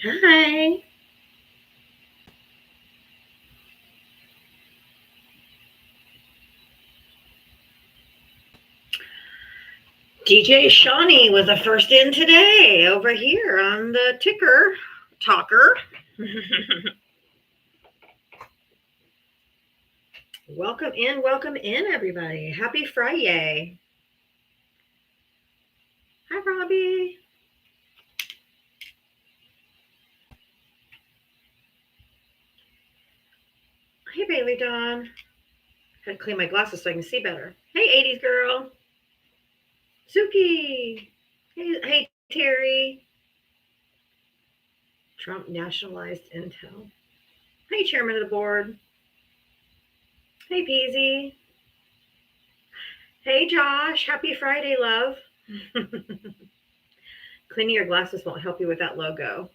Hi. DJ Shawnee was the first in today over here on the ticker talker. Welcome in, everybody. Happy Friday. Hi, Robbie. Hey, Bailey Dawn. Had to clean my glasses so I can see better. Hey, 80s girl. Suki. Hey, Terry. Trump nationalized Intel. Hey, Chairman of the Board. Hey, Peasy. Hey, Josh. Happy Friday, love. Cleaning your glasses won't help you with that logo.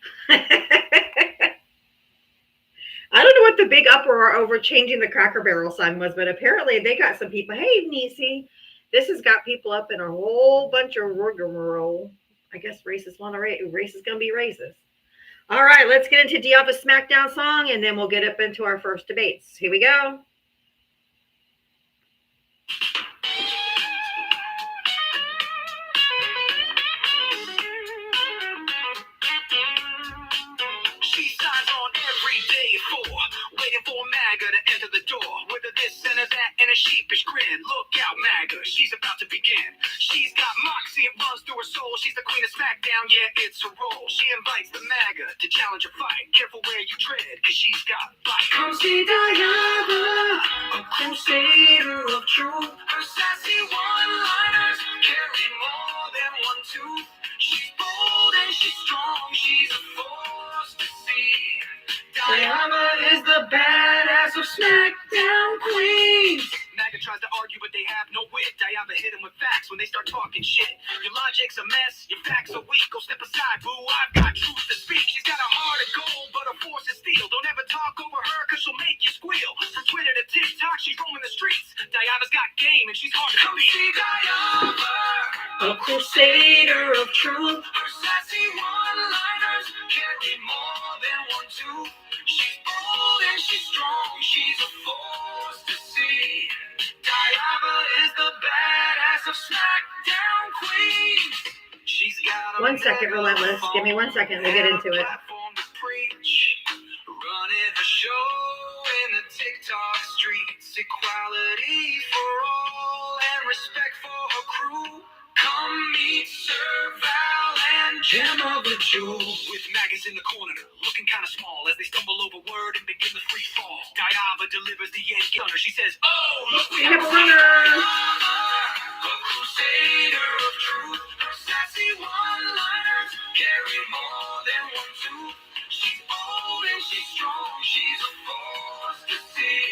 I don't know what the big uproar over changing the Cracker Barrel sign was, but apparently they got some people. Hey, Nisi, this has got people up in a whole bunch of rigmarole. I guess racists want to race is going to be racist. All right, let's get into Diava's SmackDown song, and then we'll get up into our first debates. Here we go. She signs on every day waiting for MAGA to enter the door. Whether this and that and a sheepish grin. Look out, MAGA, she's about to begin. She's got moxie, it runs through her soul. She's the queen of SmackDown, yeah, it's her role. She invites the MAGA to challenge a fight. Careful where you tread, cause she's got bite. Come see Diana, a crusader of truth. Her sassy one-liners carry more than one tooth. She's bold and she's strong, she's a force to see. Diana is the badass of SmackDown Queens. MAGA tries to argue, but they have no wit. Diana hit him with facts when they start talking shit. Your logic's a mess, your facts are weak. Go step aside, boo, I've got truth to speak. She's got a heart of gold, but her force is steel. Don't ever talk over her, cause she'll make you squeal. From Twitter to TikTok, she's roaming the streets. Diana's got game, and she's hard to beat. See Diana, a crusader of truth. Her sassy one-liners carry more than one tooth. She's bold and she's strong, she's a force to see. Diana is the badass of SmackDown Queens. She's got 1 second, Relentless. Give me 1 second, we'll get into it. Running a show in the TikTok streets. Equality for all and respect for her crew. Come meet Sir Val and Gem of the Jewels. With maggots in the corner, looking kind of small as they stumble over word and begin the free fall. Diava delivers the end gunner. She says, oh, look, we have a winner. A crusader of truth. Her sassy one-liners carry more than one tooth. She's bold and she's strong. She's a force to see.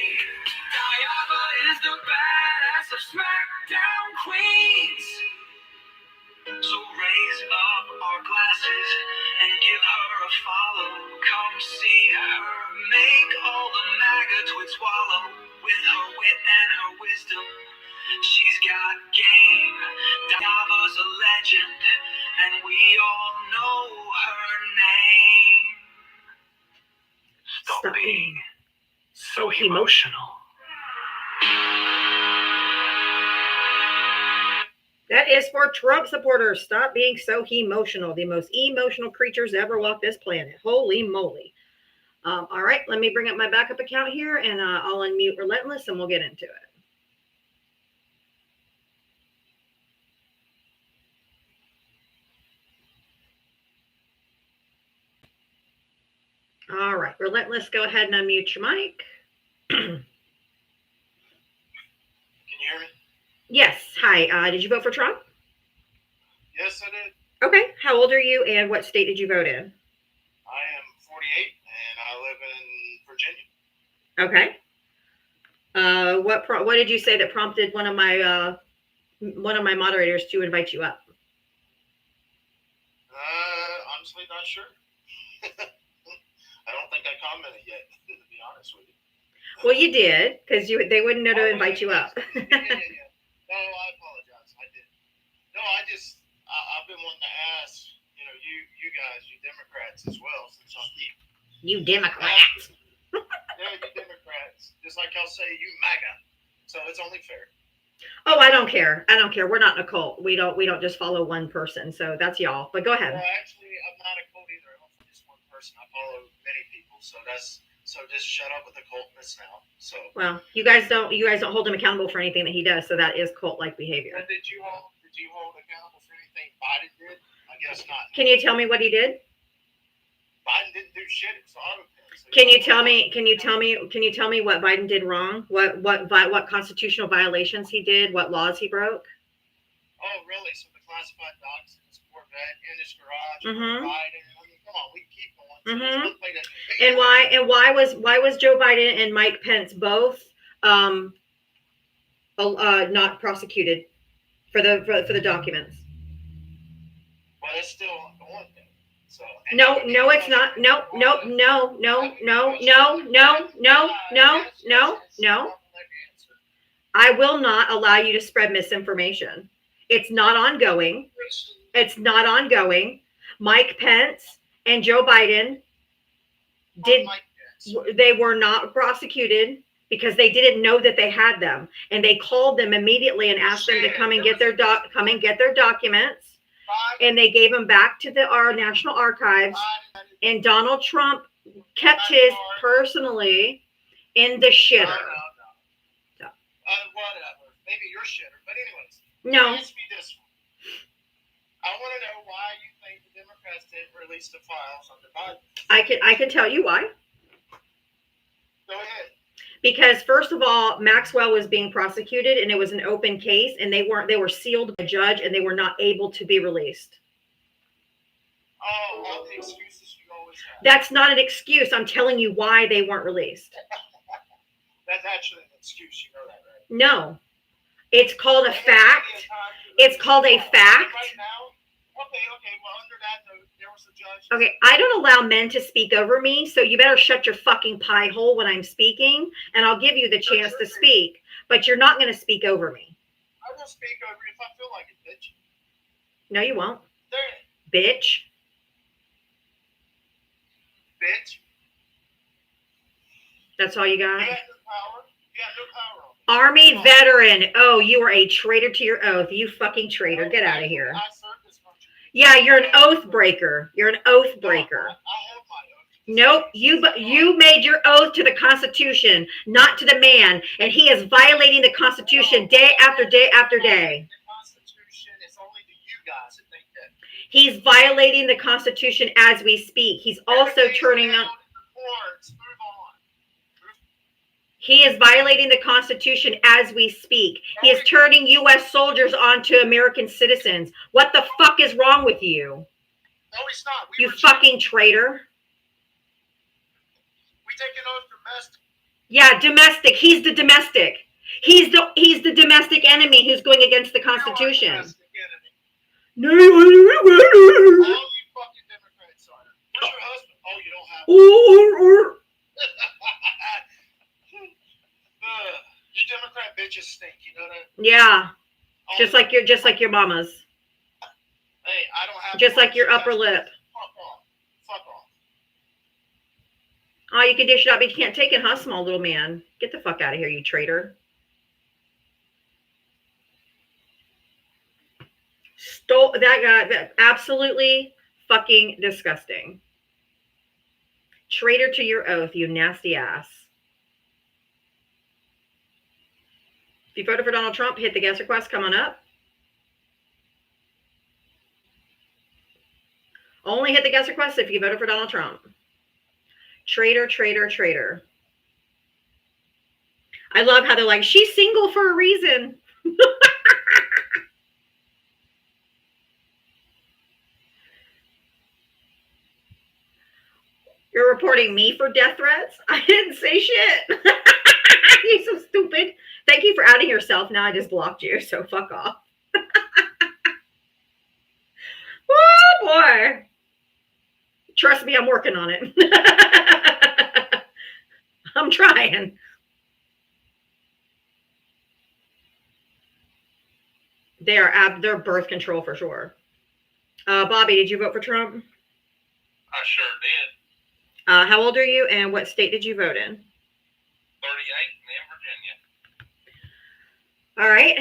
Diava is the badass of SmackDown Queens. So raise up our glasses and give her a follow. Come see her make all the MAGA twits wallow. With her wit and her wisdom, she's got game. Diava's a legend, and we all know her name. Stop being so emotional. That is for Trump supporters. Stop being so emotional. The most emotional creatures ever walk this planet. Holy moly. All right, let me bring up my backup account here, and I'll unmute Relentless, and we'll get into it. All right, Relentless, go ahead and unmute your mic. Can you hear me? Yes. Hi. Did you vote for Trump? Yes, I did. Okay. How old are you, and what state did you vote in? I am 48, and I live in Virginia. Okay. What did you say that prompted one of my moderators to invite you up? Honestly, not sure. I don't think I commented yet, to be honest with you. Well, you did, because they wouldn't know to invite you up. Yeah. No, I apologize. I did. No, I've been wanting to ask, you guys, you Democrats as well, since y'all keep You Democrats. yeah, you Democrats, just like y'all say you MAGA. So it's only fair. Oh, I don't care. I don't care. We're not in a cult. We don't just follow one person. So that's y'all. But go ahead. Well, actually, I'm not a cult either. I don't follow just one person. I follow many people. So just shut up with the cultness now. So. Well, you guys don't hold him accountable for anything that he does. So that is cult-like behavior. And did you hold accountable for anything Biden did? I guess not. Can you tell me what he did? Biden didn't do shit. It's auto pen. So Can you tell me what Biden did wrong? What constitutional violations he did? What laws he broke? Oh, really? So the classified docs in his Corvette in his garage, Mm-hmm. Biden. I mean, come on, we keep going. So Mm-hmm. let's play that. And why was Joe Biden and Mike Pence both not prosecuted for the documents? Well, it's still ongoing. So. No, it's not. No. I will not allow you to spread misinformation. It's not ongoing. It's not ongoing. Mike Pence and Joe Biden they were not prosecuted because they didn't know that they had them, and they called them immediately and asked them to come and get their documents. And they gave them back to our National Archives. And Donald Trump kept his personally in the shitter. No. Whatever. Maybe you're shitter. But anyways. No. Ask me this one. I want to know why you think the Democrats didn't release the files on the Biden. I can tell you why. Go ahead. Because first of all, Maxwell was being prosecuted and it was an open case, and they were sealed by a judge, and they were not able to be released. Oh, all the excuses you always have. That's not an excuse. I'm telling you why they weren't released. That's actually an excuse. You know that, right? No. It's called a fact. It's called a fact. Right now? Okay. Well, under that, there was a judge. Okay, I don't allow men to speak over me, so you better shut your fucking pie hole when I'm speaking, and I'll give you the chance to speak. But you're not going to speak over me. I will speak over you if I feel like it, bitch. No, you won't. There. Bitch. Bitch. That's all you got? You got no power. You got no power on me. Army veteran. Oh, you are a traitor to your oath. You fucking traitor. Get out of here. I served this country. Yeah, you're an oath breaker. You're an oath breaker. I have my oath. Nope, you made your oath to the Constitution, not to the man, and he is violating the Constitution day after day after day. The Constitution is only to you guys that think that. He's violating the Constitution as we speak. He's also turning on. He is violating the Constitution as we speak. He is turning U.S. soldiers onto American citizens. What the fuck is wrong with you? No, he's not. You fucking traitor. We take an oath domestic. Yeah, domestic. He's the domestic. He's the domestic enemy who's going against the Constitution. No, all you fucking Democrats are. Where's your husband? Oh, you don't have one. You Democrat bitches stink. You know that? Yeah. Just like your mama's. Hey, I don't have. Just like your upper lip. Fuck off. Oh, you can dish it up, but you can't take it, huh, small little man? Get the fuck out of here, you traitor. Stole that guy. That absolutely fucking disgusting. Traitor to your oath, you nasty ass. If you voted for Donald Trump, hit the guest request. Come on up. Only hit the guest request if you voted for Donald Trump. Traitor, traitor, traitor. I love how they're like, she's single for a reason. You're reporting me for death threats? I didn't say shit. You're so stupid. Thank you for outing yourself. Now I just blocked you, so fuck off. Oh, boy. Trust me, I'm working on it. I'm trying. They're birth control for sure. Bobby, did you vote for Trump? I sure did. How old are you, and what state did you vote in? 38 in Virginia. All right.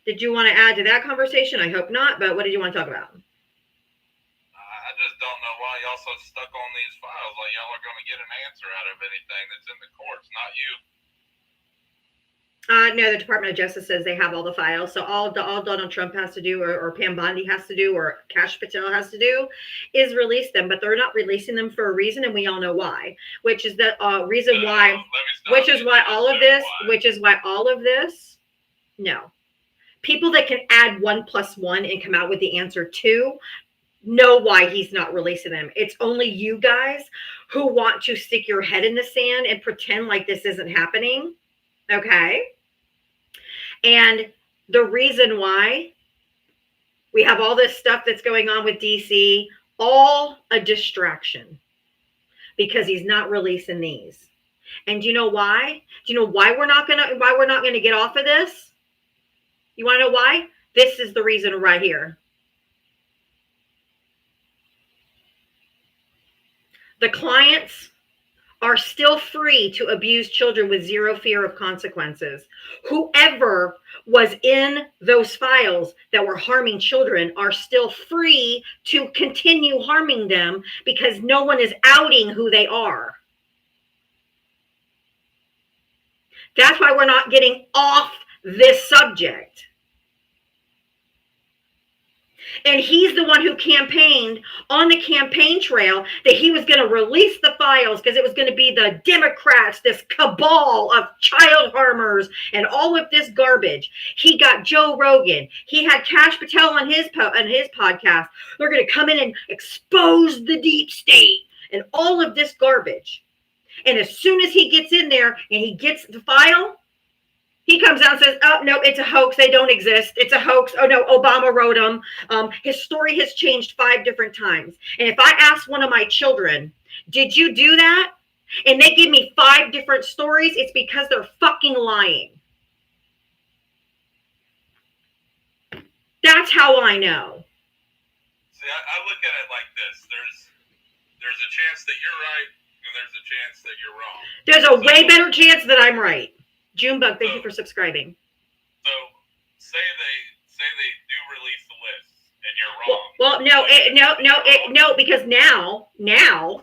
Did you want to add to that conversation? I hope not, but what did you want to talk about? I just don't know why y'all so stuck on these files. Like y'all are going to get an answer out of anything that's in the courts, not you. No, the Department of Justice says they have all the files. So all Donald Trump has to do, or Pam Bondi has to do, or Kash Patel has to do, is release them. But they're not releasing them for a reason, and we all know why. Which is the reason why. Which is why all of this. Which is why all of this. No, people that can add 1 + 1 and come out with the answer 2 know why he's not releasing them. It's only you guys who want to stick your head in the sand and pretend like this isn't happening. Okay. And the reason why we have all this stuff that's going on with DC, all a distraction, because he's not releasing these. And do you know why? Do you know why we're not gonna get off of this? You want to know why? This is the reason right here. The clients are still free to abuse children with zero fear of consequences. Whoever was in those files that were harming children are still free to continue harming them because no one is outing who they are. That's why we're not getting off this subject. And he's the one who campaigned on the campaign trail that he was going to release the files because it was going to be the Democrats, this cabal of child harmers and all of this garbage. He got Joe Rogan. He had Kash Patel on his podcast. They're going to come in and expose the deep state and all of this garbage. And as soon as he gets in there and he gets the file, he comes out and says, oh, no, it's a hoax. They don't exist. It's a hoax. Oh, no, Obama wrote them. His story has changed 5 different times. And if I ask one of my children, did you do that? And they give me 5 different stories, it's because they're fucking lying. That's how I know. See, I look at it like this. There's a chance that you're right, and there's a chance that you're wrong. There's a way better chance that I'm right. Junebug, thank you for subscribing. So, say they do release the list, and you're wrong. No, because now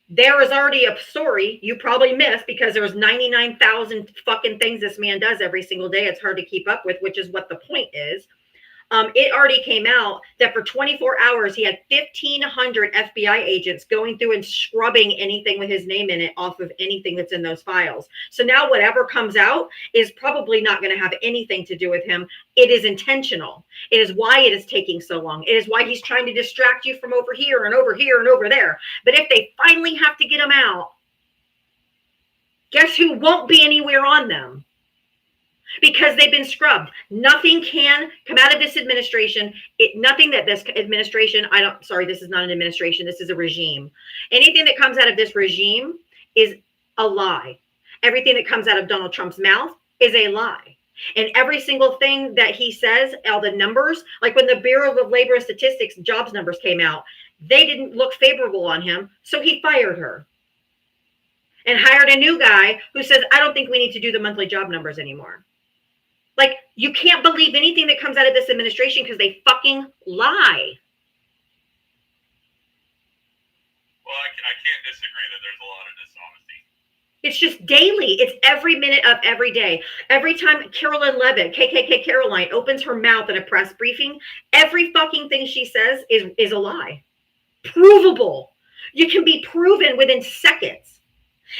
there is already a story you probably missed because there was 99,000 fucking things this man does every single day. It's hard to keep up with, which is what the point is. It already came out that for 24 hours, he had 1,500 FBI agents going through and scrubbing anything with his name in it off of anything that's in those files. So now whatever comes out is probably not going to have anything to do with him. It is intentional. It is why it is taking so long. It is why he's trying to distract you from over here and over here and over there. But if they finally have to get him out, guess who won't be anywhere on them? Because they've been scrubbed. Nothing can come out of this administration. Nothing that this administration, this is not an administration. This is a regime. Anything that comes out of this regime is a lie. Everything that comes out of Donald Trump's mouth is a lie. And every single thing that he says, all the numbers, like when the Bureau of Labor and Statistics jobs numbers came out, they didn't look favorable on him. So he fired her and hired a new guy who says, I don't think we need to do the monthly job numbers anymore. Like, you can't believe anything that comes out of this administration because they fucking lie. Well, I can't disagree that there's a lot of dishonesty. It's just daily. It's every minute of every day. Every time Carolyn Levitt, KKK Caroline, opens her mouth in a press briefing, every fucking thing she says is a lie. Provable. You can be proven within seconds.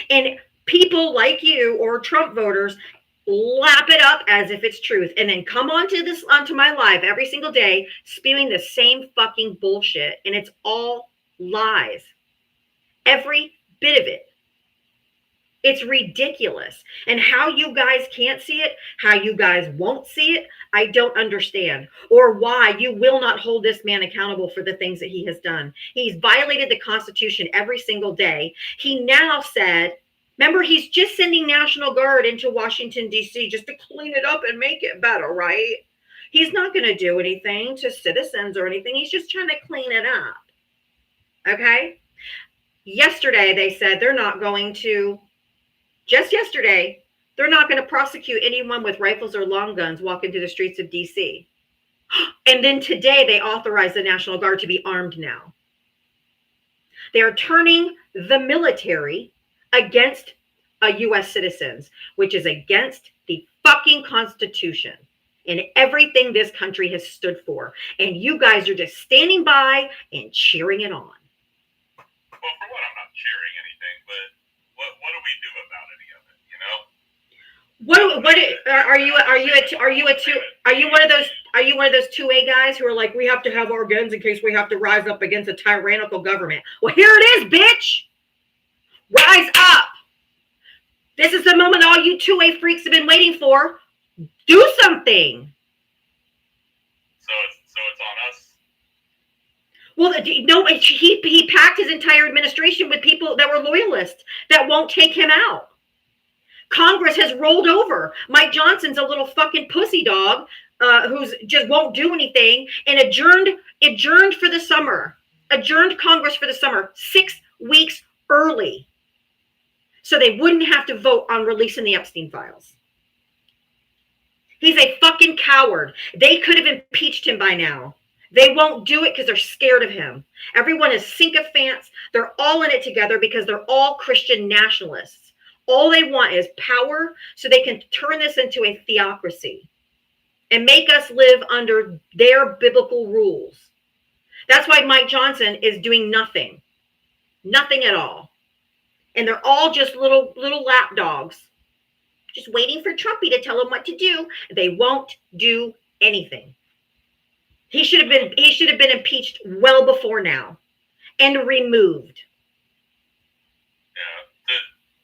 And people like you or Trump voters lap it up as if it's truth and then come onto my live every single day spewing the same fucking bullshit, and it's all lies, every bit of it. It's ridiculous. And how you guys can't see it, how you guys won't see it, I don't understand. Or why you will not hold this man accountable for the things that he has done. He's violated the Constitution every single day. He now said, remember, he's just sending National Guard into Washington, D.C. just to clean it up and make it better, right? He's not going to do anything to citizens or anything. He's just trying to clean it up. Okay? Yesterday, they said they're not going to, just yesterday, they're not going to prosecute anyone with rifles or long guns walking through the streets of DC. And then today, they authorized the National Guard to be armed now. They are turning the military against U.S. citizens, which is against the fucking Constitution and everything this country has stood for. And you guys are just standing by and cheering it on. Well, for one, I'm not cheering anything, but what do we do about any of it? You know? Are you one of those 2A guys who are like, we have to have our guns in case we have to rise up against a tyrannical government? Well, here it is, bitch. Rise up. This is the moment all you 2A freaks have been waiting for. Do something. So it's on us. Well, no, he packed his entire administration with people that were loyalists that won't take him out. Congress has rolled over. Mike Johnson's a little fucking pussy dog who's just won't do anything and adjourned for the summer. Adjourned Congress for the summer 6 weeks early. So they wouldn't have to vote on releasing the Epstein files. He's a fucking coward. They could have impeached him by now. They won't do it because they're scared of him. Everyone is sycophants. They're all in it together because they're all Christian nationalists. All they want is power so they can turn this into a theocracy and make us live under their biblical rules. That's why Mike Johnson is doing nothing. Nothing at all. And they're all just little lap dogs, just waiting for Trumpy to tell them what to do. They won't do anything. He should have been impeached well before now and removed. Yeah.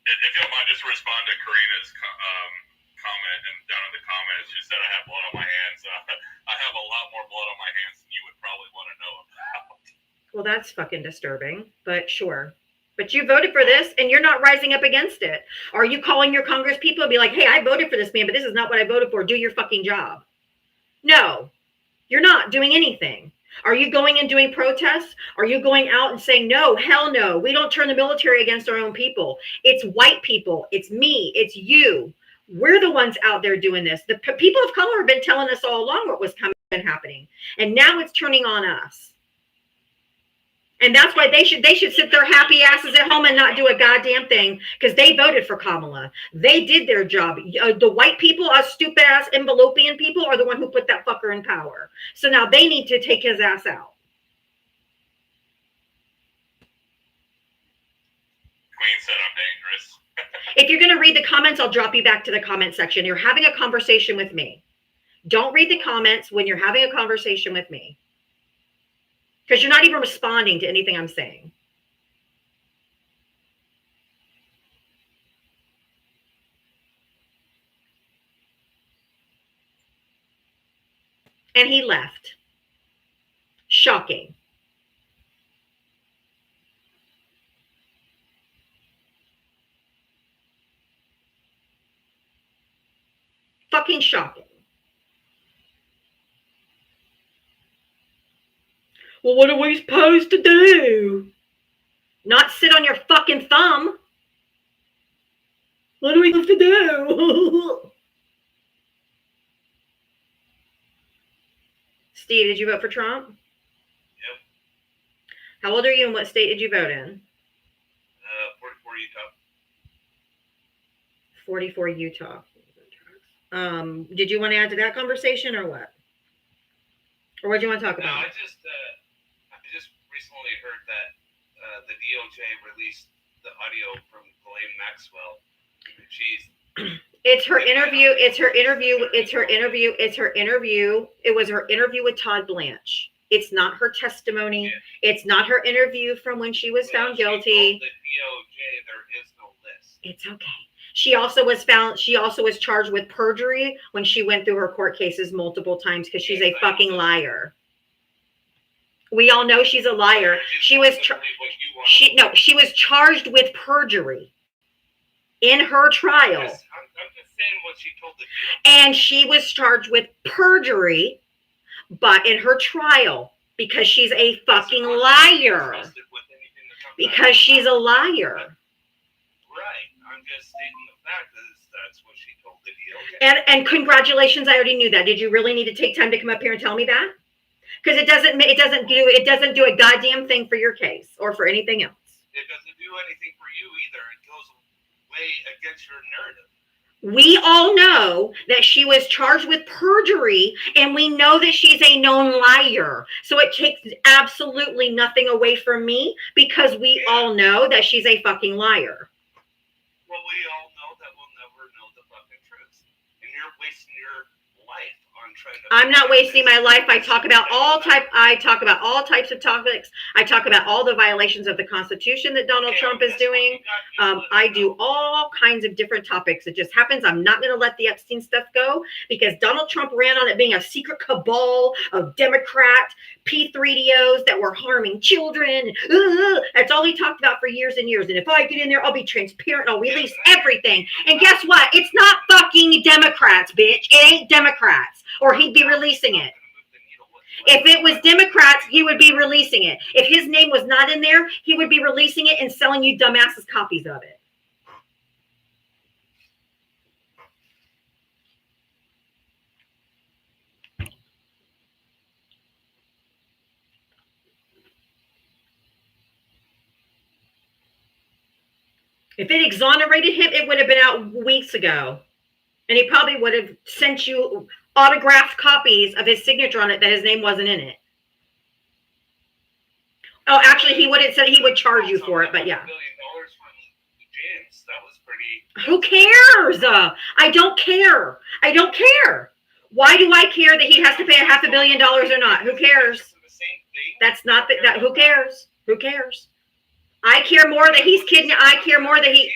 If you don't mind, just respond to Karina's comment, and down in the comments, she said I have blood on my hands. I have a lot more blood on my hands than you would probably want to know about. Well, that's fucking disturbing, but sure. But you voted for this and you're not rising up against it. Are you calling your Congress people and be like, hey, I voted for this man, but this is not what I voted for. Do your fucking job. No, you're not doing anything. Are you going and doing protests? Are you going out and saying, no, hell no, we don't turn the military against our own people. It's white people. It's me. It's you. We're the ones out there doing this. The people of color have been telling us all along what was coming and happening. And now it's turning on us. And that's why they should sit their happy asses at home and not do a goddamn thing because they voted for Kamala. They did their job. The white people, us stupid ass envelopian people, are the one who put that fucker in power. So now they need to take his ass out. Queen said I'm dangerous. If you're going to read the comments, I'll drop you back to the comment section. You're having a conversation with me. Don't read the comments when you're having a conversation with me. Because you're not even responding to anything I'm saying. And he left. Shocking. Fucking shocking. Well, what are we supposed to do? Not sit on your fucking thumb. What are we supposed to do? Steve, did you vote for Trump? Yep. How old are you and what state did you vote in? 44 Utah. 44 Utah. Did you want to add to that conversation or what? Or what do you want to talk No, about? I just recently heard that the DOJ released the audio from Ghislaine Maxwell. It's her interview. It was her interview with Todd Blanche. It's not her testimony. Yeah. It's not her interview from when she was found guilty. The DOJ, there is no list. It's okay. She also was charged with perjury when she went through her court cases multiple times because she's a fucking liar. We all know she's a liar. She was charged with perjury in her trial. I'm just saying what she told the DOJ. And she was charged with perjury, but in her trial, because she's a fucking liar. Trusted with anything that comes out Because of she's a her mouth. liar. Right. I'm just stating the fact that that's what she told the DOJ. And congratulations, I already knew that. Did you really need to take time to come up here and tell me that? Because it doesn't do a goddamn thing for your case or for anything else. It doesn't do anything for you either. It goes way against your narrative. We all know that she was charged with perjury, and we know that she's a known liar. So it takes absolutely nothing away from me, because we all know that she's a fucking liar. Well, we all know that we'll never know the fucking truth. And you're wasting your life on trying to... I'm not wasting my life. I talk about all types of topics. I talk about all the violations of the Constitution that Donald Trump is doing. I do all kinds of different topics. It just happens I'm not going to let the Epstein stuff go, because Donald Trump ran on it being a secret cabal of Democrat P3DOs that were harming children. That's all he talked about for years and years. And if I get in there, I'll be transparent. I'll release everything. And guess what? It's not fucking Democrats, bitch. It ain't Democrats, or he'd be releasing it. If it was Democrats, he would be releasing it. If his name was not in there, he would be releasing it and selling you dumbasses copies of it. If it exonerated him, it would have been out weeks ago. And he probably would have sent you autographed copies of his signature on it that his name wasn't in it. Oh, actually, he wouldn't say he would charge you for it, but yeah. $1 billion from James, that was pretty... Who cares? I don't care. I don't care. Why do I care that he has to pay $500 million or not? Who cares? That's not that. Who cares? Who cares? I care more that he's kidnapped. I care more that he...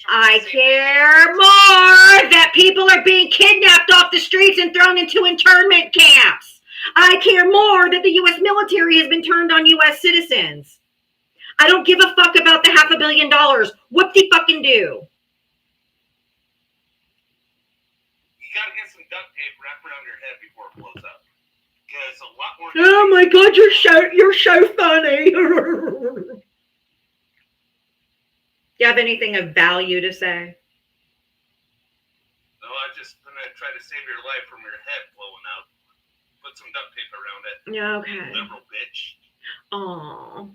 I care more that people are being kidnapped off the streets and thrown into internment camps. I care more that the U.S. military has been turned on U.S. citizens. I don't give a fuck about the $500 million. Whoop-de-fucking do. You gotta get some duct tape wrapped around your head before it blows up. Because a lot more... Oh my God, you're so funny. Do you have anything of value to say? No, I'm just gonna try to save your life from your head blowing out. Put some duct tape around it. Yeah, okay. Liberal bitch. Aw.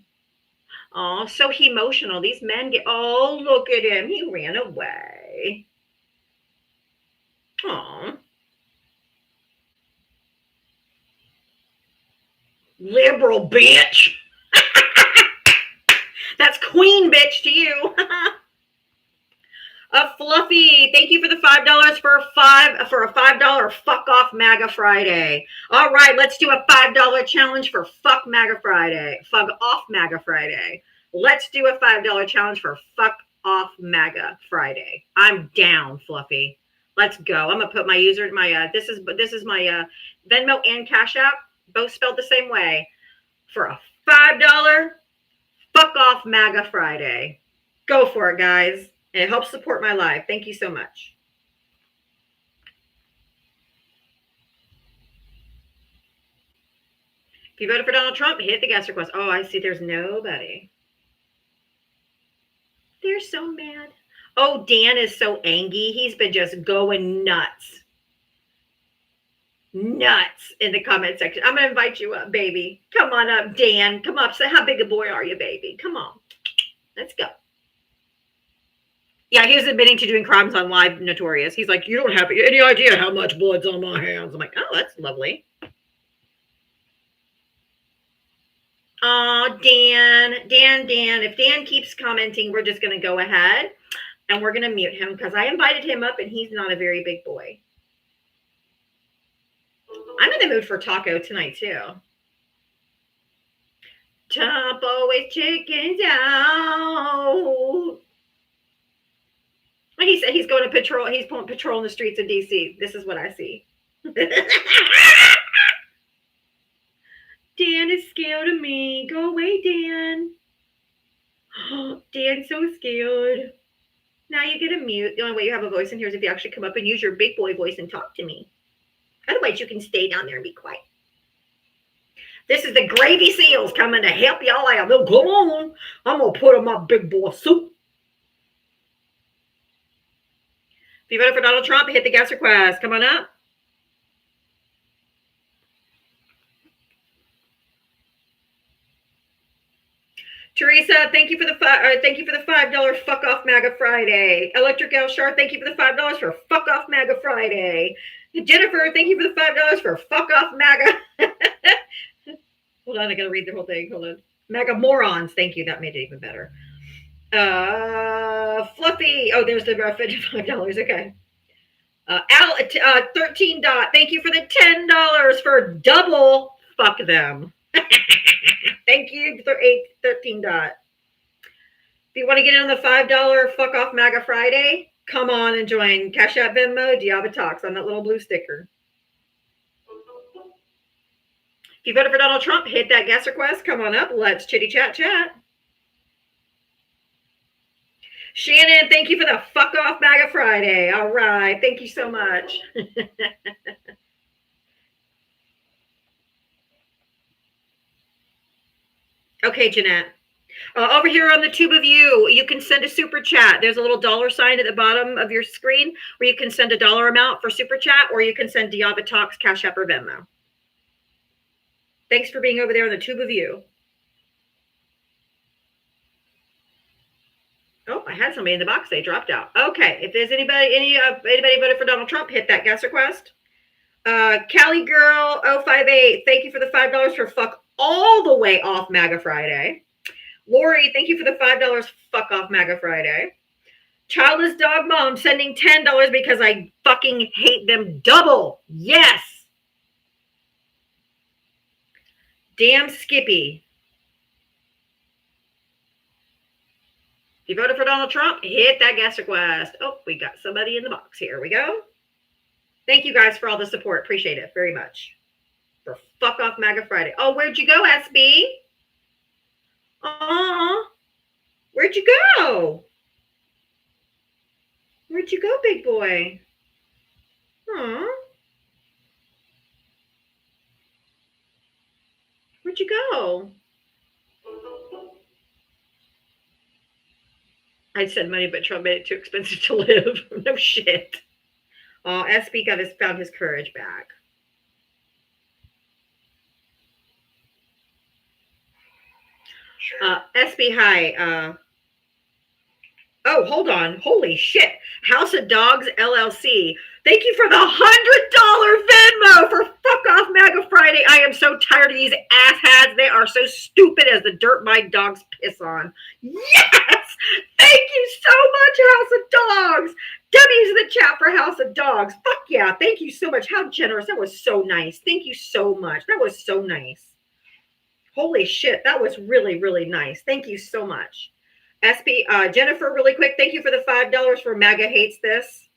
Aw, so emotional. These men get, oh, look at him. He ran away. Aw. Liberal bitch. That's queen bitch to you. Fluffy, thank you for the $5 for a $5 fuck off MAGA Friday. All right, let's do a $5 challenge for fuck MAGA Friday. Fuck off MAGA Friday. Let's do a $5 challenge for fuck off MAGA Friday. I'm down, Fluffy. Let's go. I'm gonna put my user, this is my Venmo and Cash App, both spelled the same way, for a $5 fuck off MAGA Friday. Go for it, guys. And it helps support my live. Thank you so much. If you voted for Donald Trump, hit the guest request. Oh, I see. There's nobody. They're so mad. Oh, Dan is so angry. He's been just going nuts. Nuts in the comment section. I'm going to invite you up, baby. Come on up, Dan. Come up. Say, how big a boy are you, baby? Come on. Let's go. Yeah, he was admitting to doing crimes on Live Notorious. He's like, you don't have any idea how much blood's on my hands. I'm like, oh, that's lovely. Oh, Dan. If Dan keeps commenting, we're just going to go ahead and we're going to mute him because I invited him up and he's not a very big boy. I'm in the mood for taco tonight, too. Top always chickens out. He said he's going to patrol. He's pulling patrol in the streets of D.C. This is what I see. Dan is scared of me. Go away, Dan. Dan's so scared. Now you get a mute. The only way you have a voice in here is if you actually come up and use your big boy voice and talk to me. Otherwise, you can stay down there and be quiet. This is the Gravy Seals coming to help y'all out. They'll come on. I'm going to put on my big boy suit. If you voted for Donald Trump, hit the guest request. Come on up. Teresa, thank you for the $5 Fuck Off MAGA Friday. Electric El Shar, thank you for the $5 for Fuck Off MAGA Friday. Jennifer, thank you for the $5 for Fuck Off MAGA. Hold on, I gotta read the whole thing. Hold on. MAGA morons, thank you. That made it even better. Fluffy, oh, there's the $5. Okay. Al 13 dot, thank you for the $10 for double fuck them. Thank you for 13 dot. If you want to get in on the $5 Fuck Off MAGA Friday, come on and join Cash App, Venmo, Diaba Talks on that little blue sticker. If you voted for Donald Trump, hit that guest request. Come on up. Let's chitty chat chat. Shannon, thank you for the Fuck Off MAGA Friday. All right. Thank you so much. Okay, Jeanette. Over here on the tube of you can send a super chat. There's a little dollar sign at the bottom of your screen where you can send a dollar amount for super chat, or you can send Diaba Talks, Cash App, or Venmo. Thanks for being over there on the tube of you. Oh, I had somebody in the box. They dropped out. Okay, if there's anybody voted for Donald Trump, hit that guest request. Cali Girl 058, thank you for the $5 for Fuck All the Way Off MAGA Friday. Lori, thank you for the $5 Fuck Off MAGA Friday. Childless Dog Mom sending $10 because I fucking hate them double. Yes. Damn Skippy. If you voted for Donald Trump, hit that guest request. Oh, we got somebody in the box. Here we go. Thank you guys for all the support. Appreciate it very much. For Fuck Off MAGA Friday. Oh, where'd you go, SB? Where'd you go? Where'd you go, big boy? Where'd you go? I'd send money, but Trump made it too expensive to live. No shit. Oh, SB found his courage back. Sure. SB, hi. Oh, hold on. Holy shit. House of Dogs LLC. Thank you for the $100 Venmo for Fuck Off MAGA Friday. I am so tired of these asshats. They are so stupid as the dirt my dogs piss on. Yes! Thank you so much, House of Dogs. W's in the chat for House of Dogs. Fuck yeah. Thank you so much. How generous. That was so nice. Thank you so much. That was so nice. Holy shit. That was really, really nice. Thank you so much. SB, Jennifer, really quick. Thank you for the $5 for MAGA Hates This.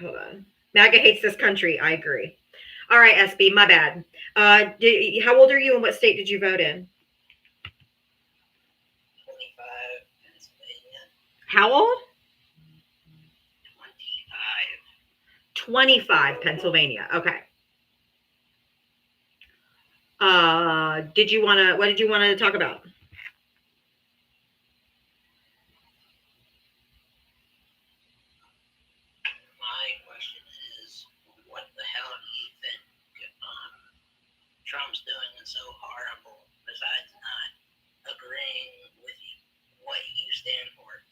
Hold on. MAGA Hates This Country. I agree. All right, SB, my bad. How old are you and what state did you vote in? 25, Pennsylvania. How old? 25. 25, Pennsylvania. Okay. What did you want to talk about? My question is, what the hell do you think Trump's doing is so horrible, besides not agreeing with what you stand for?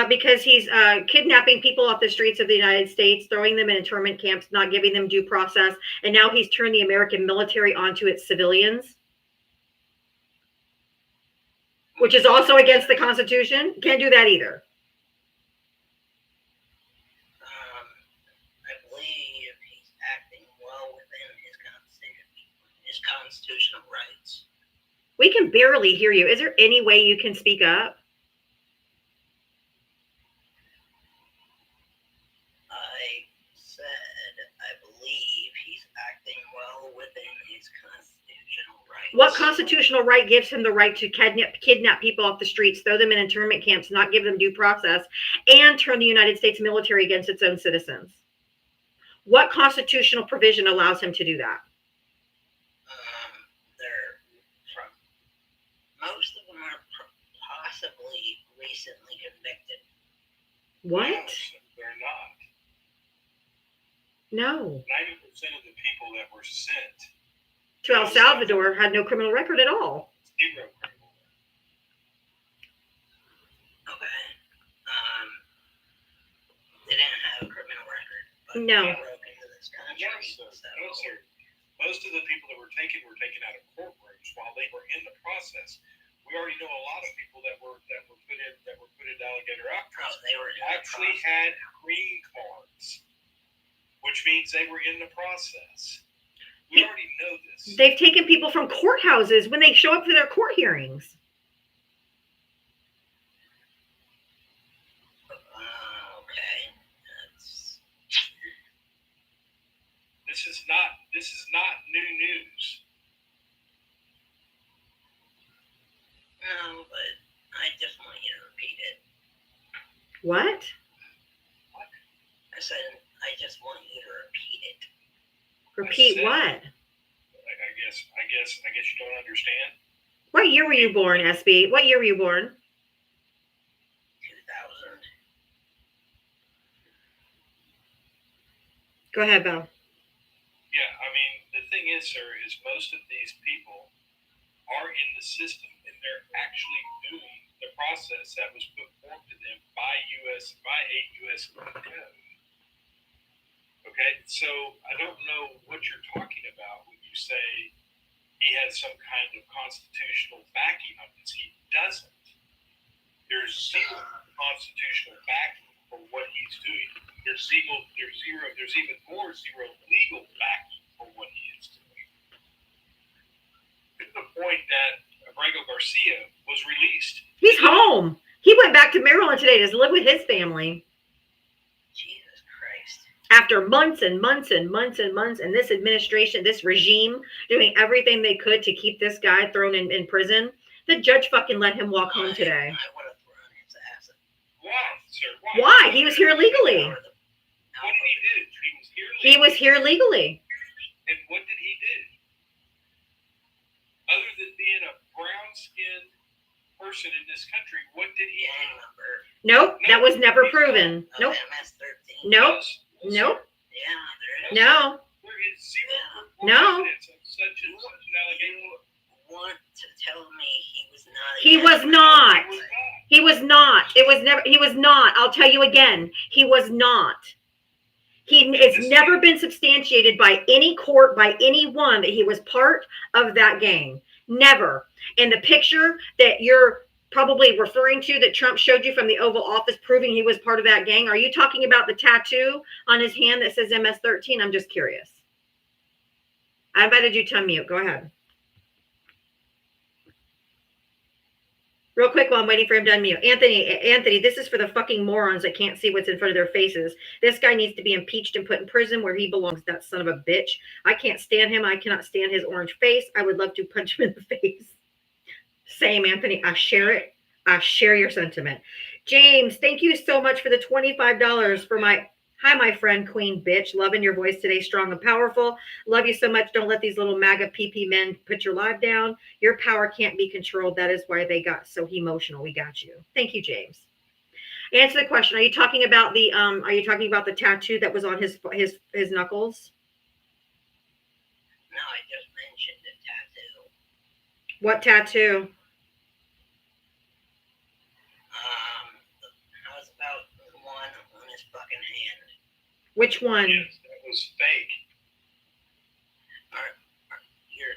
Because he's kidnapping people off the streets of the United States, throwing them in internment camps, not giving them due process, and now he's turned the American military onto its civilians, which is also against the Constitution. Can't do that either. I believe he's acting well within his constitutional rights. We can barely hear you. Is there any way you can speak up? I believe he's acting well within his constitutional rights. What constitutional right gives him the right to kidnap people off the streets, throw them in internment camps, not give them due process, and turn the United States military against its own citizens? What constitutional provision allows him to do that? They're from, most of them are possibly recently convicted. What? No, they're not. No. 90% of the people that were sent, To El Salvador had no criminal record at all. zero criminal record. Okay. They didn't have a criminal record. But No. they broke into this country. No, sir. No, sir. Most of the people that were taken out of courtrooms while they were in the process. We already know a lot of people that were put into alligator outposts. Oh, they were in the Actually process. had green cards, which means they were in the process. We already know this. They've taken people from courthouses when they show up for their court hearings. Okay. That's, This is not new news. no, but I just want you to repeat it. What? I said, I just want you to repeat it. Repeat what? I guess you don't understand. What year were you born, SB? What year were you born? 2000. Go ahead, Val. Yeah, I mean, the thing is, sir, is most of these people are in the system and they're actually doing the process that was put forth to them by a U.S. code. Okay, so I don't know what you're talking about when you say he has some kind of constitutional backing on this. He doesn't. There's zero constitutional backing for what he's doing. There's even more zero legal backing for what he is doing. To the point that Abrego Garcia was released. He's home. He went back to Maryland today to live with his family Jesus Christ. after months and months and months and months, and this administration, this regime, doing everything they could to keep this guy thrown in prison. The judge fucking let him walk home today. I would have thrown his ass. Why, sir? Why? He was here legally. What did he do? He was here legally. And what did he do? Other than being a brown-skinned person in this country, what did he Gang do? member. Nope, that was never proven. Of Nope, MS-13. nope, Yes, nope, Yeah, there is. no. There is zero No. evidence of such and such an allegation. You want to tell me he was not? a He gang was member? not. It was not. He was not. It was never. He was not. I'll tell you again. He was not. It's never been substantiated by any court, by anyone, that he was part of that gang. Never. And the picture that you're probably referring to that Trump showed you from the Oval Office proving he was part of that gang, are you talking about the tattoo on his hand that says MS-13? I'm just curious. I invited you to unmute. Go ahead. Real quick while I'm waiting for him to unmute. Anthony, this is for the fucking morons that can't see what's in front of their faces. This guy needs to be impeached and put in prison where he belongs, that son of a bitch. I can't stand him. I cannot stand his orange face. I would love to punch him in the face. Same, Anthony. I share it. I share your sentiment. James, thank you so much for the $25 for my... Hi, my friend, Queen Bitch. Loving your voice today, strong and powerful. Love you so much. Don't let these little MAGA PP men put your life down. Your power can't be controlled. That is why they got so emotional. We got you. Thank you, James. Answer the question. Are you talking about the tattoo that was on his knuckles? No, I just mentioned the tattoo. What tattoo? How about the one on his fucking hand? Which one? Yes, that was fake. You're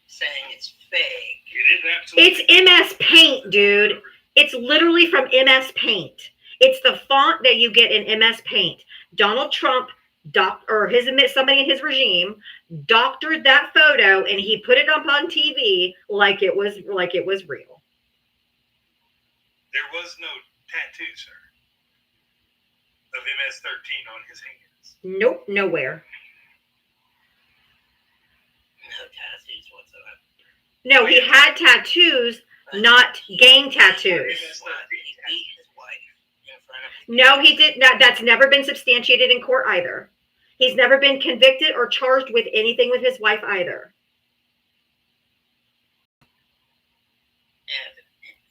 saying it's fake. It is absolutely. It's MS Paint, dude. It's literally from MS Paint. It's the font that you get in MS Paint. Donald Trump somebody in his regime doctored that photo and he put it up on TV like it was real. There was no tattoo, sir, of MS-13 on his hands. Nope, nowhere. No tattoos whatsoever. No, he had tattoos, not gang tattoos. He beat his wife in front of his No, he did not. That's never been substantiated in court either. He's never been convicted or charged with anything with his wife either.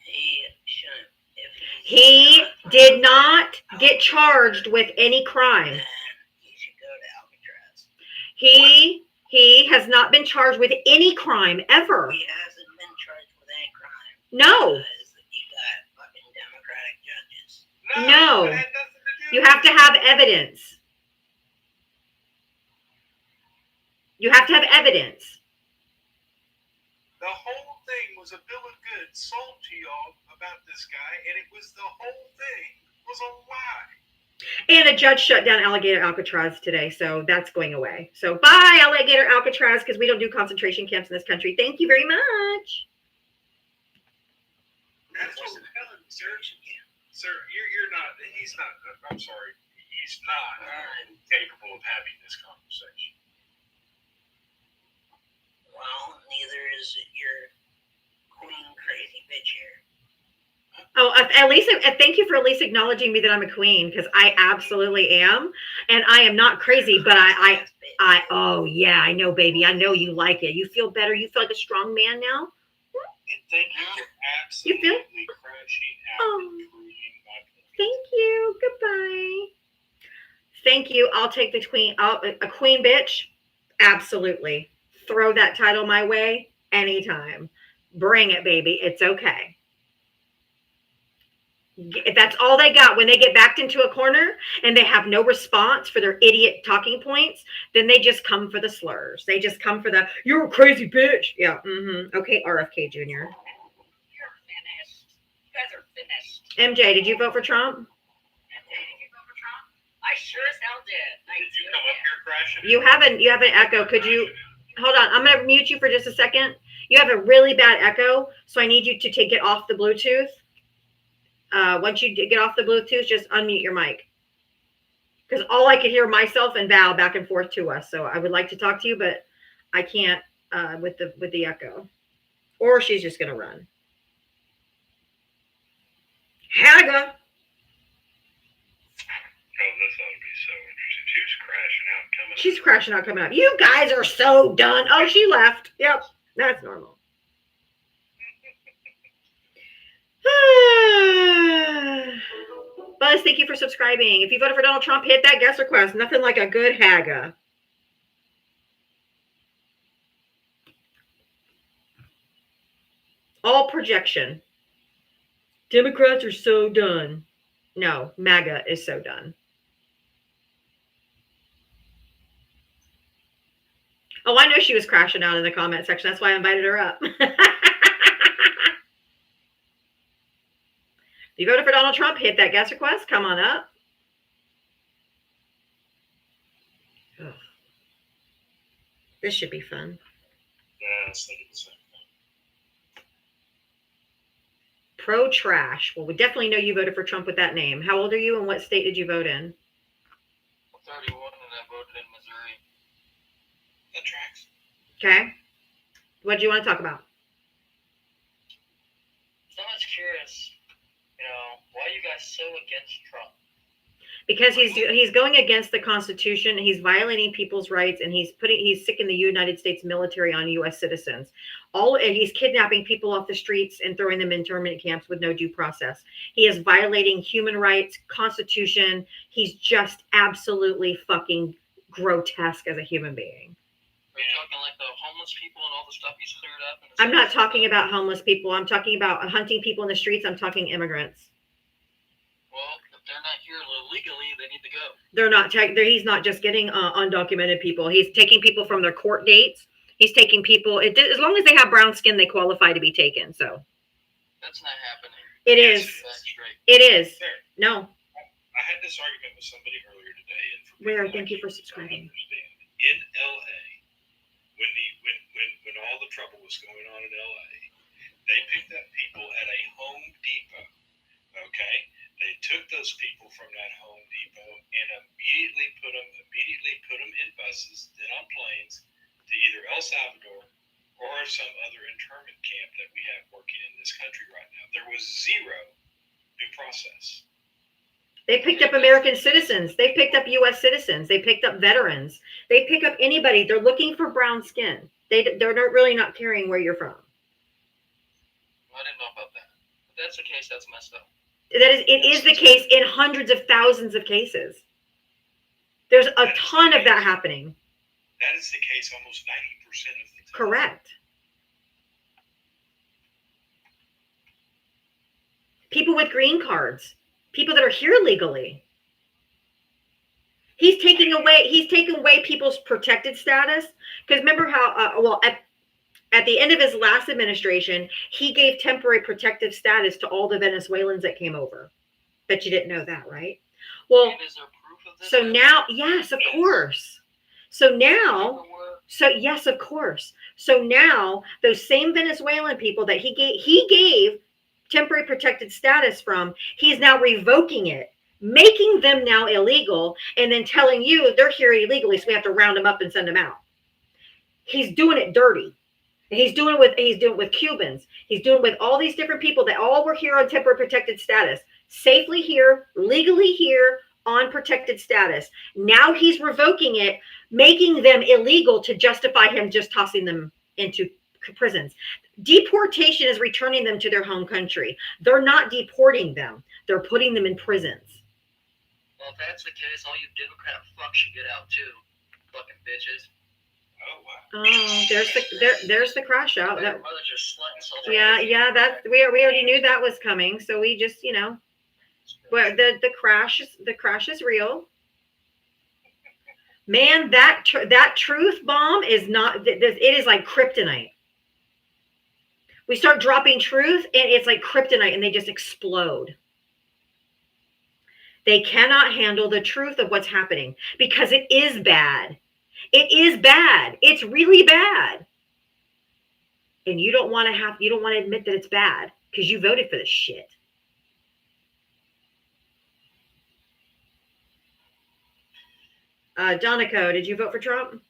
He shouldn't. If He did not get charged with any crime. then he should go to Alcatraz. He has not been charged with any crime ever. He hasn't been charged with any crime. No. Because you got fucking Democratic judges. No. that had nothing to do You with have to it. have evidence. You have to have evidence. The whole thing was a bill of goods sold to y'all about this guy, and it was the whole thing was a lie. And a judge shut down Alligator Alcatraz today, so that's going away. So bye, Alligator Alcatraz, because we don't do concentration camps in this country. Thank you very much. That's what Helen, sir, you're not. He's not. I'm sorry. He's not capable of having this conversation. Well, neither is your queen crazy bitch here. Oh, at least thank you for at least acknowledging me that I'm a queen, because I absolutely am, and I am not crazy, but I oh yeah, I know, baby, I know you like it. You feel better. You feel like a strong man now. And thank you for You feel- absolutely crashing out Oh. and proving my point. Thank you. Goodbye. Thank you. I'll take the queen. A queen bitch. Absolutely. Throw that title my way anytime. Bring it, baby. It's okay. If that's all they got when they get backed into a corner and they have no response for their idiot talking points, then they just come for the slurs. They just come for the, you're a crazy bitch. Yeah. Okay, RFK Jr. You're finished. You guys are finished. MJ, did you vote for Trump? Did you vote for Trump? I sure as hell did. I Did you did. come up here crashing? You have an echo. Could you hold on? I'm gonna mute you for just a second. You have a really bad echo, so I need you to get off the Bluetooth. Once you get off the Bluetooth, just unmute your mic. Because all I could hear myself and Val back and forth to us. So I would like to talk to you, but I can't with the echo. Or she's just gonna run. Haga. Oh, this ought to be so interesting. She was crashing out and coming. She's crashing out, coming up. You guys are so done. Oh, she left. Yep, that's normal. Buzz, thank you for subscribing. If you voted for Donald Trump, hit that guest request. Nothing like a good Haga. All projection. Democrats are so done. No, MAGA is so done. Oh, I know she was crashing out in the comment section. That's why I invited her up. If you voted for Donald Trump, hit that guest request. Come on up. Ugh. This should be fun. Yeah, it's like the same thing. Pro trash. Well, we definitely know you voted for Trump with that name. How old are you and what state did you vote in? 31 and I voted in Missouri. That tracks. Okay. What do you want to talk about? So I'm just curious, why are you guys so against Trump? Because he's going against the Constitution, he's violating people's rights, and he's sicking the United States military on U.S. citizens. And he's kidnapping people off the streets and throwing them in internment camps with no due process. He is violating human rights, Constitution. He's just absolutely fucking grotesque as a human being. Are you talking like the homeless people and all the stuff he's cleared up? I'm not talking about homeless people. I'm talking about hunting people in the streets. I'm talking immigrants. Well, if they're not here illegally, they need to go. They're not. He's not just getting undocumented people. He's taking people from their court dates. He's taking people. As long as they have brown skin, they qualify to be taken. So That's not happening. it is. That's straight. It is. There. No. I had this argument with somebody earlier today. And for Where? people Thank you like for to subscribing. understand, in LA, when all the trouble was going on in LA, they picked up people at a Home Depot. Okay, they took those people from that Home Depot and immediately put them in buses, then on planes to either El Salvador or are some other internment camp that we have working in this country right now. There was zero due process. They picked up American citizens. They picked up U.S. citizens. They picked up veterans. They pick up anybody. They're looking for brown skin. They're not really not caring where you're from. I didn't know about that. If that's the case, that's messed up. It is the case in hundreds of thousands of cases. There's a ton of that happening. That is the case almost 90% of the time. Correct. People with green cards, people that are here legally. He's taking away people's protected status. Because remember how, at the end of his last administration, he gave temporary protective status to all the Venezuelans that came over. Bet you didn't know that, right? Well, And is there proof of this? so now, yes, of course. So now, yes, of course. So now those same Venezuelan people that he gave temporary protected status from, he's now revoking it, making them now illegal, and then telling you they're here illegally, so we have to round them up and send them out. He's doing it dirty. And he's doing it with Cubans. He's doing it with all these different people that all were here on temporary protected status, safely here, legally here on protected status. Now he's revoking it, making them illegal to justify him just tossing them into prisons. Deportation is returning them to their home country. They're not deporting them. They're putting them in prisons. Well, if that's the case, all you Democrat fucks should get out too. Fucking bitches. Oh, wow. Oh, there's the crash out. Your mother just slutting so Yeah, that we already knew that was coming. So we just, well, the crash is real. Man, that truth bomb is not. It is like kryptonite. We start dropping truth, and it's like kryptonite, and they just explode. They cannot handle the truth of what's happening because it is bad. It is bad. It's really bad. And you don't want to admit that it's bad because you voted for this shit. Donico, did you vote for Trump?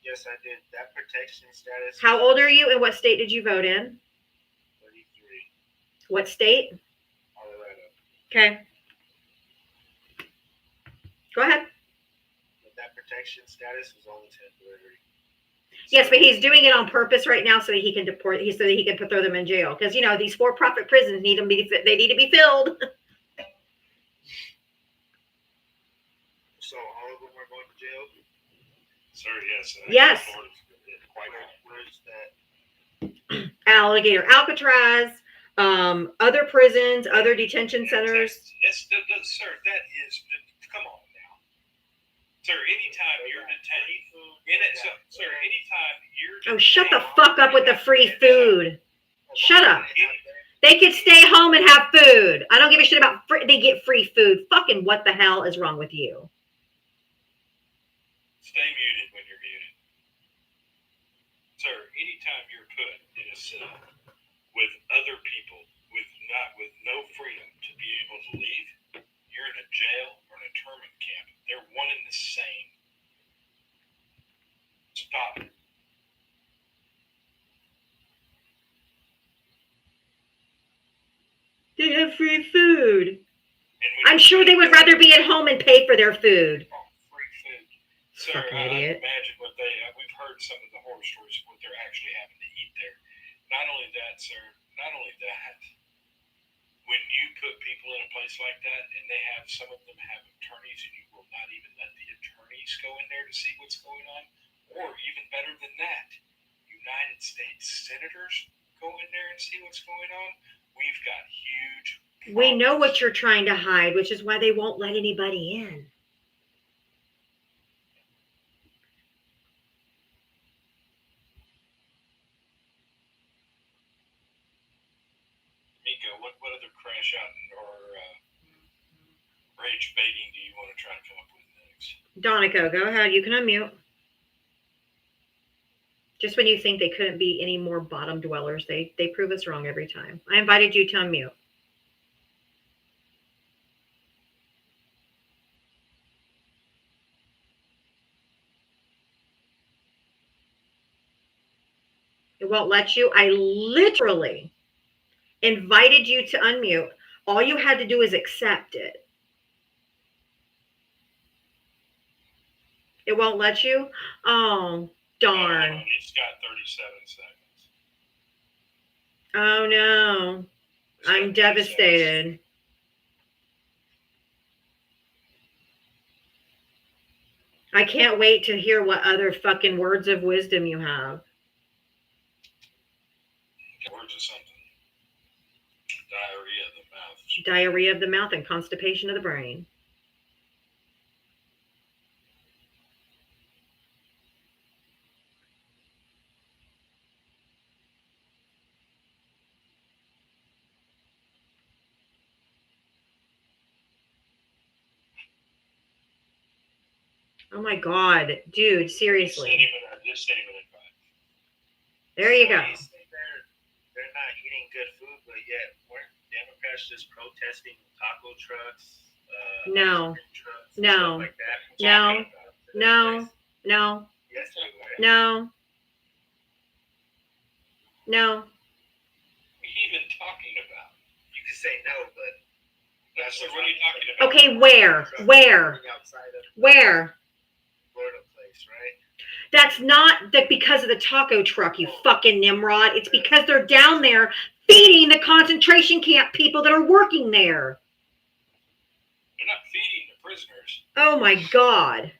Yes, I did. That protection status. How old are you and what state did you vote in? 33. What state? Colorado. Okay. Go ahead. But that protection status was only temporary. Yes, but he's doing it on purpose right now so that he can deport. So that he can throw them in jail because these for-profit prisons need to be filled. So all of them are going to jail? Sir, yes. Yes. Quite Where's that? Alligator Alcatraz, other prisons, other detention centers. Yes, sir, that is, come on now. Sir, anytime you're detained, sir, anytime you're Oh, shut the fuck up with the free food. Shut up. They could stay home and have food. I don't give a shit about they get free food. Fucking what the hell is wrong with you? Stay muted when you're muted. Sir, anytime you're put in a cell with other people with no freedom to be able to leave, you're in a jail or an internment camp. They're one and the same. Stop it. They have free food. And when I'm sure they would rather be at home and pay for their food. free food. Sir, Fucking I idiot. imagine what we've heard some of the horror stories of what they're actually having to eat there. Not only that, sir, when you put people in a place like that and some of them have attorneys and you will not even let the attorneys go in there to see what's going on, or even better than that, United States senators go in there and see what's going on, we've got huge problems. We know what you're trying to hide, which is why they won't let anybody in. Mika, what other crash out or rage baiting do you want to try to come up with next? Donico, go ahead. You can unmute. Just when you think they couldn't be any more bottom dwellers, they prove us wrong every time. I invited you to unmute. It won't let you. I literally invited you to unmute. All you had to do is accept it. It won't let you? Oh, darn. It's got 37 seconds. Oh, no. It's got I'm 37 devastated. I can't wait to hear what other fucking words of wisdom you have. Words of something. Diarrhea of the mouth. Diarrhea of the mouth and constipation of the brain. Oh my God, dude, seriously. Just sent him an invite. There you go. They say they're not eating good food, but yet weren't Democrats just protesting taco trucks? No. ice cream trucks, No. stuff like that? No. Talking about it. No, no, Yes, they were. no, no. What are you even talking about? You can say no, but That's what are you talking about? Okay, where? Outside of Where? Florida place, right? That's not because of the taco truck, you fucking Nimrod. It's because they're down there feeding the concentration camp people that are working there. They're not feeding the prisoners. Oh my God.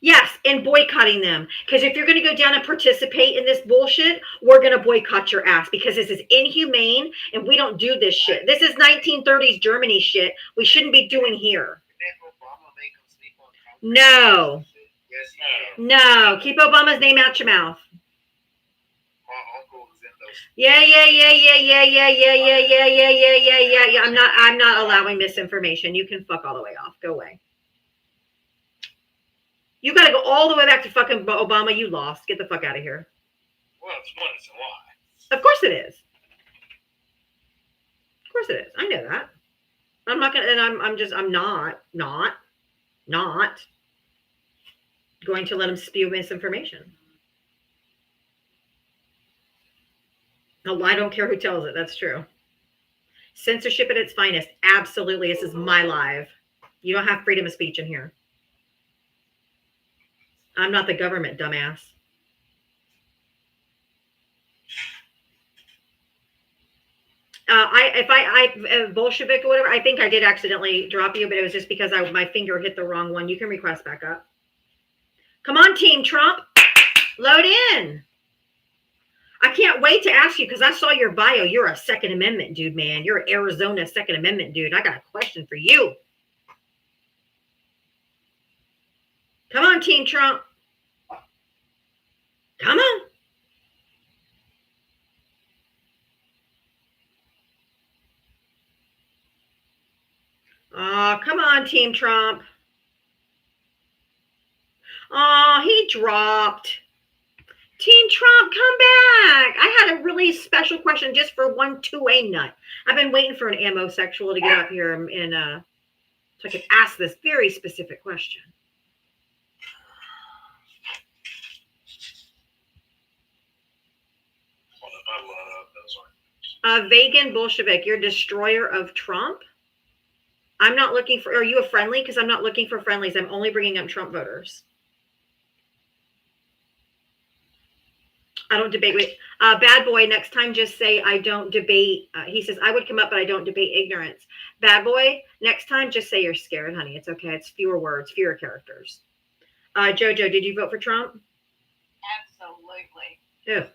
Yes, and boycotting them. Because if you're going to go down and participate in this bullshit, we're going to boycott your ass because this is inhumane and we don't do this shit. This is 1930s Germany shit we shouldn't be doing here. Didn't Obama make them sleep on concrete? No. Yes, he did. No. Keep Obama's name out your mouth. My uncle was in those. Yeah. I'm not allowing misinformation. You can fuck all the way off. Go away. You got to go all the way back to fucking Obama. You lost. Get the fuck out of here. Well, it's a lie. Of course it is. Of course it is. I know that. I'm not gonna, and I'm not going to let him spew misinformation. No, I don't care who tells it. That's true. Censorship at its finest. Absolutely. This is my live. You don't have freedom of speech in here. I'm not the government, dumbass. Bolshevik or whatever, I think I did accidentally drop you, but it was just because my finger hit the wrong one. You can request back up. Come on, Team Trump. Load in. I can't wait to ask you because I saw your bio. You're a Second Amendment dude, man. You're an Arizona Second Amendment dude. I got a question for you. Come on, Team Trump. Come on. Oh, come on, Team Trump. Oh, he dropped. Team Trump, come back. I had a really special question just for 1-2A nut. I've been waiting for an ammosexual to get up here and so I could ask this very specific question. Vegan Bolshevik, you're destroyer of Trump? I'm not looking for, are you a friendly? Because I'm not looking for friendlies. I'm only bringing up Trump voters. I don't debate with, bad boy, next time just say I don't debate. He says, I would come up, but I don't debate ignorance. Bad boy, next time just say you're scared, honey. It's okay. It's fewer words, fewer characters. Jojo, did you vote for Trump? Absolutely. Yeah.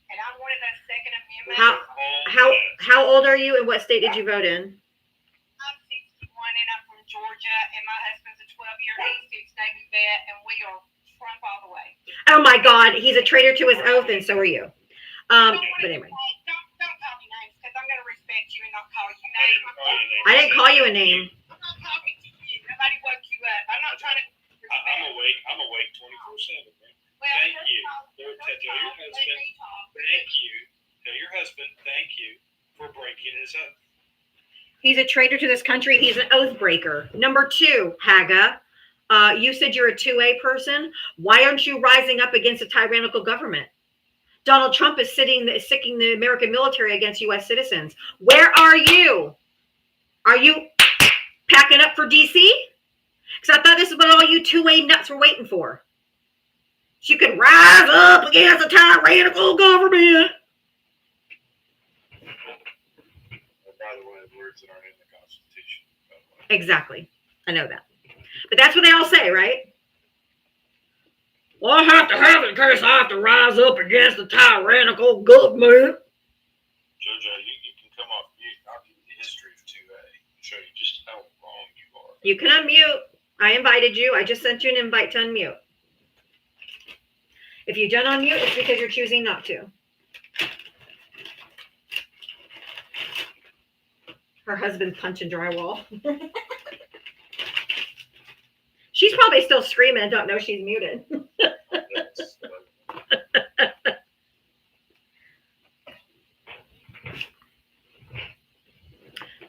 And I wanted that Second Amendment. How old are you and what state did you vote in? I'm 61 and I'm from Georgia, and my husband's a 12-year E6 Navy vet, and we are Trump all the way. Oh my God, he's a traitor to his oath, and so are you. But anyway. Don't call me names, because I'm going to respect you and not call you names. I didn't call you a name. I'm not talking to you. Nobody woke you up. I'm not trying to respect. I'm awake 24/7. Well, Thank first you. of all, Tell your let husband. me talk. Thank you. Tell your husband thank you for breaking his oath. He's a traitor to this country. He's an oath breaker. Number 2, Haga. You said you're a 2A person. Why aren't you rising up against a tyrannical government? Donald Trump is sicking the American military against U.S. citizens. Where are you? Are you packing up for D.C.? Because I thought this is what all you 2A nuts were waiting for. So you could rise up against a tyrannical government. By the way, words that aren't in the Constitution. Exactly. I know that. But that's what they all say, right? Well, I have to have it in case I have to rise up against the tyrannical government. Jojo, you can come off mute. I'll give you the history of 2A and show you just how wrong you are. You can unmute. I invited you. I just sent you an invite to unmute. If you don't unmute, it's because you're choosing not to. Her husband's punching drywall. She's probably still screaming and don't know she's muted.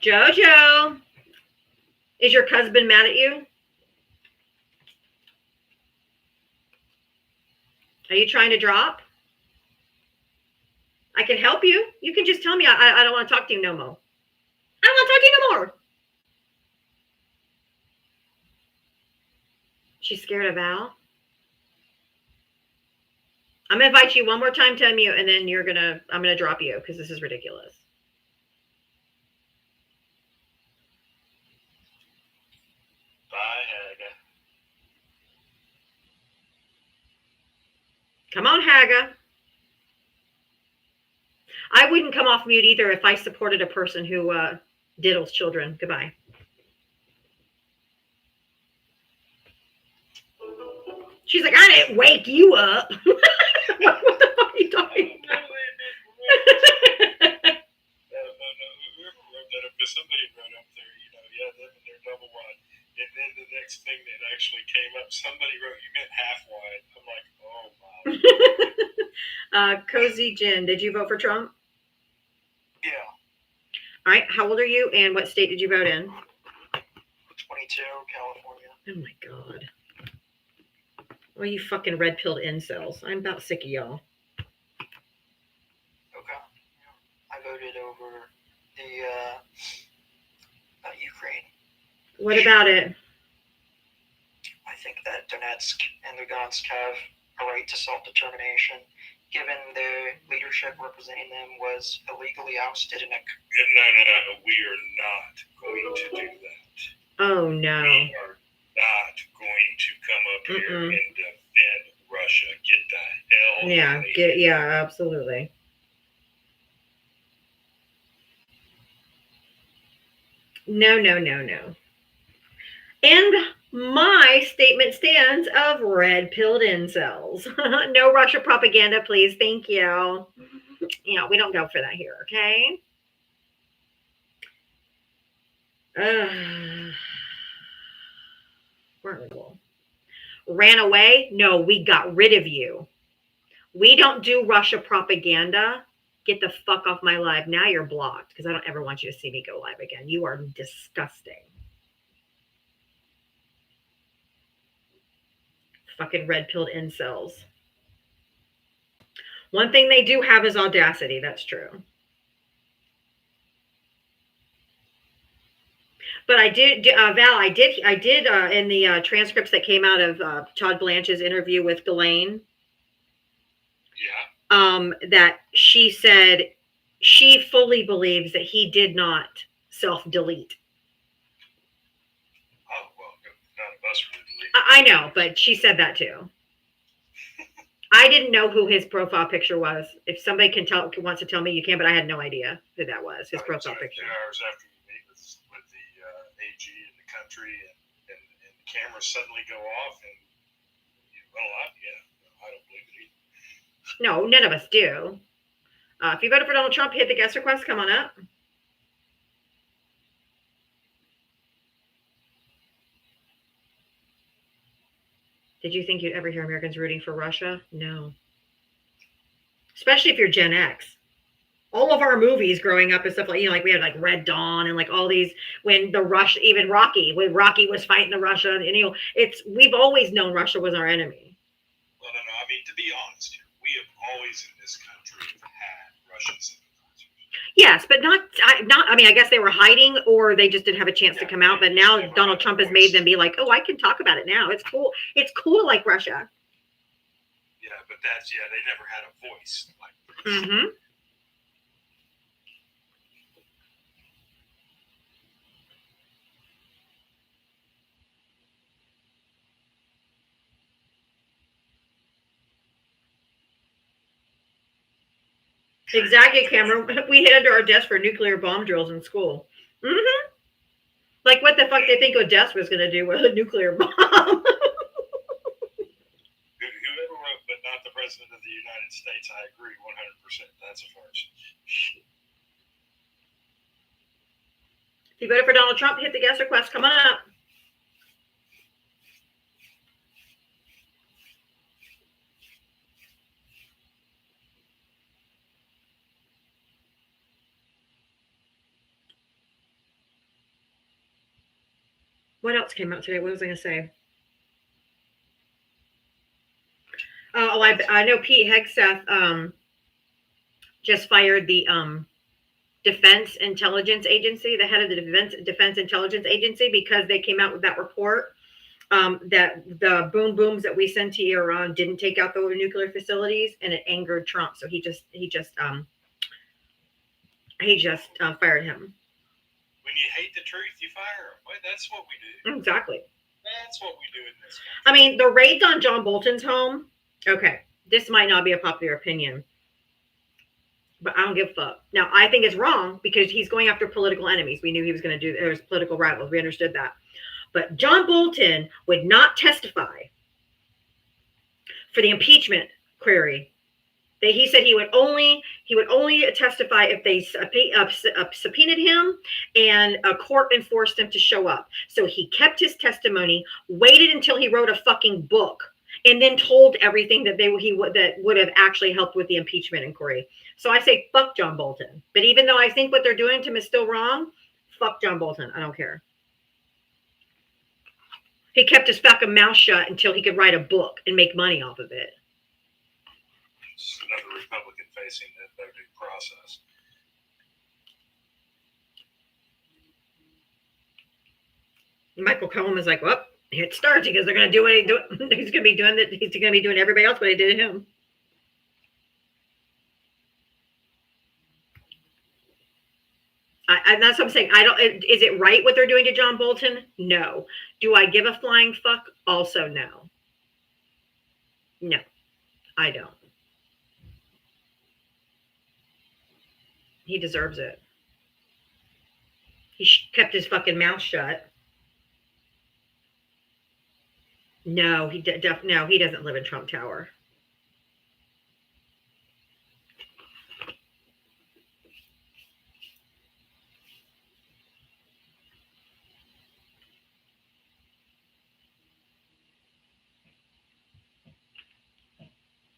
Jojo, is your husband mad at you? Are you trying to drop? I can help you. You can just tell me I don't want to talk to you no more. I don't want to talk to you no more. She's scared of Val. I'm gonna invite you one more time to unmute, and then I'm gonna drop you because this is ridiculous. Bye, Haga. Come on, Haga. I wouldn't come off mute either if I supported a person who diddles children. Goodbye. She's like, I didn't wake you up. What the fuck are you talking about? No. Whoever wrote that up, because somebody wrote up there, them and their double wide. And then the next thing that actually came up, somebody wrote, you meant half wide. I'm like, oh, wow. Cozy Jen, did you vote for Trump? Yeah. All right. How old are you and what state did you vote in? 22, California. Oh my God. Well, you fucking red-pilled incels. I'm about sick of y'all. Okay. I voted over the Ukraine. What about it? I think that Donetsk and Lugansk have a right to self-determination, given the leadership representing them was illegally ousted in a... No, we are not going to do that. Oh, no. We are not going to come up here and defend Russia. Get the hell out of here. Yeah, absolutely. No. And my statement stands of red-pilled incels. No Russia propaganda, please. Thank you. We don't go for that here, okay? Horrible. Ran away? No, we got rid of you. We don't do Russia propaganda. Get the fuck off my live. Now you're blocked because I don't ever want you to see me go live again. You are disgusting. Fucking red-pilled incels. One thing they do have is audacity. That's true. But I did, Val, I did in the transcripts that came out of Todd Blanche's interview with Ghislaine. Yeah. That she said she fully believes that he did not self-delete. Oh, well, none of us really believe. I know, but she said that too. I didn't know who his profile picture was. If somebody wants to tell me, you can, but I had no idea who that was, his profile picture. 2 hours after you meet with the AG in the country and the cameras suddenly go off and I don't believe it either. No, none of us do. If you voted for Donald Trump, hit the guest request. Come on up. Did you think you'd ever hear Americans rooting for Russia? No. Especially if you're Gen X. All of our movies growing up and stuff like, like we had like Red Dawn and like all these, when Rocky, when Rocky was fighting the Russia, and we've always known Russia was our enemy. Well, no. I mean, to be honest here, we have always in this country had Russian sympathizers. Yes, but not. I mean, I guess they were hiding, or they just didn't have a chance to come out. But now Donald Trump has made them be like, "Oh, I can talk about it now. It's cool. It's cool like Russia." Yeah, but they never had a voice. Like, Mm-hmm. Exactly, Cameron. We hid under our desk for nuclear bomb drills in school. Mm-hmm. Like, what the fuck they think Odessa was going to do with a nuclear bomb? whoever wrote, but not the president of the United States, I agree 100%. That's a farce. If you voted for Donald Trump, hit the guest request. Come on up. What else came out today? What was I going to say? I know Pete Hegseth just fired the Defense Intelligence Agency, the head of the Defense Intelligence Agency, because they came out with that report that the boom booms that we sent to Iran didn't take out the nuclear facilities, and it angered Trump. So he just fired him. When you hate the truth, you fire them. Well, that's what we do. Exactly. That's what we do in this country. I mean, the raids on John Bolton's home. Okay, this might not be a popular opinion, but I don't give a fuck. Now, I think it's wrong because he's going after political enemies. We knew he was going to do. There was political rivals. We understood that. But John Bolton would not testify for the impeachment query. He said he would only testify if they subpoenaed him and a court enforced him to show up. So he kept his testimony, waited until he wrote a fucking book, and then told everything that that would have actually helped with the impeachment inquiry. So I say fuck John Bolton. But even though I think what they're doing to him is still wrong, fuck John Bolton. I don't care. He kept his fucking mouth shut until he could write a book and make money off of it. It's another Republican facing the voting process. Michael Cohen is like, well, it starts because they're going to do what he's going to be doing. That he's going to be doing everybody else what they did to him. That's what I'm saying. Is it right what they're doing to John Bolton? No. Do I give a flying fuck? Also, no. No, I don't. He deserves it. He kept his fucking mouth shut. No, he doesn't live in Trump Tower.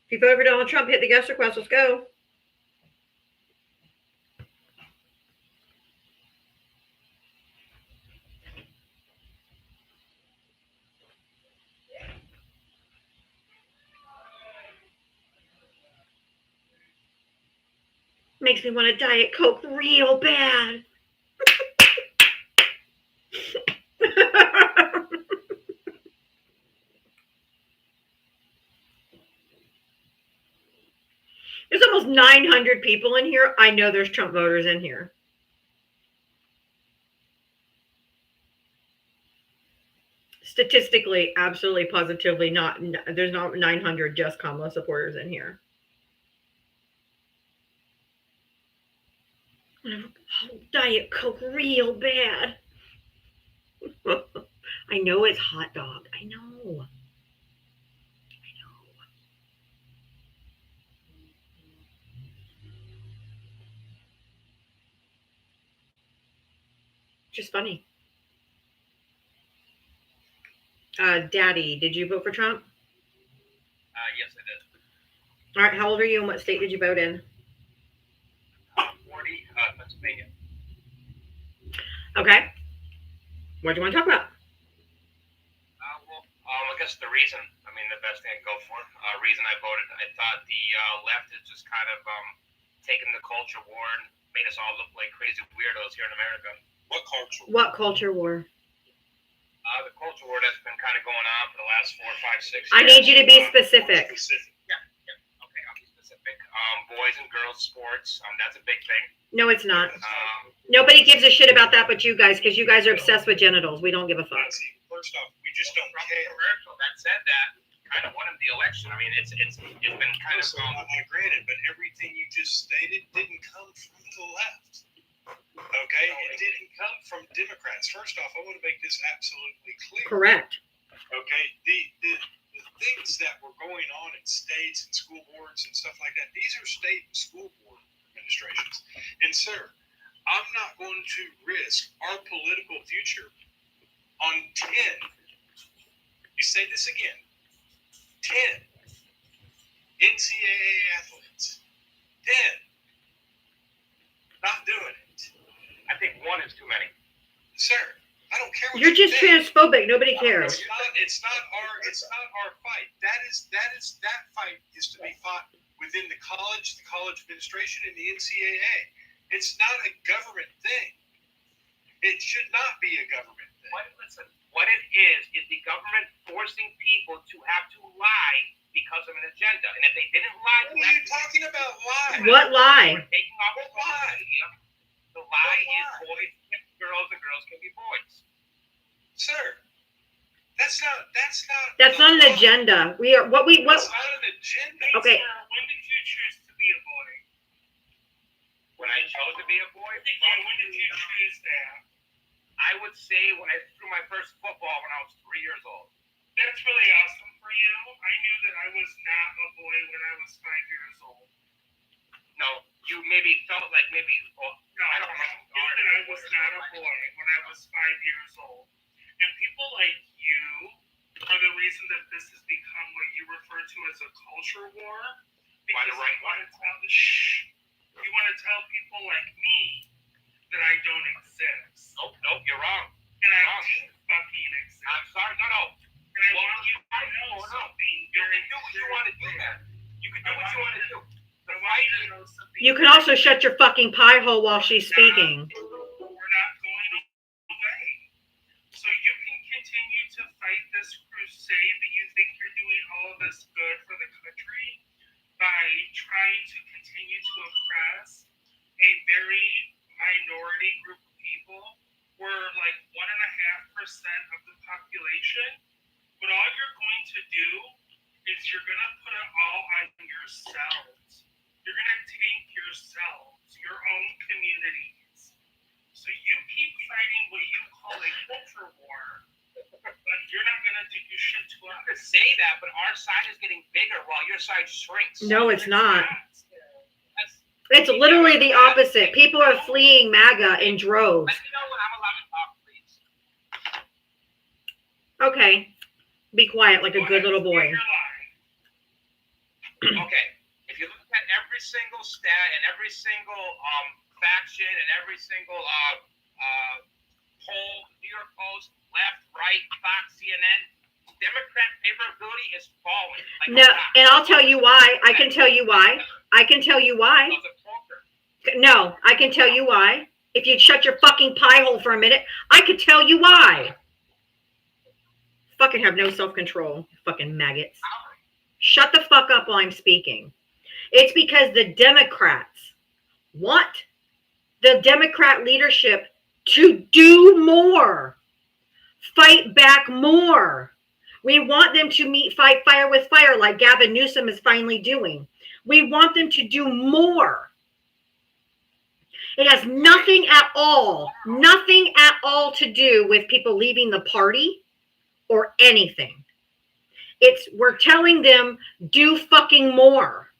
If you vote for Donald Trump, hit the guest request. Let's go. Makes me want a Diet Coke real bad. There's almost 900 people in here. I know there's Trump voters in here. Statistically, absolutely, positively, there's not 900 just Kamala supporters in here. Diet Coke real bad. I know it's hot dog. I know. Just funny. Daddy, did you vote for Trump? Yes, I did. All right, how old are you and what state did you vote in? I Pennsylvania. Okay. What do you want to talk about? I guess the reason, the best thing I go for, reason I voted, I thought the left is just kind of taking the culture war and made us all look like crazy weirdos here in America. What culture? What culture war? The culture war that's been kind of going on for the last 4, 5, 6 years. I need you to be specific. Yeah. Okay, I'll be specific. Boys and girls sports, that's a big thing. No, it's not. Nobody gives a shit about that but you guys, because you guys are obsessed with genitals. We don't give a fuck. First off, we just don't care. Commercial that said that kind of won him the election. It's been kind of Granted, but everything you just stated didn't come from the left. Okay, it didn't come from Democrats. First off, I want to make this absolutely clear. Correct. Okay, the things that were going on in states and school boards and stuff like that, these are state and school board administrations. And sir, I'm not going to risk our political future on 10. You say this again. 10 NCAA athletes. 10. Not doing it. I think one is too many. Sir, I don't care what You're you just think. transphobic. Nobody cares. It's not our fight. That fight is to be fought within the college administration, and the NCAA. It's not a government thing. It should not be a government thing. What it is the government forcing people to have to lie because of an agenda. And if they didn't lie, What are you talking about? Lie? What lie? we're taking off the lie. The lie is boys can be girls and girls can be boys. Sir, that's not That's not an agenda. We are what. That's not an agenda. Okay. When did you choose to be a boy? When I chose to be a boy, When did you choose that? I would say when I threw my first football when I was 3 years old. That's really awesome for you. I knew that I was not a boy when I was 5 years old. No, you maybe felt like maybe. No, I knew that I was not a boy when I was 5 years old. And people like you are the reason that this has become what you refer to as a culture war. By the right one. You want to tell people like me that I don't exist. Nope, you're wrong. And I do fucking exist. I'm sorry, no. And I want you to know something You very can do what you want to do, man. You can do what you want to do. I want you to know something. You can also shut your fucking pie hole while she's speaking. We're not going away. So you can continue to fight this crusade that you think you're doing all of this good for the country by trying to continue to oppress a very minority group of people. We're like 1.5% of the population. But all you're going to do is you're going to put it all on yourselves. You're going to tank yourselves, your own communities. So you keep fighting what you call a culture war, but you're not going to do shit to You us. could say that, but our side is getting bigger while your side shrinks. No, it's not. That's- It's literally the opposite. People are fleeing MAGA in droves. Let me know when I'm allowed to talk, please. Okay. Be quiet like a good little boy. Okay, if you look at every single stat and every single faction and every single poll, New York Post, left, right, Fox, CNN, Democrat favorability is falling. Like No, and I'll tell you why. I can tell you why. I can tell you why. No, I can tell you why. If you'd shut your fucking pie hole for a minute, I could tell you why. Fucking have no self-control, fucking maggots. Shut the fuck up while I'm speaking. It's because the Democrats want the Democrat leadership to do more, fight back more. We want them to fight fire with fire like Gavin Newsom is finally doing. We want them to do more. It has nothing at all to do with people leaving the party or anything. We're telling them, do fucking more.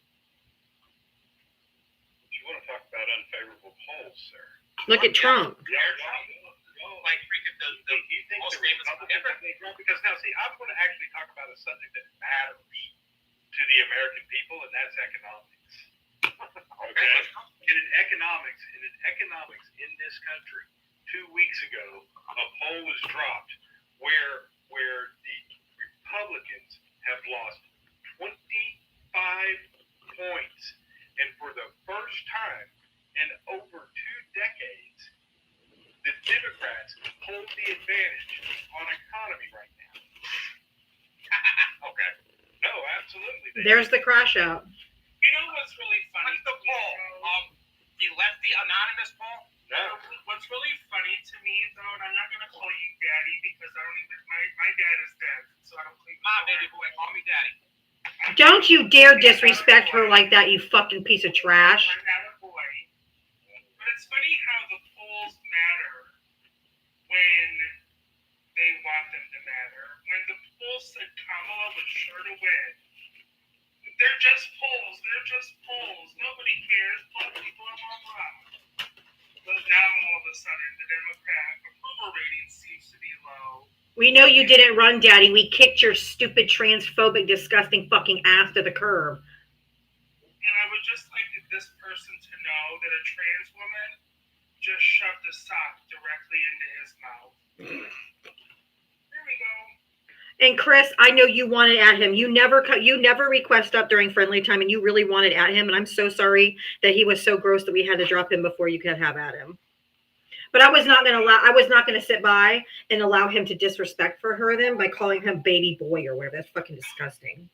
You want to talk about unfavorable polls, sir? Look at Trump. Like freaking the You think most the famous Republicans ever? Because now, see, I'm going to actually talk about a subject that matters to the American people, and that's economics. Okay, let's go. In economics in this country, 2 weeks ago, a poll was dropped where the Republicans have lost 25 points, and for the first time in over 2 decades, the Democrats hold the advantage on economy right now. Okay. No, absolutely. There's the crash out. You know what's really funny? What's the poll? You left the anonymous poll? No. What's really funny to me, though, and I'm not gonna call you daddy because I don't even my dad is dead, so I don't think. Mom, baby boy, call me daddy. Don't you dare disrespect her like that, you fucking piece of trash. I'm not a boy, but it's funny how the polls matter when they want them to matter. When the polls said Kamala was sure to win, they're just polls. They're just polls. Nobody cares. Blah blah blah blah. But now all of a sudden, the Democrat approval rating seems to be low. We know you didn't run, Daddy. We kicked your stupid, transphobic, disgusting fucking ass to the curb. And I would just like this person to know that a trans woman just shoved a sock directly into his mouth. There we go. And Chris, I know you wanted at him. You never request up during friendly time, and you really wanted at him. And I'm so sorry that he was so gross that we had to drop him before you could have at him. But I was not going to sit by and allow him to disrespect for her then by calling him baby boy or whatever. That's fucking disgusting.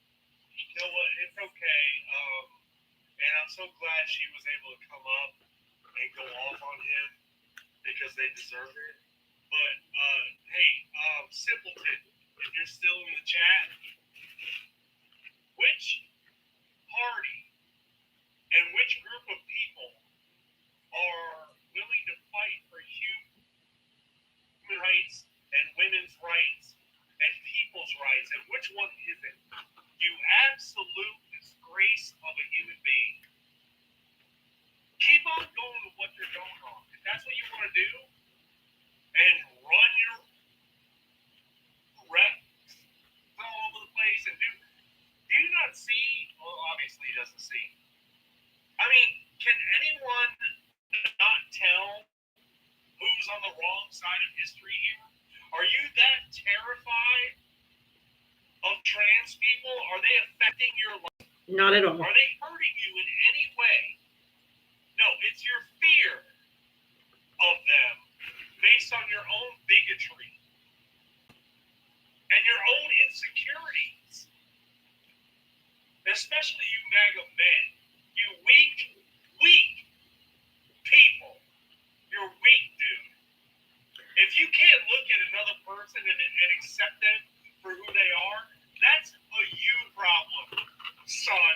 You know what? It's okay. And I'm so glad she was able to come up and go off on him because they deserve it. But hey, Simpleton, if you're still in the chat, which party and which group of people are willing to fight for human rights and women's rights and people's rights, and which one isn't? You absolute disgrace of a human being. Keep on going with what you're going on. If that's what you want to do, and run your reps all over the place and do you not see? Well, obviously he doesn't see. I mean, can anyone not tell who's on the wrong side of history here? Are you that terrified of trans people? Are they affecting your life? Not at all. Are they hurting you in any way? No, it's your fear of them based on your own bigotry and your own insecurities. Especially you MAGA men. You weak people. You're weak, dude. If you can't look at another person and accept them for who they are, that's a you problem, son.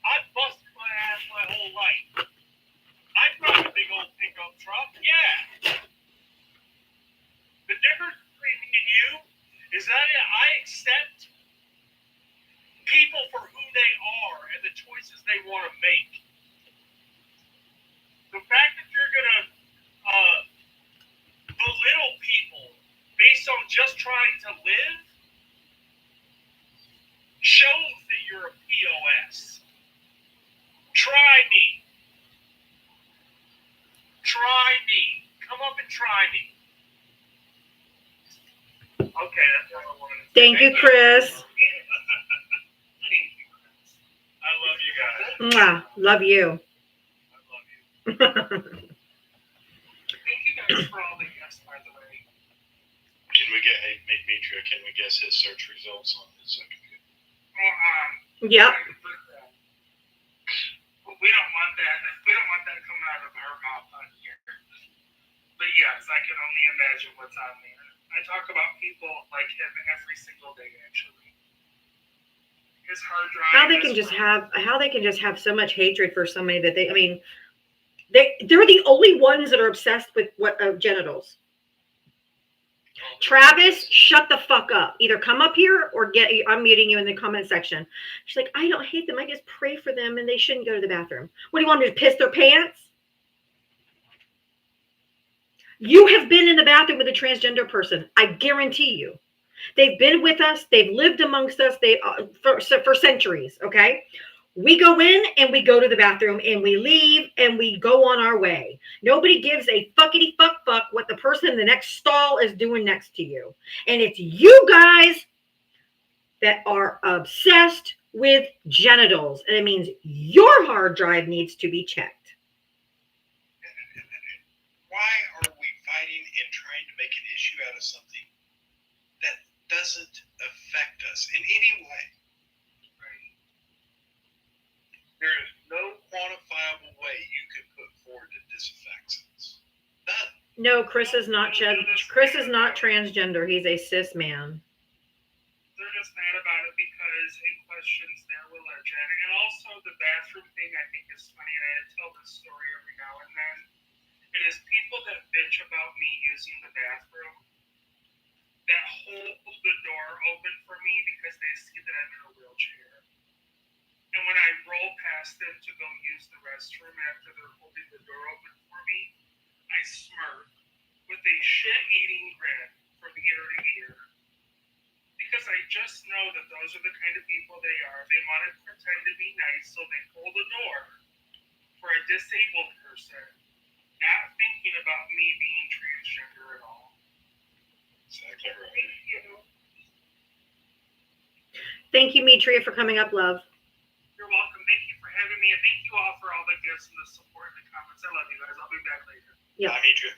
I've busted my ass my whole life. I drive a big old pickup truck, yeah. The difference between me and you is that I accept people for who they are and the choices they want to make. The fact that you're going to belittle people based on just trying to live shows that you're a POS. Try me. Try me. Come up and try me. Okay, that's what I wanted to say. Thank you, Chris. I love you guys. Mwah. Love you. I love you. Thank you guys for all the guests, by the way. Can we get Mitria? Can we guess his search results on his computer? Well, Yep. we don't want that. We don't want that coming out of our mouth on here. But yes, I can only imagine what's on there. I talk about people like him every single day, actually. His hard drive. How they can just have so much hatred for somebody that they're the only ones that are obsessed with genitals. Travis, shut the fuck up. Either come up here or I'm muting you in the comment section. She's like, I don't hate them. I just pray for them and they shouldn't go to the bathroom. What do you want me to piss their pants? You have been in the bathroom with a transgender person. I guarantee you. They've been with us. They've lived amongst us. For centuries. Okay. We go in and we go to the bathroom and we leave and we go on our way. Nobody gives a fuckity fuck what the person in the next stall is doing next to you. And it's you guys that are obsessed with genitals. And it means your hard drive needs to be checked. Why are we fighting and trying to make an issue out of something that doesn't affect us in any way? There is no quantifiable way you can put forward that this affects us. None. No, Chris is not transgender. He's a cis man. They're just mad about it because in questions their religion. And also the bathroom thing I think is funny, and I tell this story every now and then. It is people that bitch about me using the bathroom that hold the door open for me because they see that I'm in a wheelchair. And when I roll past them to go use the restroom after they're holding the door open for me, I smirk with a shit-eating grin from ear to ear. Because I just know that those are the kind of people they are. They want to pretend to be nice, so they hold the door for a disabled person, not thinking about me being transgender at all. Exactly right. Thank you. Thank you, Mitria, for coming up, love. You're welcome. Thank you for having me, and thank you all for all the gifts and the support in the comments. I love you guys. I'll be back later. Yeah. I need you.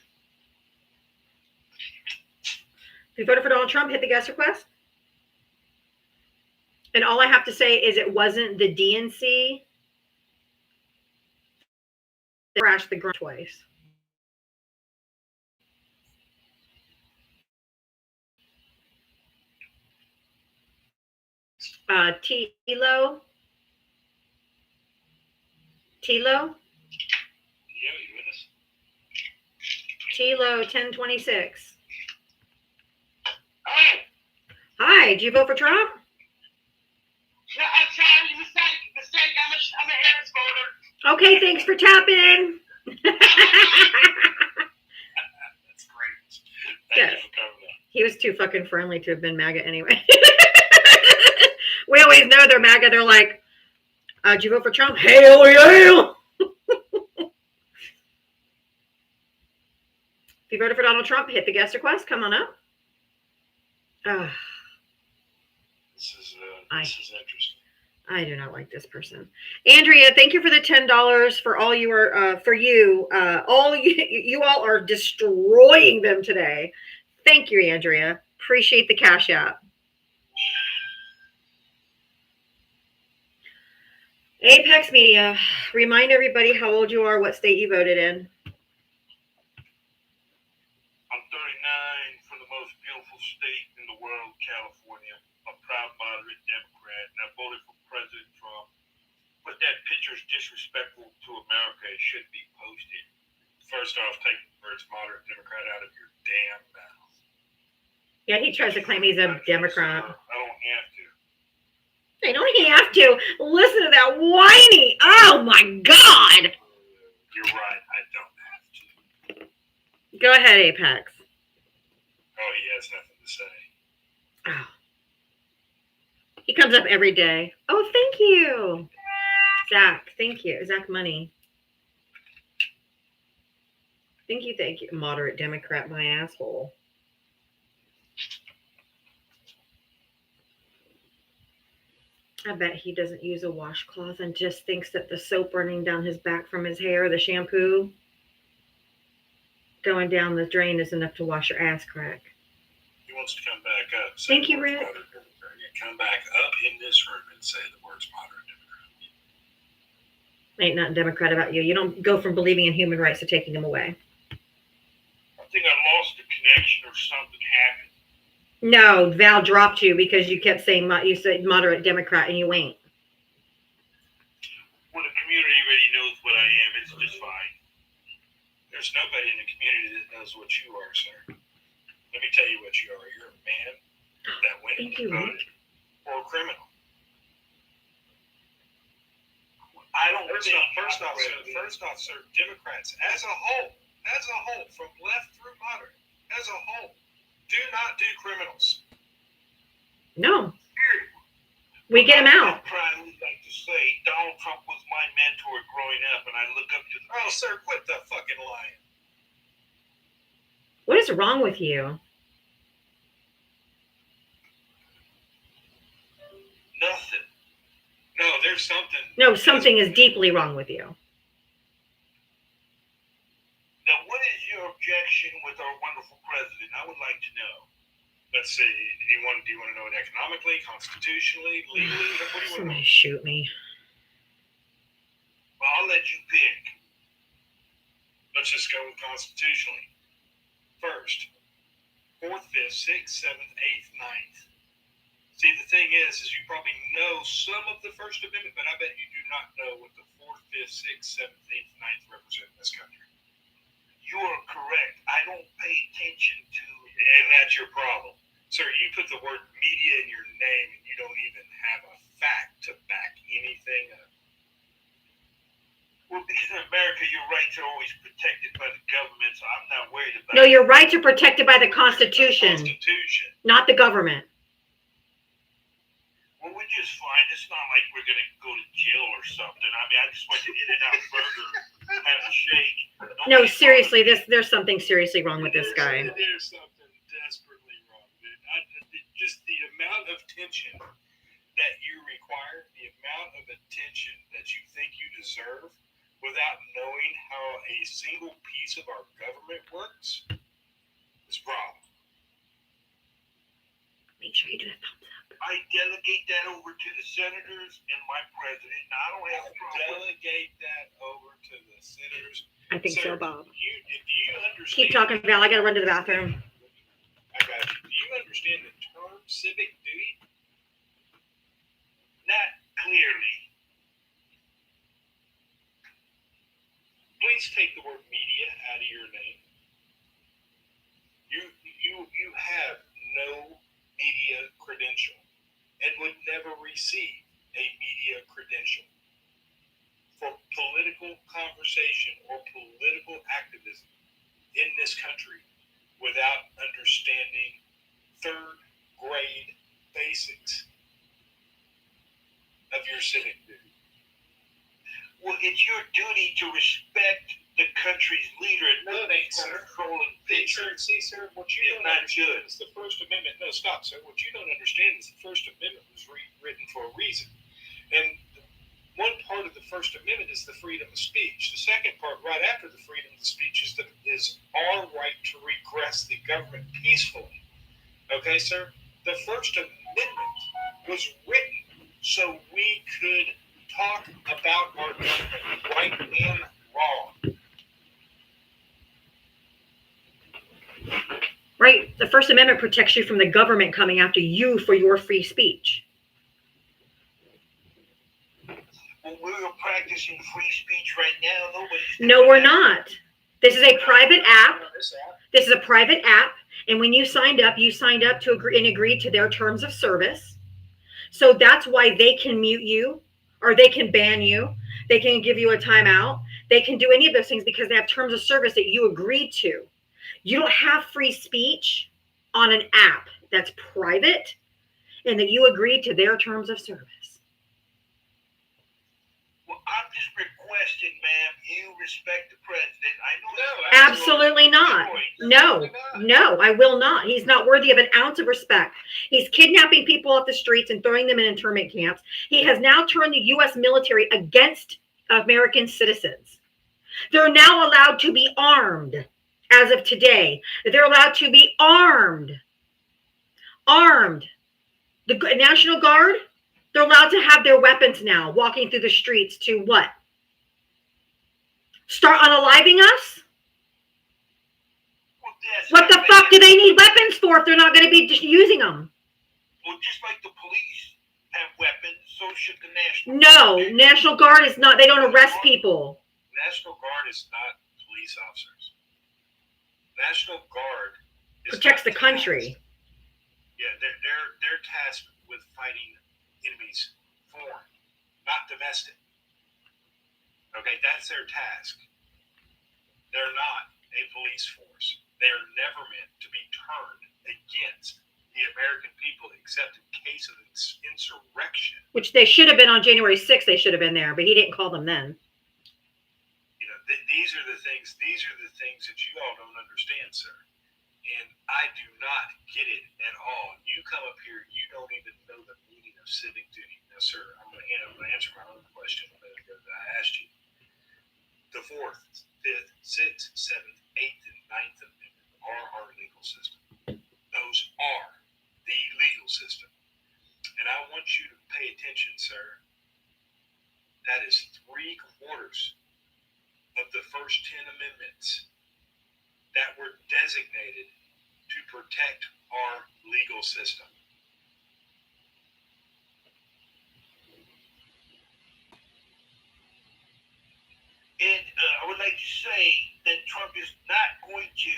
If you voted for Donald Trump, hit the guest request. And all I have to say is it wasn't the DNC that crashed the ground twice. Tilo? Yeah, you with us? Tilo 1026. Hey, Hi, did you vote for Trump? no, I'm sorry, mistake. I'm a Harris voter. Okay, thanks for tapping. That's great. Thank Yes. you for coming up. He was too fucking friendly to have been MAGA anyway. We always know they're MAGA. They're like, did you vote for Trump? Hell yeah. If you voted for Donald Trump, hit the guest request. Come on up. This is interesting. I do not like this person. Andrea, thank you for the $10 for all you are you all are destroying them today. Thank you, Andrea. Appreciate the cash app. Apex Media, remind everybody how old you are, what state you voted in. I'm 39 from the most beautiful state in the world, California. A proud moderate Democrat, and I voted for President Trump. But that picture is disrespectful to America. It shouldn't be posted. First off, take the words moderate Democrat out of your damn mouth. Yeah, he tries to claim he's a Democrat. I don't have to. I don't even have to. Listen to that whiny. Oh my God. You're right. I don't have to. Go ahead, Apex. Oh, he has nothing to say. Oh. He comes up every day. Oh, thank you. Zach, thank you. Zach Money. Thank you. Moderate Democrat, my asshole. I bet he doesn't use a washcloth and just thinks that the soap running down his back from his hair, the shampoo going down the drain is enough to wash your ass crack. He wants to come back up. Thank you, Rick. Come back up in this room and say the words moderate Democrat. Ain't nothing Democrat about you. You don't go from believing in human rights to taking them away. I think I lost a connection or something happened. No, Val dropped you because you kept saying you said moderate Democrat and you ain't. When the community already knows what I am, it's just fine. There's nobody in the community that knows what you are, sir. Let me tell you what you are. You're a man that went and voted for a criminal. I don't think, first off, sir, Democrats as a whole, from left through moderate, as a whole, do not do criminals. No. We get them out. Crime we like to say Donald Trump was my mentor growing up, and I look up to the. Oh, sir, quit the fucking lying. What is wrong with you? Nothing. No, there's something. No, something is deeply wrong with you. Now, what is your objection with our wonderful president? I would like to know. Let's see. Do you want to know it economically, constitutionally, legally? What do you want to Somebody know? shoot me. Well, I'll let you pick. Let's just go with constitutionally. First, 4th, 5th, 6th, 7th, 8th, 9th. See, the thing is you probably know some of the First Amendment, but I bet you do not know what the 4th, 5th, 6th, 7th, 8th, 9th represent in this country. You are correct. I don't pay attention to. And that's your problem. Sir, you put the word media in your name and you don't even have a fact to back anything up. Well, because in America, your rights are always protected by the government, so I'm not worried about No, your rights are protected by the Constitution, Constitution. not the government. Well, we're just fine. It's not like we're going to go to jail or something. I mean, I just went to In-N-Out Burger, have a shake. No, seriously, there's something seriously wrong with this guy. There's something desperately wrong. Just the amount of tension that you require, the amount of attention that you think you deserve without knowing how a single piece of our government works is wrong. Make sure you do a thumbs up. I delegate that over to the senators and my president. Now, I don't have a problem. Delegate that over to the senators. I think Sir, so, Bob. Do you understand? Keep talking, Val. I gotta run to the bathroom. I got you. Do you understand the term civic duty? Not clearly. Please take the word media out of your name. You have no media credential and would never receive a media credential for political conversation or political activism in this country without understanding third grade basics of your civic duty. Well, it's your duty to respect the country's leader and No, not thanks, sir. controlling See, sir, what you It's don't not understand good. is the First Amendment. No, stop, sir. What you don't understand is the First Amendment was written for a reason. And one part of the First Amendment is the freedom of speech. The second part, right after the freedom of speech, is our right to regress the government peacefully. Okay, sir? The First Amendment was written so we could talk about our government, right and wrong. Right? The First Amendment protects you from the government coming after you for your free speech. Well, we're practicing free speech right now. Nobody's No, doing we're that. not. This is a private app. This app. This is a private app. And when you signed up to agree and agreed to their terms of service. So that's why they can mute you or they can ban you. They can give you a timeout. They can do any of those things because they have terms of service that you agreed to. You don't have free speech on an app that's private and that you agreed to their terms of service. Well, I'm just requesting, ma'am, you respect the president. I know that's Absolutely not. No, I will not. He's not worthy of an ounce of respect. He's kidnapping people off the streets and throwing them in internment camps. He has now turned the U.S. military against American citizens. They're now allowed to be armed as of today. They're allowed to be armed. Armed. The National Guard, they're allowed to have their weapons now, walking through the streets to what? Start unaliving us? Well, that's What the not fuck do bad. they need weapons for if they're not going to be just using them? Well, just like the police have weapons, so should the National No, Guard. National Guard is not, they don't arrest people. National Guard is not police officers. National Guard is Protects not the country. tasked- Yeah, they're tasked with fighting enemies, foreign, not domestic. Okay, that's their task. They're not a police force. They are never meant to be turned against the American people except in case of insurrection. Which they should have been on January 6th. They should have been there, but he didn't call them then. You know, these are the things that you all don't understand, sir. And I do not get it at all. You come up here, you don't even know the meaning of civic duty. Now, sir, I'm going to answer my own question that I asked you. The 4th, 5th, 6th, 7th, 8th, and 9th Amendment are our legal system. Those are the legal system. And I want you to pay attention, sir. That is 3/4 of the first 10 amendments that were designated to protect our legal system. And I would like to say that Trump is not going to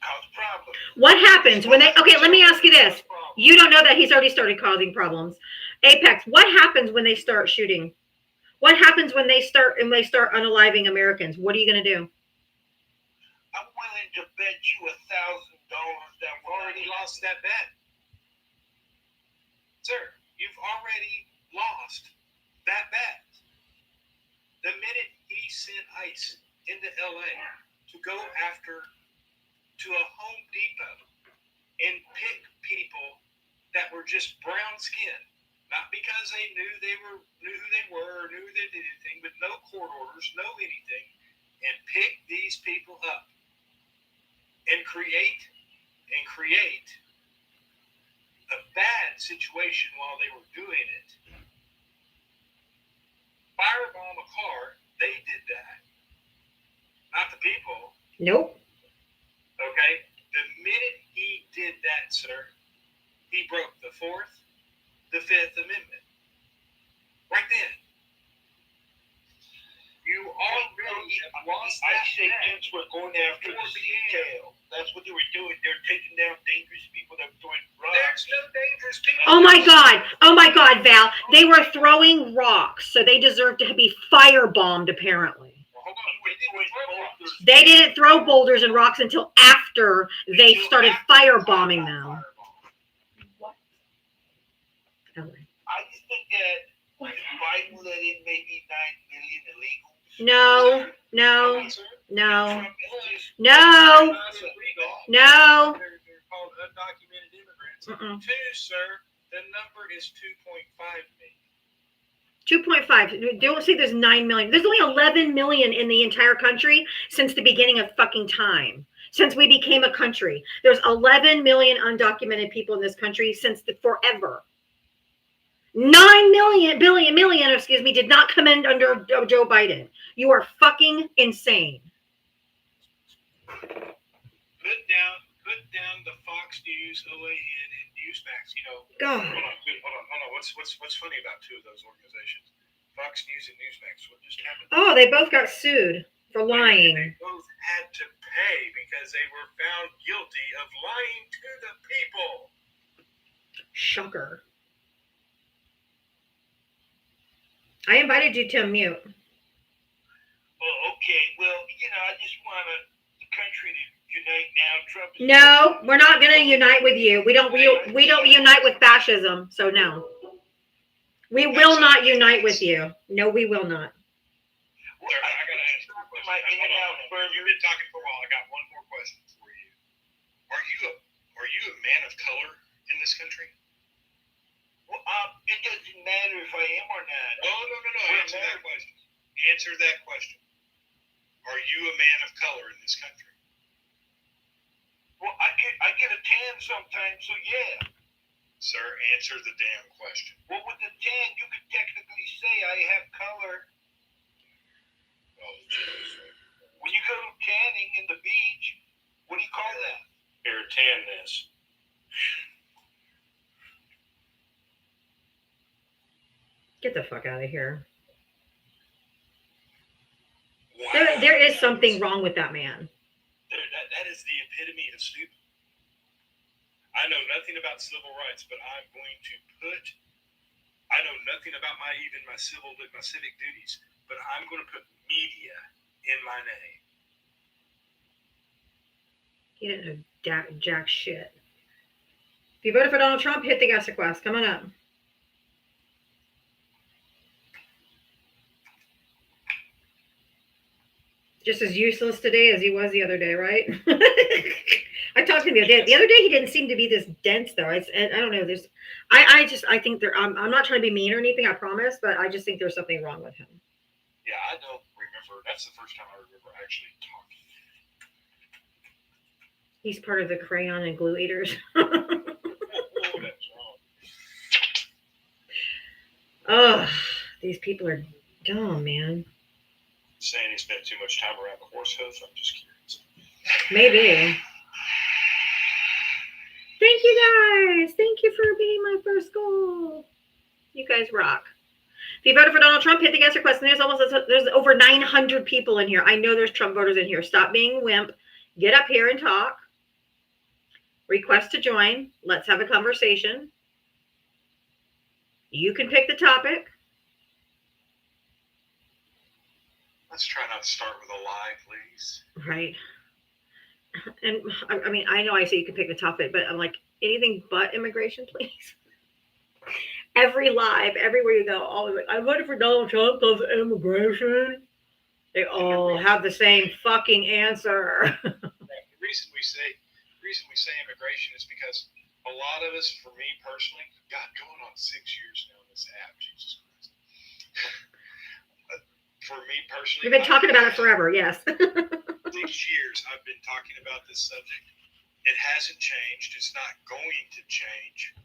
cause problems. What happens when they, okay, let me ask you this. You don't know that he's already started causing problems. Apex, what happens when they start shooting? What happens when they start unaliving Americans? What are you going to do? I'm willing to bet you $1,000 that You've already lost that bet. Sir, you've already lost that bet. The minute he sent ICE into LA to go to a Home Depot and pick people that were just brown skinned, not because they knew who they were or knew they did anything, but no court orders, no anything, and pick these people up and create a bad situation while they were doing it. Firebomb a car, they did that. Not the people. Nope. Okay? The minute he did that, sir, he broke the 4th, the 5th Amendment. Right then. You already lost that ICE bet. agents were going after the detail. That's what they were doing. They're taking down dangerous people that were doing drugs. There's no dangerous people. Oh my God, Val. They were throwing rocks, so they deserve to be firebombed, apparently. Hold on, we didn't throw rocks. They didn't throw boulders and rocks until after they started firebombing them. What? I just think that if Biden let in maybe 9 million illegals. No. Trump is just- No. No. They're called undocumented immigrants. Mm-mm. 2, sir, the number is 2.5 million. 2.5. Don't say there's 9 million. There's only 11 million in the entire country since the beginning of fucking time. Since we became a country. There's 11 million undocumented people in this country since forever. 9 million, did not come in under Joe Biden. You are fucking insane. Put down the Fox News, OAN, and Newsmax. You know. God. Hold on. What's funny about 2 of those organizations? Fox News and Newsmax. What just happened? Oh, they both got sued for lying. They both had to pay because they were found guilty of lying to the people. Shocker. I invited you to mute. Well, okay. Well, I just want the country to unite now. Trump is No, we're not going to unite with you. We don't unite with fascism. So no. We will not unite with you. No, we will not. Sir, I gotta ask you a question. You've been talking for a while. I got one more question for you. Are you a man of color in this country? Well, it doesn't matter if I am or not. No. Answer that question. Answer that question. Are you a man of color in this country? Well, I get a tan sometimes, so yeah. Sir, answer the damn question. Well, with the tan, you could technically say I have color. Oh, Jesus. When you go tanning in the beach, what do you call that? Here, tan this. Get the fuck out of here. Wow. There is something wrong with that man. That is the epitome of stupid. I know nothing about civil rights, but I'm going to I know nothing about my civic duties, but I'm going to put media in my name. He didn't know jack shit. If you voted for Donald Trump, hit the guest request. Come on up. Just as useless today as he was the other day, right? I talked to him the other day. The other day, he didn't seem to be this dense, though. I don't know. I think there. I'm not trying to be mean or anything. I promise, but I just think there's something wrong with him. Yeah, I don't remember. That's the first time I remember actually talking. He's part of the crayon and glue eaters. Oh, that's wrong. Oh, these people are dumb, man. Saying he spent too much time around the horse hoof. I'm just curious. Maybe. Thank you guys. Thank you for being my first goal. You guys rock. If you voted for Donald Trump, hit the guest request. And there's over 900 people in here. I know there's Trump voters in here. Stop being wimp. Get up here and talk. Request to join. Let's have a conversation. You can pick the topic. Let's try not to start with a lie, please. Right. And I mean, I know I say you can pick the topic, but I'm like, anything but immigration, please. Every live, everywhere you go, always like, I voted for Donald Trump because immigration. They all have the same fucking answer. The reason we say immigration is because a lot of us, for me personally, God, going on 6 years now on this app, Jesus Christ. For me personally, We've been talking about it forever, yes. 6 years I've been talking about this subject. It hasn't changed. It's not going to change.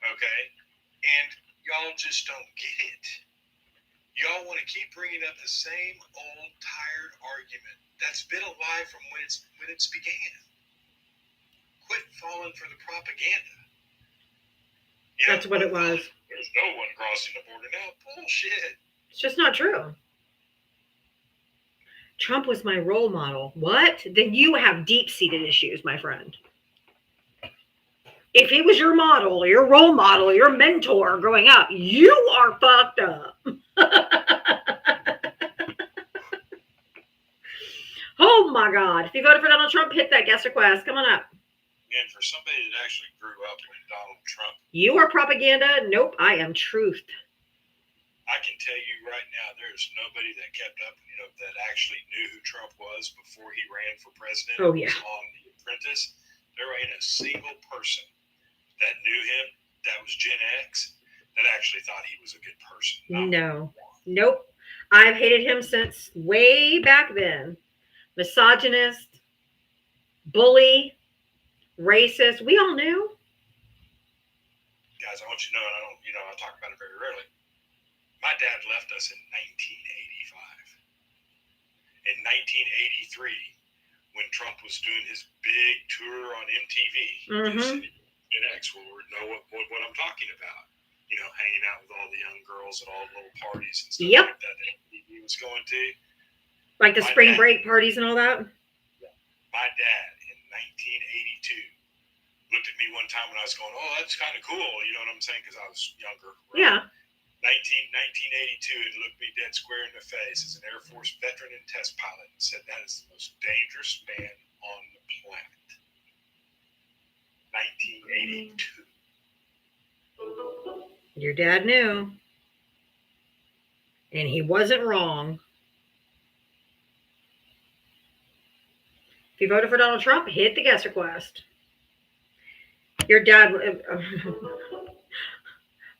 Okay? And y'all just don't get it. Y'all want to keep bringing up the same old tired argument that's been alive from when it's began. Quit falling for the propaganda. You That's what it was. There's no one crossing the border now. Bullshit. It's just not true. Trump was my role model. What? Then you have deep-seated issues, my friend. If he was your model, your role model, your mentor growing up, you are fucked up. Oh my God. If you voted for Donald Trump, hit that guest request. Come on up. And for somebody that actually grew up with Donald Trump, You are propaganda. Nope, I am truth. I can tell you right now, there's nobody that kept up, that actually knew who Trump was before he ran for president. Oh, yeah. On The Apprentice, there ain't a single person that knew him that was Gen X that actually thought he was a good person. No. Nope. I've hated him since way back then. Misogynist, bully, racist. We all knew. Guys, I want you to know, and I talk about it very rarely. My dad left us in 1985. In 1983, when Trump was doing his big tour on MTV, Gen X will know what I'm talking about. Hanging out with all the young girls at all the little parties and stuff like that he was going to. Like the spring break parties and all that? My dad in 1982 looked at me one time when I was going, oh, that's kind of cool. You know what I'm saying? Because I was younger. Right? Yeah. 1982, and looked me dead square in the face as an Air Force veteran and test pilot and said, that is the most dangerous man on the planet. 1982. Your dad knew. And he wasn't wrong. If you voted for Donald Trump, hit the guest request. Your dad...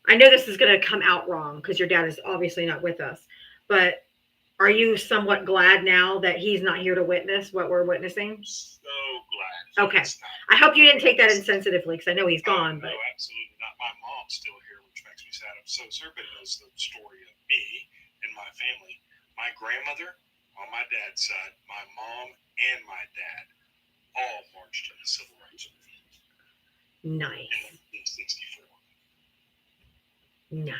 I know this is going to come out wrong because your dad is obviously not with us. But are you somewhat glad now that he's not here to witness what we're witnessing? So glad. Okay. I hope you didn't take that insensitively because I know he's gone. No, But absolutely not. My mom's still here, which makes me sad. So everybody knows the story of me and my family. My grandmother on my dad's side, my mom and my dad all marched in the Civil Rights Movement nice. in 1964. Nice.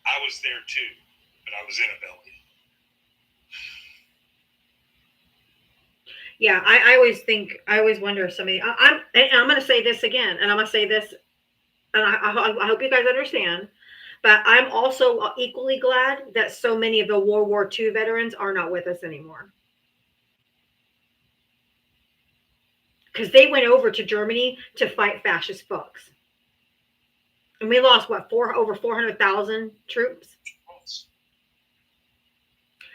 I was there too, but I was in a belly. Yeah, I always wonder if somebody, I'm going to say this again, and I'm going to say this, and I hope you guys understand, but I'm also equally glad that so many of the World War II veterans are not with us anymore. because they went over to Germany to fight fascist fucks. And we lost, what, over 400,000 troops?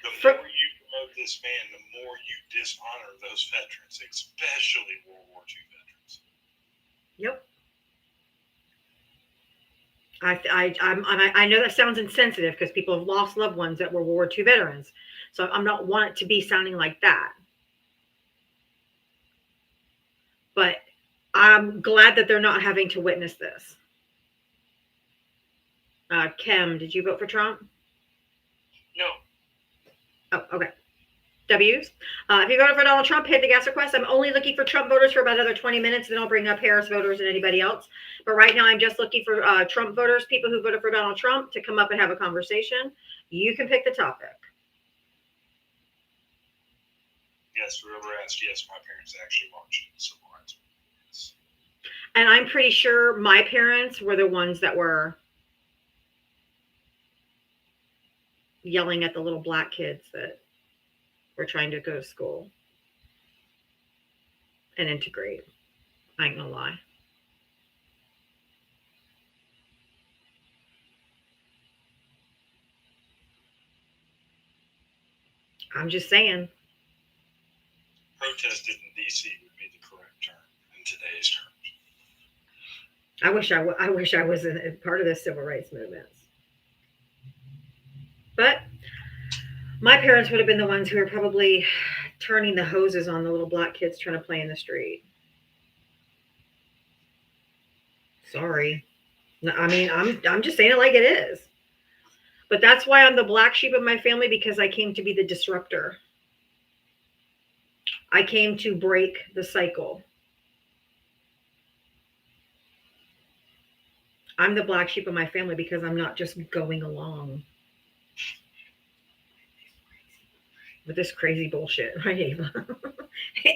The more you promote this man, the more you dishonor those veterans, especially World War II veterans. Yep. I know that sounds insensitive because people have lost loved ones that were World War II veterans. So I'm not want it to be sounding like that. But I'm glad that they're not having to witness this. Kim, did you vote for Trump? No. Oh, okay. W's. If you voted for Donald Trump, hit the gas request. I'm only looking for Trump voters for about another 20 minutes. Then I'll bring up Harris voters and anybody else. But right now, I'm just looking for Trump voters, people who voted for Donald Trump, to come up and have a conversation. You can pick the topic. Yes, whoever asked, yes, my parents actually marched in the civil rights movement. Yes. And I'm pretty sure my parents were the ones that were yelling at the little black kids that were trying to go to school and integrate. I ain't gonna lie. I'm just saying. Protested in D.C. would be the correct term in today's terms. I wish I was a part of the civil rights movement. But my parents would have been the ones who were probably turning the hoses on the little black kids trying to play in the street. Sorry. I mean, I'm just saying it like it is. But that's why I'm the black sheep of my family, because I came to be the disruptor. I came to break the cycle. I'm the black sheep of my family because I'm not just going along with this crazy bullshit, right, Ava?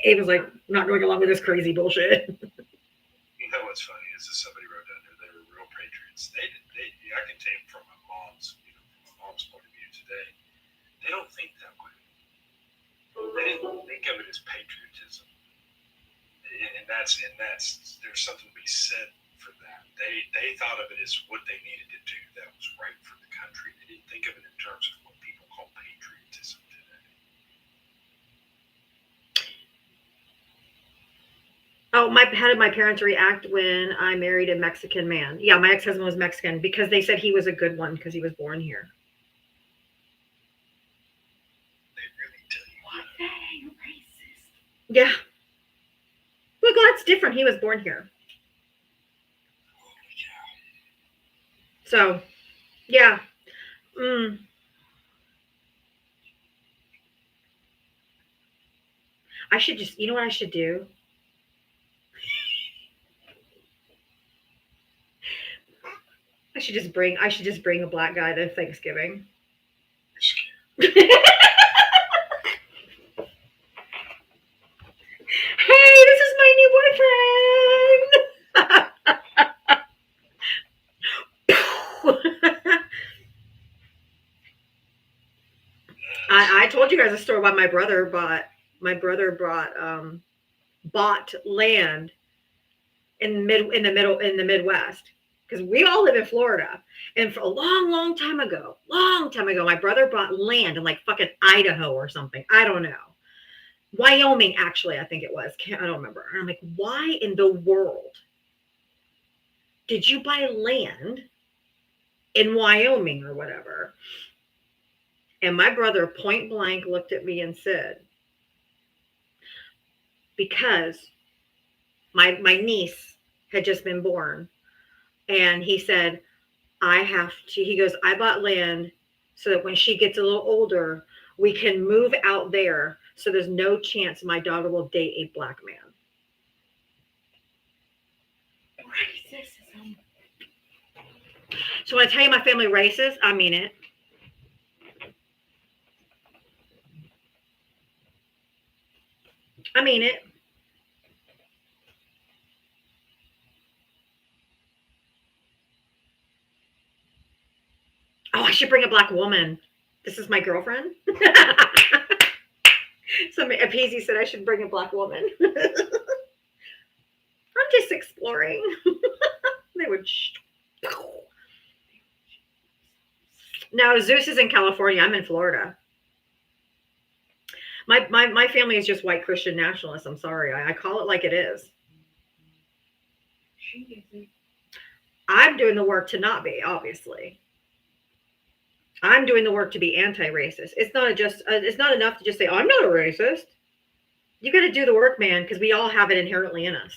Ava's like, not going along with this crazy bullshit. You know what's funny is that somebody wrote down there they were real patriots. I can tell you from my mom's point of view today, they don't think that way. They didn't think of it as patriotism, and that's there's something to be said for that. They thought of it as what they needed to do that was right for the country. They didn't think of it in terms of what people call patriotism today. Oh, how did my parents react when I married a Mexican man? Yeah, my ex-husband was Mexican because they said he was a good one because he was born here. They really tell you What? That ain't racist. Yeah. Look, well, that's different. He was born here. So, yeah. I should just, you know what I should do? I should just bring a black guy to Thanksgiving. Hey, this is my new boyfriend. I told you guys a story about my brother bought land in the Midwest, because we all live in Florida. And for a long time ago, my brother bought land in like fucking Idaho or something. I don't know. Wyoming, actually, I think it was. I don't remember. And I'm like, why in the world did you buy land in Wyoming or whatever? And my brother point blank looked at me and said, because my niece had just been born. And he said, he goes, I bought land so that when she gets a little older, we can move out there. So there's no chance my daughter will date a black man. Racism. So when I tell you my family racist, I mean it. I mean it. Oh, I should bring a black woman. This is my girlfriend. So Peasy said I should bring a black woman. race exploring. They would. No, Zeus is in California. I'm in Florida. My family is just white Christian nationalists. I'm sorry. I call it like it is. I'm doing the work to not be, obviously. I'm doing the work to be anti-racist. It's not enough to just say, I'm not a racist. You got to do the work, man, because we all have it inherently in us.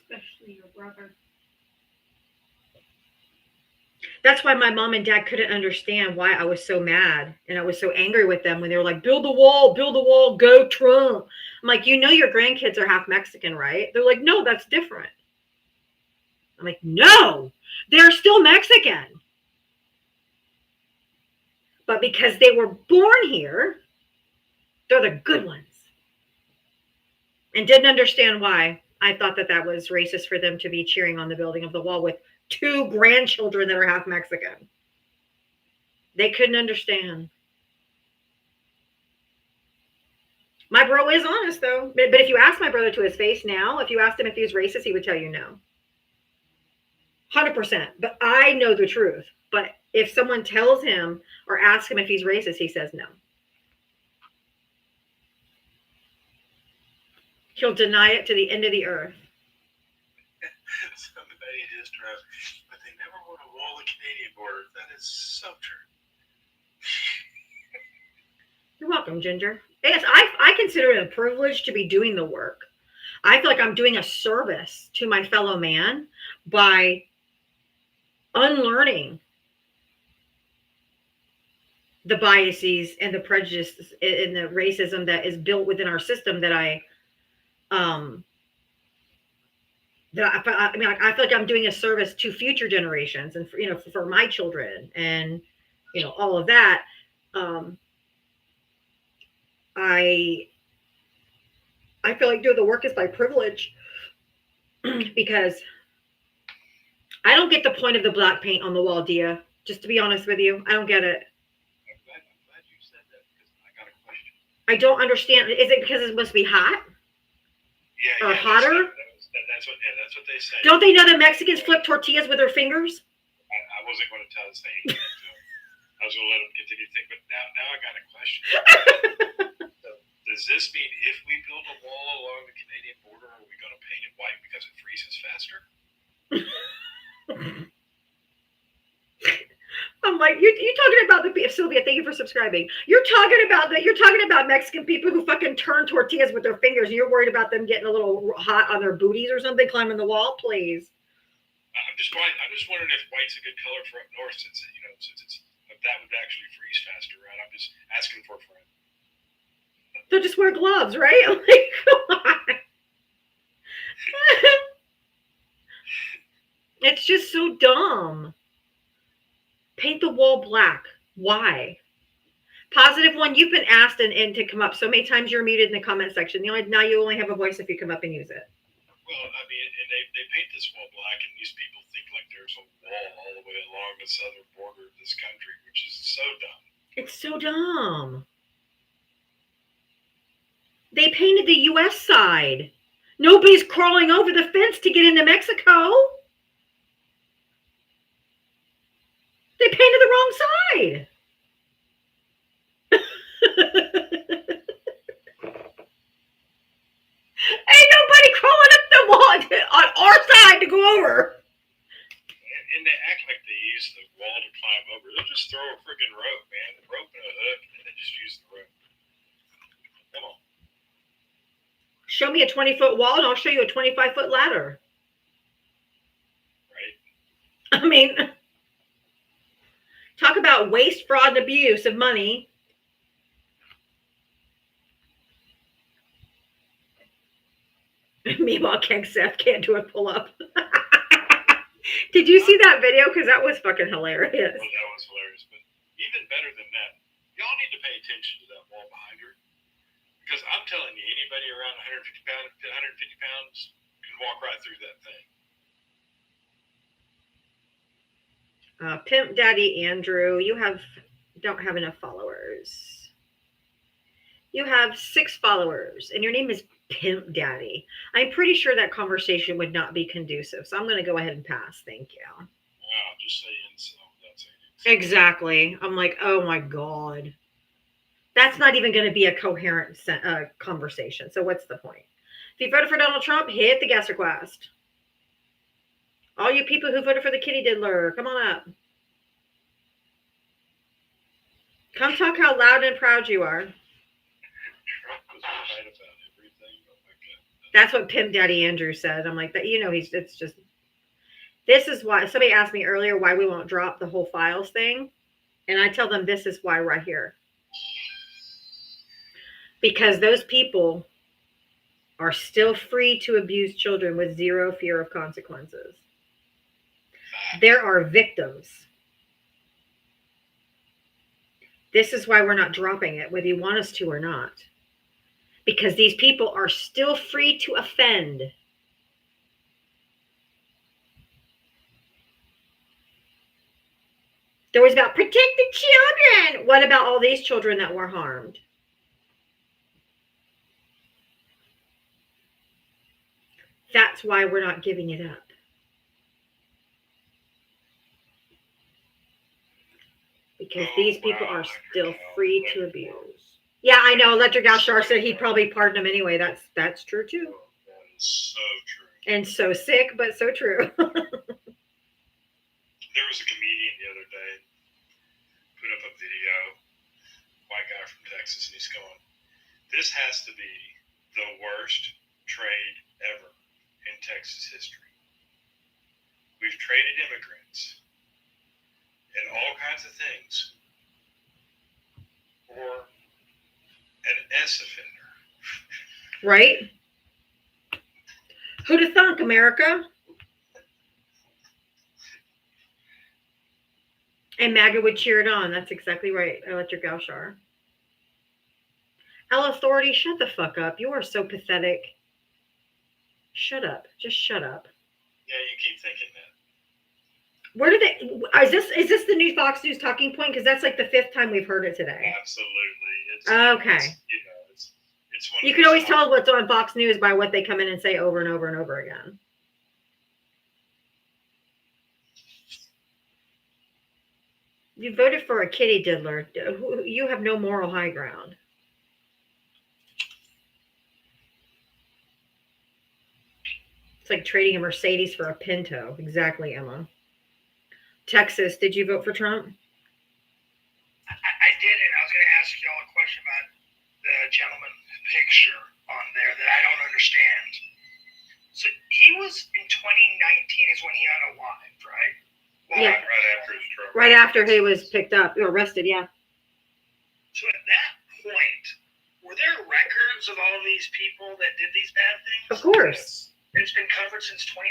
Especially your brother. That's why my mom and dad couldn't understand why I was so mad and I was so angry with them when they were like, build a wall, go Trump. I'm like, you know, your grandkids are half Mexican, right? They're like, no, that's different. I'm like, no, they're still Mexican. But because they were born here, they're the good ones. And didn't understand why I thought that was racist for them to be cheering on the building of the wall with 2 grandchildren that are half Mexican. They couldn't understand. My bro is honest, though. But if you ask my brother to his face now, if you asked him if he was racist, he would tell you no. 100%. But I know the truth. But if someone tells him or asks him if he's racist, he says no. He'll deny it to the end of the earth. Somebody just drives, but they never want to wall the Canadian border. That is so true. You're welcome, Ginger. Yes, I consider it a privilege to be doing the work. I feel like I'm doing a service to my fellow man by unlearning the biases and the prejudices and the racism that is built within our system that I feel like I'm doing a service to future generations and for my children and all of that. I feel like doing the work is by privilege because I don't get the point of the black paint on the wall, Dia. Just to be honest with you, I don't get it. I'm glad you said that because I got a question. I don't understand. Is it because it must be hot? Yeah. Or hotter? That's what they say. Don't they know that Mexicans flip tortillas with their fingers? I wasn't going to say that. I was going to let them continue to think, but now I got a question. So, does this mean if we build a wall along the Canadian border, are we going to paint it white because it freezes faster? I'm like, you're talking about Sylvia, thank you for subscribing. You're talking about Mexican people who fucking turn tortillas with their fingers, and you're worried about them getting a little hot on their booties or something, climbing the wall, please. I'm just wondering if white's a good color for up north, since it's that would actually freeze faster, right? I'm just asking for a friend. They'll just wear gloves, right? I'm like, come on. It's just so dumb. Paint the wall black. Why? Positive one, you've been asked and to come up so many times. You're muted in the comment section. Now you only have a voice if you come up and use it. Well, I mean, and they paint this wall black, and these people think like there's a wall all the way along the southern border of this country, which is so dumb. It's so dumb. They painted the U.S. side. Nobody's crawling over the fence to get into Mexico. They painted the wrong side. Ain't nobody crawling up the wall on our side to go over. And they act like they use the wall to climb over. They'll just throw a freaking rope, man. A rope and a hook, and they just use the rope. Come on. Show me a 20-foot wall, and I'll show you a 25-foot ladder. Right. I mean, talk about waste, fraud, and abuse of money. Meanwhile, King Seth can't do a pull-up. Did you see that video? Because that was fucking hilarious. Well, that was hilarious. But even better than that, y'all need to pay attention to that wall behind her. Because I'm telling you, anybody around 150 pounds can walk right through that thing. Pimp Daddy Andrew, you don't have enough followers. You have 6 followers, and your name is Pimp daddy. I'm pretty sure that conversation would not be conducive. So I'm going to go ahead and pass. Thank you. Wow, just say incel. That's it. Exactly. I'm like, oh my God. That's not even going to be a coherent conversation. So what's the point? If you voted for Donald Trump, hit the guest request. All you people who voted for the kitty diddler, come on up. Come talk how loud and proud you are. Trump was right about everything. Oh my God. That's what Pimp Daddy Andrew said. I'm like, that. It's just, this is why, somebody asked me earlier why we won't drop the whole files thing. And I tell them this is why right here. Because those people are still free to abuse children with zero fear of consequences. There are victims. This is why we're not dropping it, whether you want us to or not. Because these people are still free to offend. There was about protect the children. What about all these children that were harmed? That's why we're not giving it up. Because these people are still free to abuse. Yeah, I know. Electric Alshar said he'd probably pardon him anyway. That's true too. That is so true. And so sick, but so true. There was a comedian the other day put up a video, white guy from Texas, and he's going, "This has to be the worst trade ever in Texas history. We've traded immigrants and all kinds of things for an S offender." Right? Who'd have thunk, America? And MAGA would cheer it on. That's exactly right, Electric Alshar. L Authority, shut the fuck up. You are so pathetic. Shut up. Just shut up. Yeah, you keep thinking that. Where do they? Is this the new Fox News talking point? Because that's like the 5th time we've heard it today. Absolutely. It's, Okay. It's one You of can those always topics. tell what's on Fox News by what they come in and say over and over and over again. You voted for a kitty diddler. You have no moral high ground. It's like trading a Mercedes for a Pinto. Exactly, Emma. Texas, did you vote for Trump? I didn't. I was going to ask you all a question about the gentleman picture on there that I don't understand. So he was in 2019 is when he unalived, right? Well, Yeah. Right after his truck. Right after he was picked up, arrested, yeah. So at that point, were there records of all these people that did these bad things? Of course. It's been covered since 2019.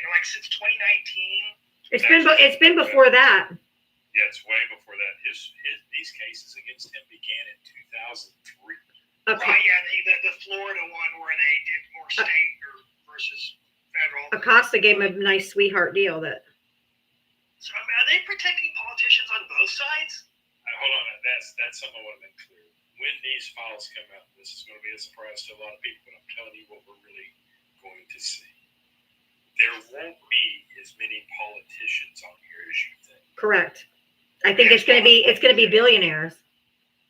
It's been before that. Yeah, it's way before that. These cases against him began in 2003. Okay. Right, yeah, the Florida one where they did more state versus federal. Acosta gave him a nice sweetheart deal that. So are they protecting politicians on both sides? Hold on, that's something I want to make clear. When these files come out, this is going to be a surprise to a lot of people, but I'm telling you what we're really going to see. There won't be as many politicians on here as you think. Correct. I think it's gonna be billionaires.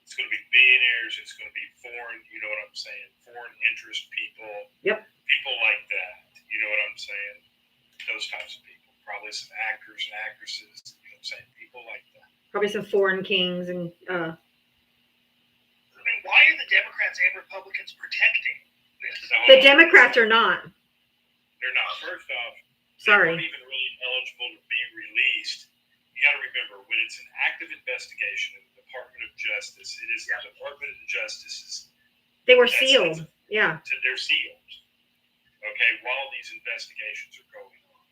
It's going to be billionaires. It's going to be foreign. You know what I'm saying? Foreign interest people. Yep. People like that. You know what I'm saying? Those types of people. Probably some actors and actresses. You know what I'm saying? People like that. Probably some foreign kings and I mean, why are the Democrats and Republicans protecting this? the Democrats are not. They're not. First off, Sorry. they weren't even really eligible to be released. You got to remember, when it's an active investigation in the Department of Justice, it is the Department of Justice's. They were sealed. Yeah. They're sealed. Okay, while these investigations are going on.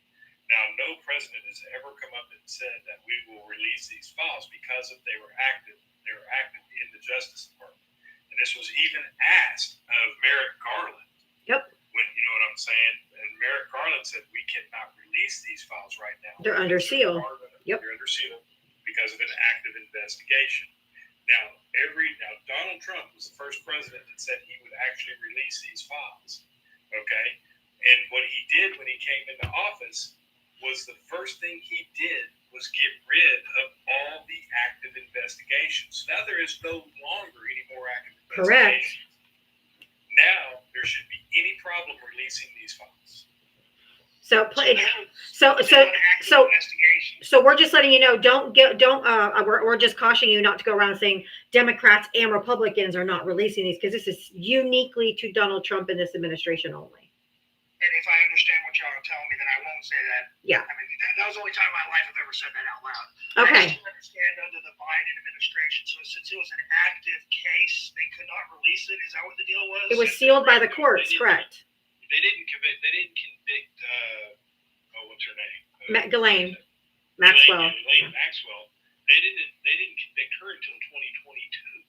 Now, no president has ever come up and said that we will release these files because if they were active. They were active in the Justice Department, and this was even asked of Merrick Garland. Yep. When you know what I'm saying, and Merrick Garland said we cannot release these files right now. They're under seal. Yep. They're under seal because of an active investigation. Now, Donald Trump was the first president that said he would actually release these files. Okay? And what he did when he came into office was the first thing he did was get rid of all the active investigations. Now there is no longer any more active Correct. investigations. Now there should be any problem releasing these files. So Investigation. so we're just letting you know, we're just cautioning you not to go around saying Democrats and Republicans are not releasing these, because this is uniquely to Donald Trump and this administration only. And if I understand what y'all are telling me, then I won't say that. Yeah. I mean, that was the only time in my life I've ever said that out loud. Okay. I just understand under the Biden administration, so since it was an active case, they could not release it. Is that what the deal was? It was sealed by the courts, correct? They didn't convict. What's her name? Ghislaine Maxwell. Ghislaine Maxwell. They didn't convict her until 2022.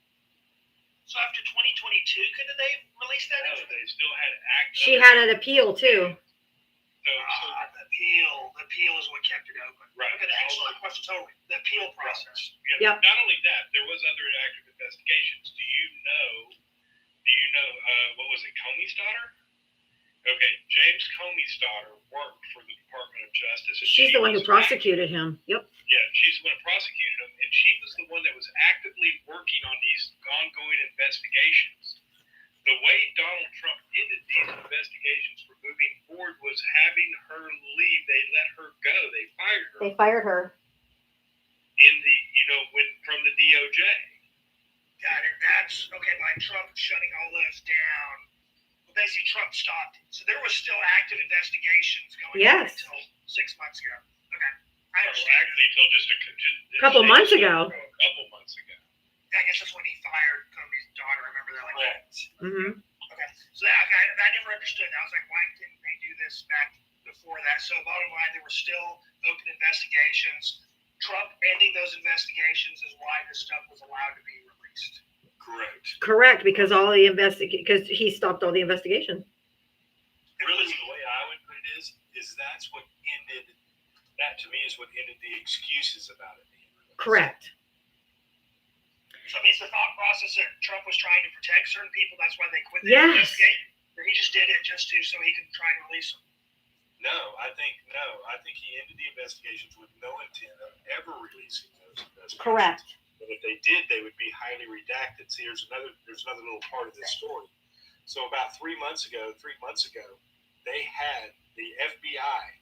So after 2022, couldn't they release that? No, they still had active. She had an appeal too. The appeal is what kept it open. Right. Okay, excellent question. Totally. The appeal process. Yep. Not only that, there was other active investigations. Do you know? What was it? Comey's daughter? Okay, James Comey's daughter worked for the Department of Justice. She's the one who prosecuted him. Yep. Yeah, she's the one who prosecuted him, and she was the one that was actively working on these ongoing investigations. The way Donald Trump ended these investigations for moving forward was having her leave. They let her go. They fired her. They fired her. From the DOJ. Got it. That's okay. By Trump shutting all those down, well, basically Trump stopped it. So there was still active investigations going on until 6 months ago. Okay, I understand. Actually, until just a couple months ago. I guess that's when he fired Comey's daughter. I remember that. Correct. Mm-hmm. Okay, so I never understood. I was like, why didn't they do this back before that? So bottom line, there were still open investigations. Trump ending those investigations is why this stuff was allowed to be released. Correct, because because he stopped all the investigation. Really, the way I would put it is that's what ended. That to me is what ended the excuses about it being released. Correct. So I mean, it's the thought process that Trump was trying to protect certain people. That's why they quit the Yes. investigation. Or he just did it just so he could try and release them. I think he ended the investigations with no intent of ever releasing those investigations. Correct. But if they did, they would be highly redacted. See, there's another little part of this story. So about 3 months ago, they had the FBI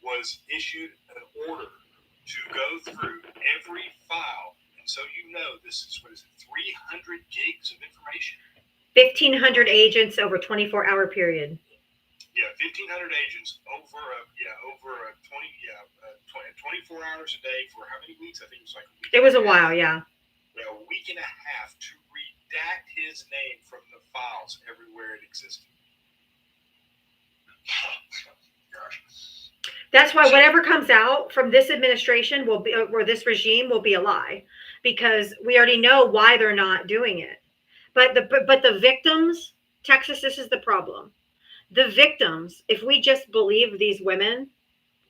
was issued an order to go through every file. And so this is 300 gigs of information. 1,500 agents over 24-hour period. Yeah, 1,500 agents over 24 hours a day for how many weeks? I think it was like a week. It was a while, yeah. A week and a half to redact his name from the files everywhere it existed. That's why whatever comes out from this administration will be, or this regime will be a lie, because we already know why they're not doing it. But the victims, Texas, this is the problem. The victims, if we just believe these women,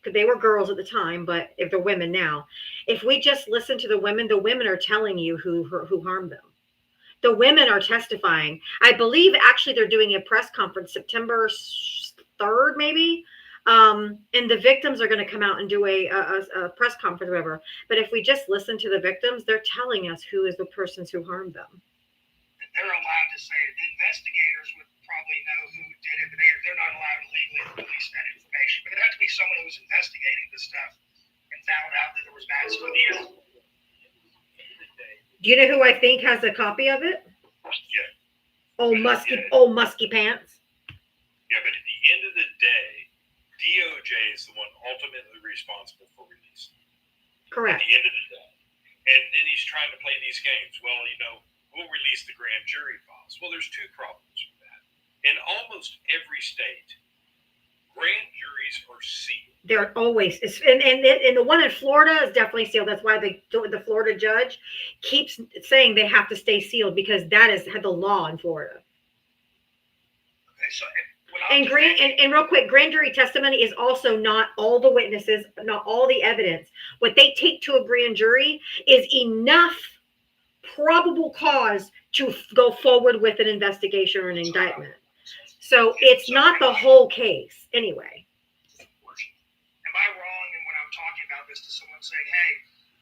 because they were girls at the time, but if they're women now, if we just listen to the women are telling you who harmed them. The women are testifying. I believe actually they're doing a press conference September 3rd, maybe. And the victims are going to come out and do a press conference or whatever. But if we just listen to the victims, they're telling us who is the persons who harmed them. They're allowed to say the investigators would probably know who did it, but they're not allowed to legally release that information. But it had to be someone who was investigating this stuff and found out that there was bad stuff. Do you know who I think has a copy of it? Yeah. Old musky pants. Yeah, but at the end of the day, DOJ is the one ultimately responsible for releasing. Correct. At the end of the day. And then he's trying to play these games. Well, we'll release the grand jury files. Well, there's two problems with that. In almost every state, grand juries are sealed. They're always, and the one in Florida is definitely sealed. That's why the Florida judge keeps saying they have to stay sealed, because that is the law in Florida. Okay, so and real quick, grand jury testimony is also not all the witnesses, not all the evidence. What they take to a grand jury is enough probable cause to go forward with an investigation or an indictment. So it's not the whole case anyway. Am I wrong in when I'm talking about this to someone saying, hey,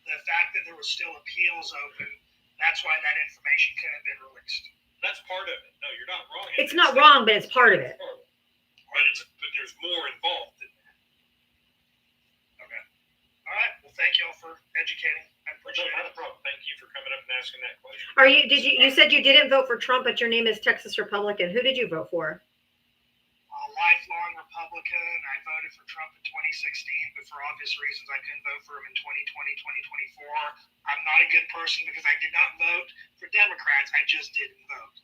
the fact that there was still appeals open, that's why that information couldn't have been released? That's part of it. No, you're not wrong. It's not wrong, but it's part of it. But there's more involved than that. Okay. All right. Well, thank you all for educating. I appreciate Not it. a problem. Thank you for coming up and asking that question. Are you? Did you? You said you didn't vote for Trump, but your name is Texas Republican. Who did you vote for? A lifelong Republican. I voted for Trump in 2016, but for obvious reasons, I couldn't vote for him in 2020, 2024. I'm not a good person because I did not vote for Democrats. I just didn't vote.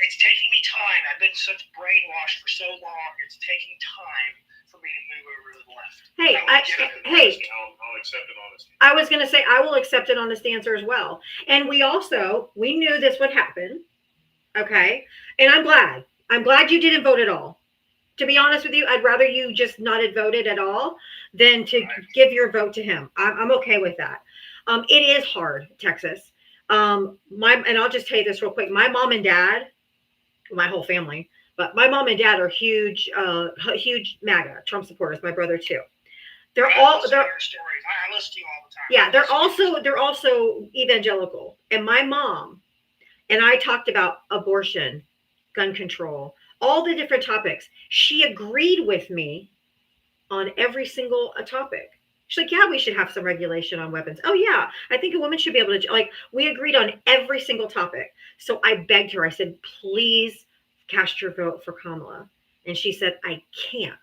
It's taking me time. I've been such brainwashed for so long. It's taking time for me to move over to the left. Hey, I'll accept an honesty. I was going to say I will accept an honest answer as well. And we knew this would happen. Okay, and I'm glad you didn't vote at all. To be honest with you, I'd rather you just not had voted at all than to give your vote to him. I'm okay with that. It is hard, Texas. And I'll just tell you this real quick. My mom and dad, my whole family, but my mom and dad are huge MAGA Trump supporters. My brother too. I listen to you all the time. Yeah, they're also evangelical. And my mom and I talked about abortion, gun control, all the different topics. She agreed with me on every single topic. She's like, yeah, we should have some regulation on weapons. Oh, yeah, I think a woman should be able to, like, we agreed on every single topic. So I begged her, I said, please cast your vote for Kamala. And she said, I can't.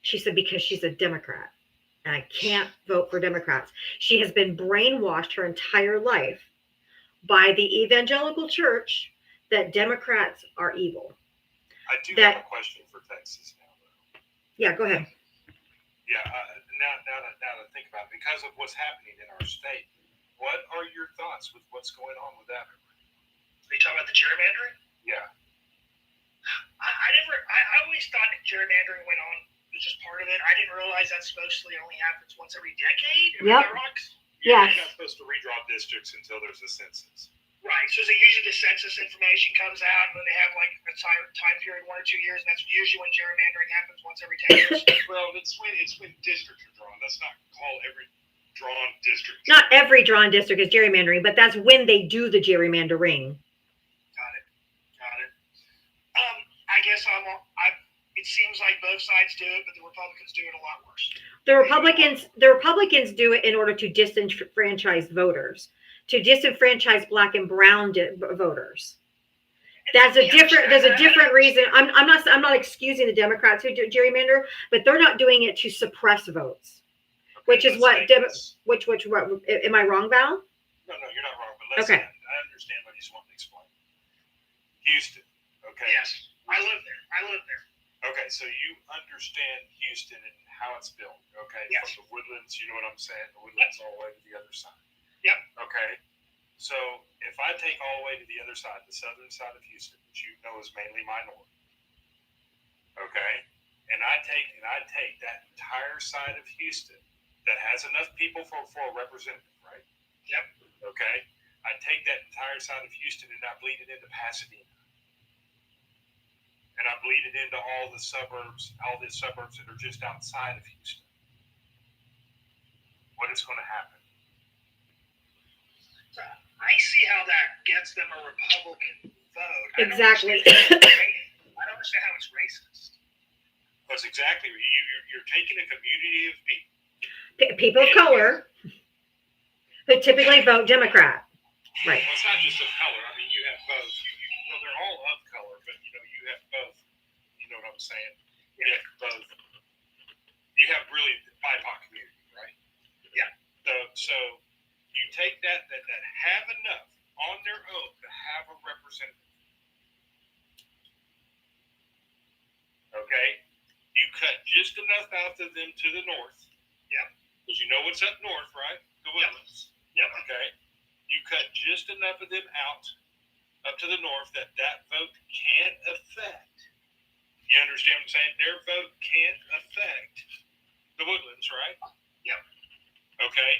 She said, because she's a Democrat and I can't vote for Democrats. She has been brainwashed her entire life by the evangelical church that Democrats are evil. I do have a question for Texas now, though. Yeah, go ahead. Yeah, now that I think about it, because of what's happening in our state, what are your thoughts with what's going on with that? Are you talking about the gerrymandering? Yeah. I always thought that gerrymandering went on, was just part of it. I didn't realize that's mostly only happens once every decade. Yep. You're not supposed to redraw districts until there's a census. Right. So usually the census information comes out, and then they have like a time period, 1 or 2 years, and that's usually when gerrymandering happens once every 10 years. Well, it's when districts are drawn. Let's not call every drawn district. Not every drawn district is gerrymandering, but that's when they do the gerrymandering. Got it. I guess it seems like both sides do it, but the Republicans do it a lot worse. The Republicans do it in order to disenfranchise voters, to disenfranchise Black and brown voters. There's a different reason. I'm not excusing the Democrats who do gerrymander, but they're not doing it to suppress votes, which is what am I wrong, Val? No, you're not wrong. But listen, I understand what he's wanting to explain. Houston, okay? Yes, I live there. Okay, so you understand Houston and how it's built, okay? Yes. From the Woodlands, you know what I'm saying? The Woodlands all the way to the other side. Yep. Okay. So if I take all the way to the other side, the southern side of Houston, which you know is mainly minority, okay, and I take that entire side of Houston that has enough people for a representative, right? Yep. Okay. I take that entire side of Houston and I bleed it into Pasadena. And I bleed it into all the suburbs that are just outside of Houston. What is going to happen? I see how that gets them a Republican vote. Exactly. I don't understand how it's racist. That's exactly you're taking a community of people. People of color who typically vote Democrat. Right. Well, it's not just of color. I mean, you have both. Well, they're all of color, but you have both. You know what I'm saying? You have both. You have really the BIPOC community, right? Yeah. So you take that have enough on their own to have a representative. Okay? You cut just enough out of them to the north. Yep. Because you know what's up north, right? The Woodlands. Yep. Okay? You cut just enough of them out up to the north that vote can't affect. You understand what I'm saying? Their vote can't affect the Woodlands, right? Yep. Okay?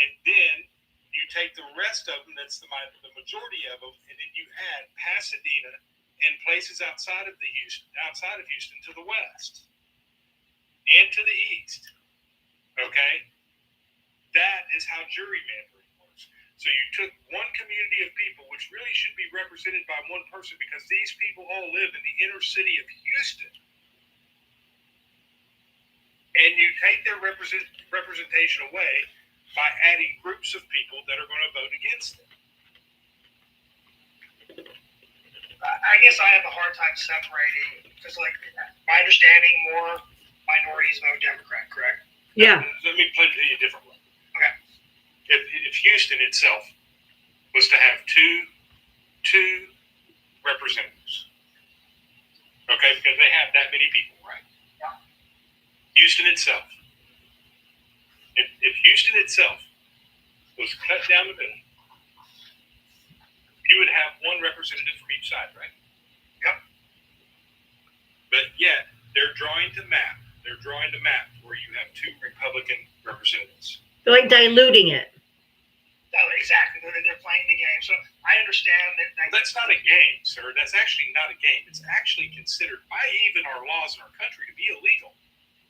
And then you take the rest of them, that's the majority of them, and then you add Pasadena and places outside of Houston to the west and to the east. Okay? That is how gerrymandering works. So you took one community of people, which really should be represented by one person, because these people all live in the inner city of Houston. And you take their representation away by adding groups of people that are going to vote against them. I guess I have a hard time separating, because, like, my understanding, more minorities vote Democrat, correct? Yeah. Let me put it to you a different way. Okay. If Houston itself was to have two representatives, okay, because they have that many people, right? Yeah. Houston itself. If Houston itself was cut down the middle, you would have one representative from each side, right? Yep. But yet they're drawing to map where you have two Republican representatives. They're like diluting it. No, exactly. They're playing the game. So I understand that. That's not a game, sir. That's actually not a game. It's actually considered by even our laws in our country to be illegal.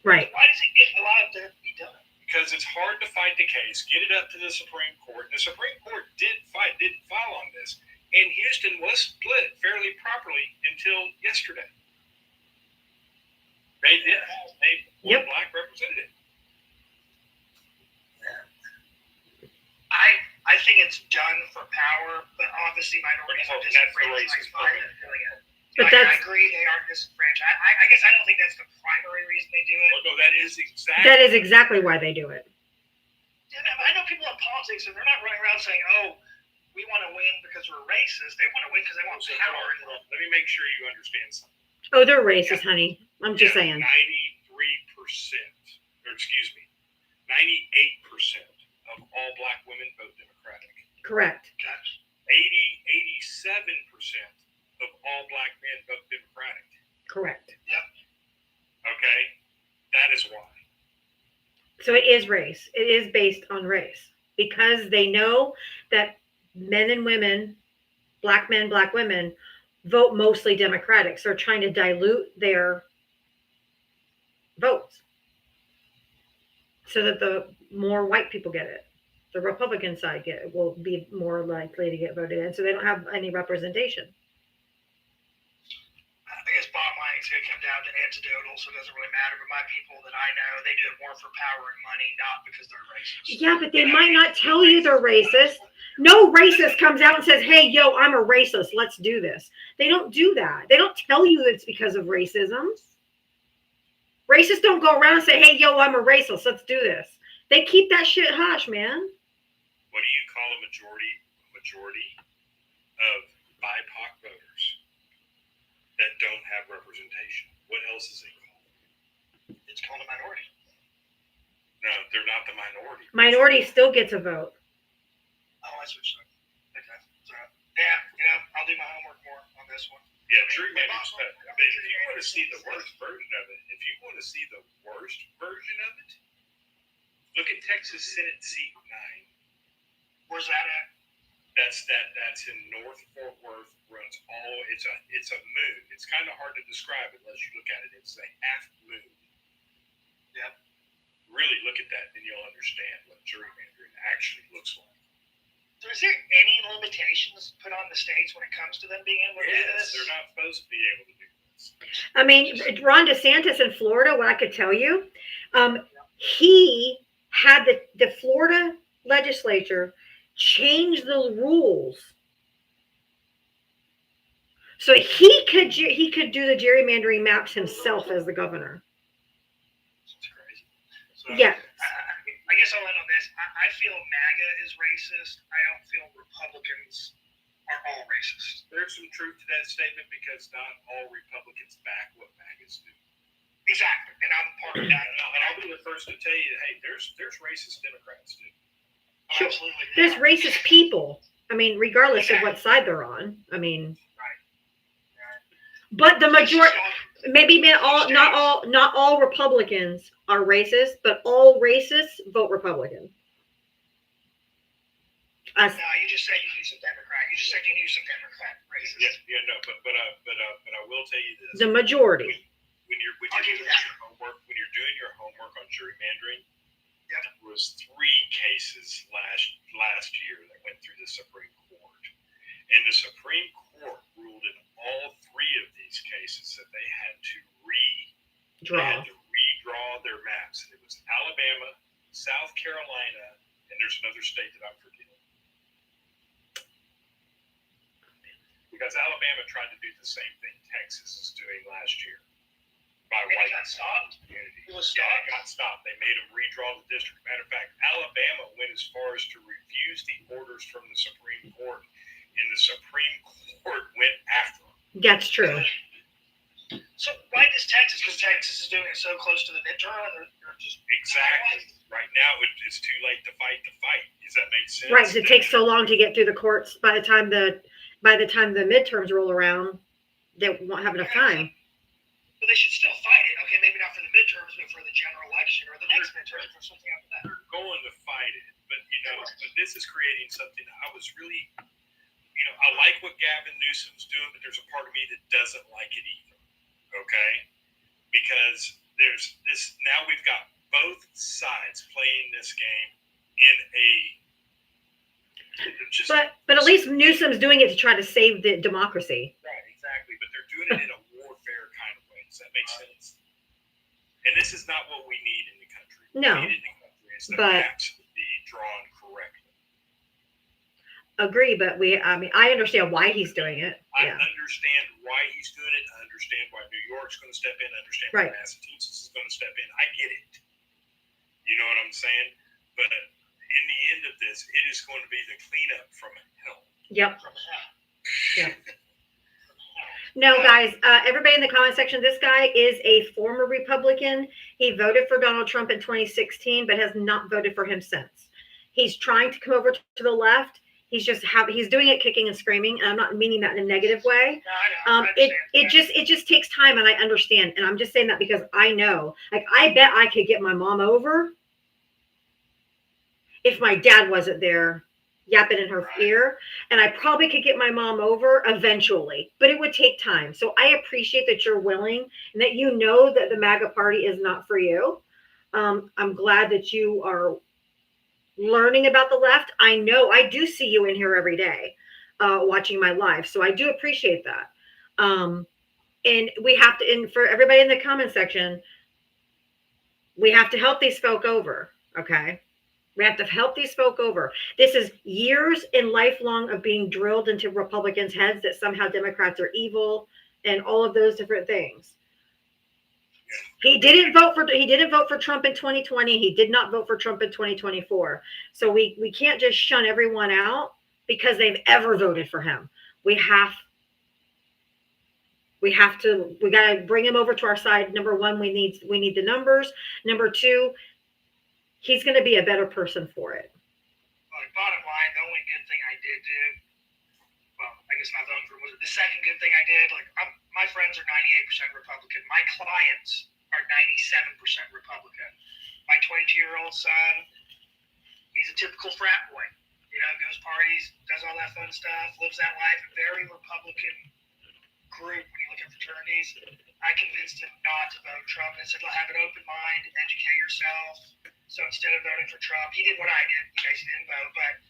Right. Why does it get allowed to be done? Because it's hard to fight the case, get it up to the Supreme Court. And the Supreme Court didn't file on this. And Houston was split fairly properly until yesterday. They did have one black representative. I think it's done for power, but obviously minorities are disenfranchised by it. But I agree they are disenfranchised. I guess I don't think that's the primary reason they do it. Oh, no, that is exactly why they do it. Yeah, I know people in politics, and they're not running around saying, "Oh, we want to win because we're racist." They want to win because they want power. Let me make sure you understand something. Oh, they're racist, honey. I'm just saying. 93%, or excuse me, 98% of all black women vote Democratic. Correct. 87% of all black men vote Democratic. Correct. Yep. Okay? That is why. So it is race. It is based on race, because they know that men and women, black men, black women, vote mostly Democratic. So they're trying to dilute their votes so that the more white people get it, the Republican side will be more likely to get voted in. So they don't have any representation. I guess bottom line, it's going to come down to anecdotal, so it doesn't really matter. But my people that I know, they do it more for power and money, not because they're racist. Yeah, but they might not tell you they're racist. No racist comes out and says, "Hey, yo, I'm a racist. Let's do this." They don't do that. They don't tell you it's because of racism. Racists don't go around and say, "Hey, yo, I'm a racist. Let's do this." They keep that shit hush, man. What do you call a majority of BIPOC voters that don't have representation? What else is it called? It's called a minority. No, they're not the minority. Minority still gets a vote. Oh, I switched up. Okay. So, yeah, I'll do my homework more on this one. Yeah, gerrymandering is better. But if you want to see the worst version of it, look at Texas Senate Seat 9. Where's that at? That's in North Fort Worth. Runs all. It's a moon. It's kind of hard to describe unless you look at it. It's a half moon. Yep. Really look at that, and you'll understand what gerrymandering actually looks like. So is there any limitations put on the states when it comes to them being able to do this? They're not supposed to be able to do this. I mean, Ron DeSantis in Florida, what I could tell you, he had the Florida legislature change the rules so he could do the gerrymandering maps himself as the governor. It's crazy. So, Yeah. I guess I'll end on this. I feel MAGA is racist. I don't feel Republicans are all racist. There's some truth to that statement because not all Republicans back what MAGAs do. Exactly, and I'm part of that. And I'll be the first to tell you, hey, there's racist Democrats too. Sure. Absolutely. There's racist people. I mean, regardless of what side they're on. I mean, but the majority, not all Republicans are racist, but all racists vote Republican. Us. No, you just said you knew some Democrat. You just said you knew some Democrat races. Yeah, no, but I will tell you this. The majority. When you're I'll give doing you that. your homework, when you're doing your homework on gerrymandering, Yep. there was 3 cases last year that went through the Supreme Court, and the Supreme Court ruled in all 3 of these cases that they had to redraw their maps. And it was Alabama, South Carolina, and there's another state that I'm forgetting. Because Alabama tried to do the same thing Texas is doing last year. By And it white got stopped? community. It was Yeah, stopped? it got stopped. They made them redraw the district. Matter of fact, Alabama went as far as to refuse the orders from the Supreme Court, and the Supreme Court went after them. That's true. So why does Texas? Because Texas is doing it so close to the midterm, or just Exactly. Right now, it's too late to fight the fight. Does that make sense? Right, 'cause it takes so long to get through the courts. By the time the midterms roll around, they won't have enough time. But they should still fight it. Okay, maybe not for the midterms, but for the general election or the next midterms or something like that. They're going to fight it, but but this is creating something. I was really, I like what Gavin Newsom's doing, but there's a part of me that doesn't like it either. Okay, because there's this now. We've got both sides playing this game in a. Just, But at least Newsom's doing it to try to save the democracy. right, exactly. But they're doing it in a warfare kind of way. Does that make sense? And this is not what we need in the country. No, What we need in the country is the but- maps to be drawn correctly. Agree, but I understand why he's doing it. I Yeah. understand why he's doing it. I understand why New York's going to step in. I understand Right. why Massachusetts is going to step in. I get it. You know what I'm saying? But in the end of this, it is going to be the cleanup from hell. Yep. Yeah. No, guys, everybody in the comment section, this guy is a former Republican. He voted for Donald Trump in 2016, but has not voted for him since. He's trying to come over to the left. He's doing it kicking and screaming. And I'm not meaning that in a negative way. No, I know. I understand. It just takes time, and I understand. And I'm just saying that because I know, like, I bet I could get my mom over if my dad wasn't there yapping in her ear, and I probably could get my mom over eventually, but it would take time. So I appreciate that you're willing and that you know that the MAGA party is not for you. I'm glad that you are learning about the left. I know I do see you in here every day watching my live, so I do appreciate that. And we have to, and for everybody in the comment section, we have to help these folk over, okay? We have to help these folk over. This is years and lifelong of being drilled into Republicans' heads that somehow Democrats are evil and all of those different things. He didn't vote for Trump in 2020. He did not vote for Trump in 2024. So we can't just shun everyone out because they've ever voted for him. We got to bring him over to our side. Number one, we need the numbers. Number two, he's going to be a better person for it. Like, bottom line, the only good thing I did do, well, I guess my vote for was the second good thing I did. Like, my friends are 98% Republican. My clients are 97% Republican. My 22-year-old son, he's a typical frat boy. Goes parties, does all that fun stuff, lives that life. A very Republican group when you look at fraternities. I convinced him not to vote Trump and said, well, have an open mind, educate yourself. So instead of voting for Trump, he did what I did. You guys didn't vote, but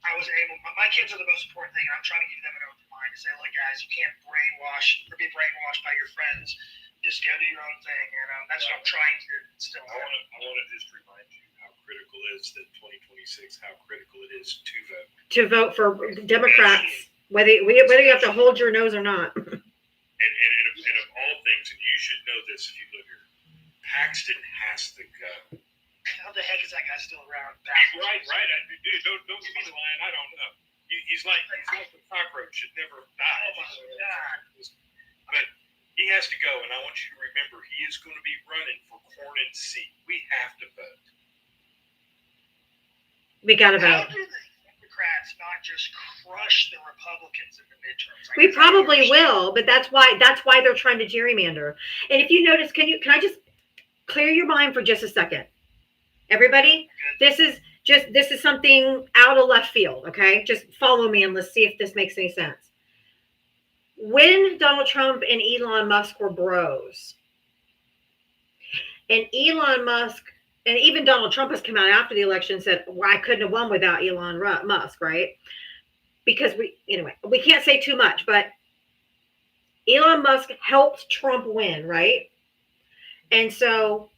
I was able, my kids are the most important thing. I'm trying to give them an open mind to say, look, guys, you can't brainwash or be brainwashed by your friends. Just go do your own thing. And that's what I'm trying to instill. I want to just remind you how critical it is that 2026, how critical it is to vote. To vote for Democrats, whether you have to hold your nose or not. And of all things, and you should know this if you live here, Paxton has to go. How the heck is that guy still around? Right. Dude, don't give me the line. I don't know. He's like a cockroach that never dies. Oh my God. But he has to go, and I want you to remember he is going to be running for Cornyn's seat. We have to vote. We got to How vote. do the Democrats not just crush the Republicans in the midterms? We probably will, but that's why they're trying to gerrymander. And if you notice, can I just clear your mind for just a second? Everybody, this is this is something out of left field, okay? Just follow me and let's see if this makes any sense. When Donald Trump and Elon Musk were bros, and Elon Musk, and even Donald Trump has come out after the election and said, well, I couldn't have won without Elon Musk, right? Because we can't say too much, but Elon Musk helped Trump win, right? And so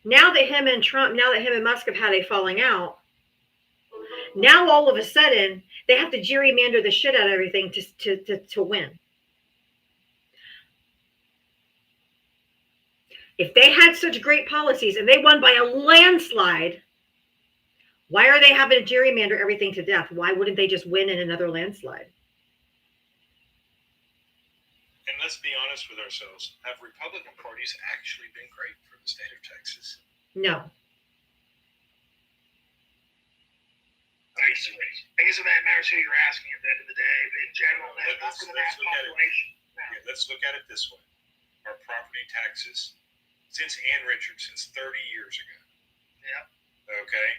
now that him and Musk have had a falling out, now all of a sudden they have to gerrymander the shit out of everything to win. If they had such great policies and they won by a landslide, why are they having to gerrymander everything to death? Why wouldn't they just win in another landslide? And let's be honest with ourselves. Have Republican parties actually been great for the state of Texas? No. I guess it matters who you're asking at the end of the day, but in general, not for the mass population. Yeah, let's look at it this way. Our property taxes, since Ann Richards, since 30 years ago. Yeah. Okay.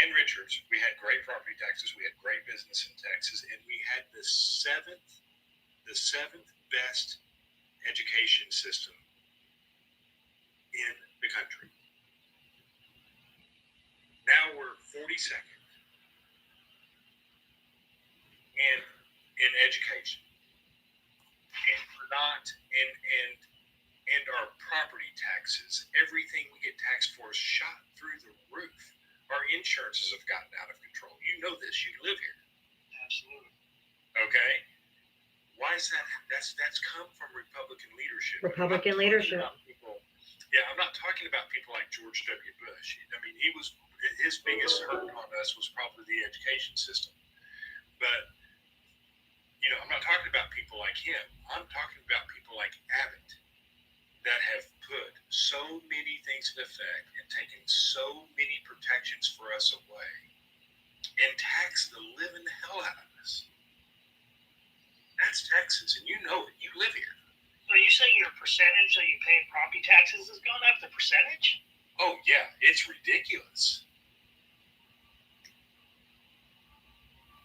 Ann Richards, we had great property taxes, we had great business in Texas, and we had the seventh best education system in the country. Now we're 42nd in education, and we're not and our property taxes, everything we get taxed for is shot through the roof. Our insurances have gotten out of control. You know this. You live here. Absolutely. Okay. Why is that? That's come from Republican leadership. Republican leadership. I'm not talking about people like George W. Bush. I mean, his biggest hurt on us was probably the education system. But I'm not talking about people like him. I'm talking about people like Abbott that have put so many things in effect and taken so many protections for us away and taxed the living hell out of us. That's Texas, and you know it. You live here. So you saying your percentage that you pay in property taxes has gone up? The percentage? Oh yeah, it's ridiculous.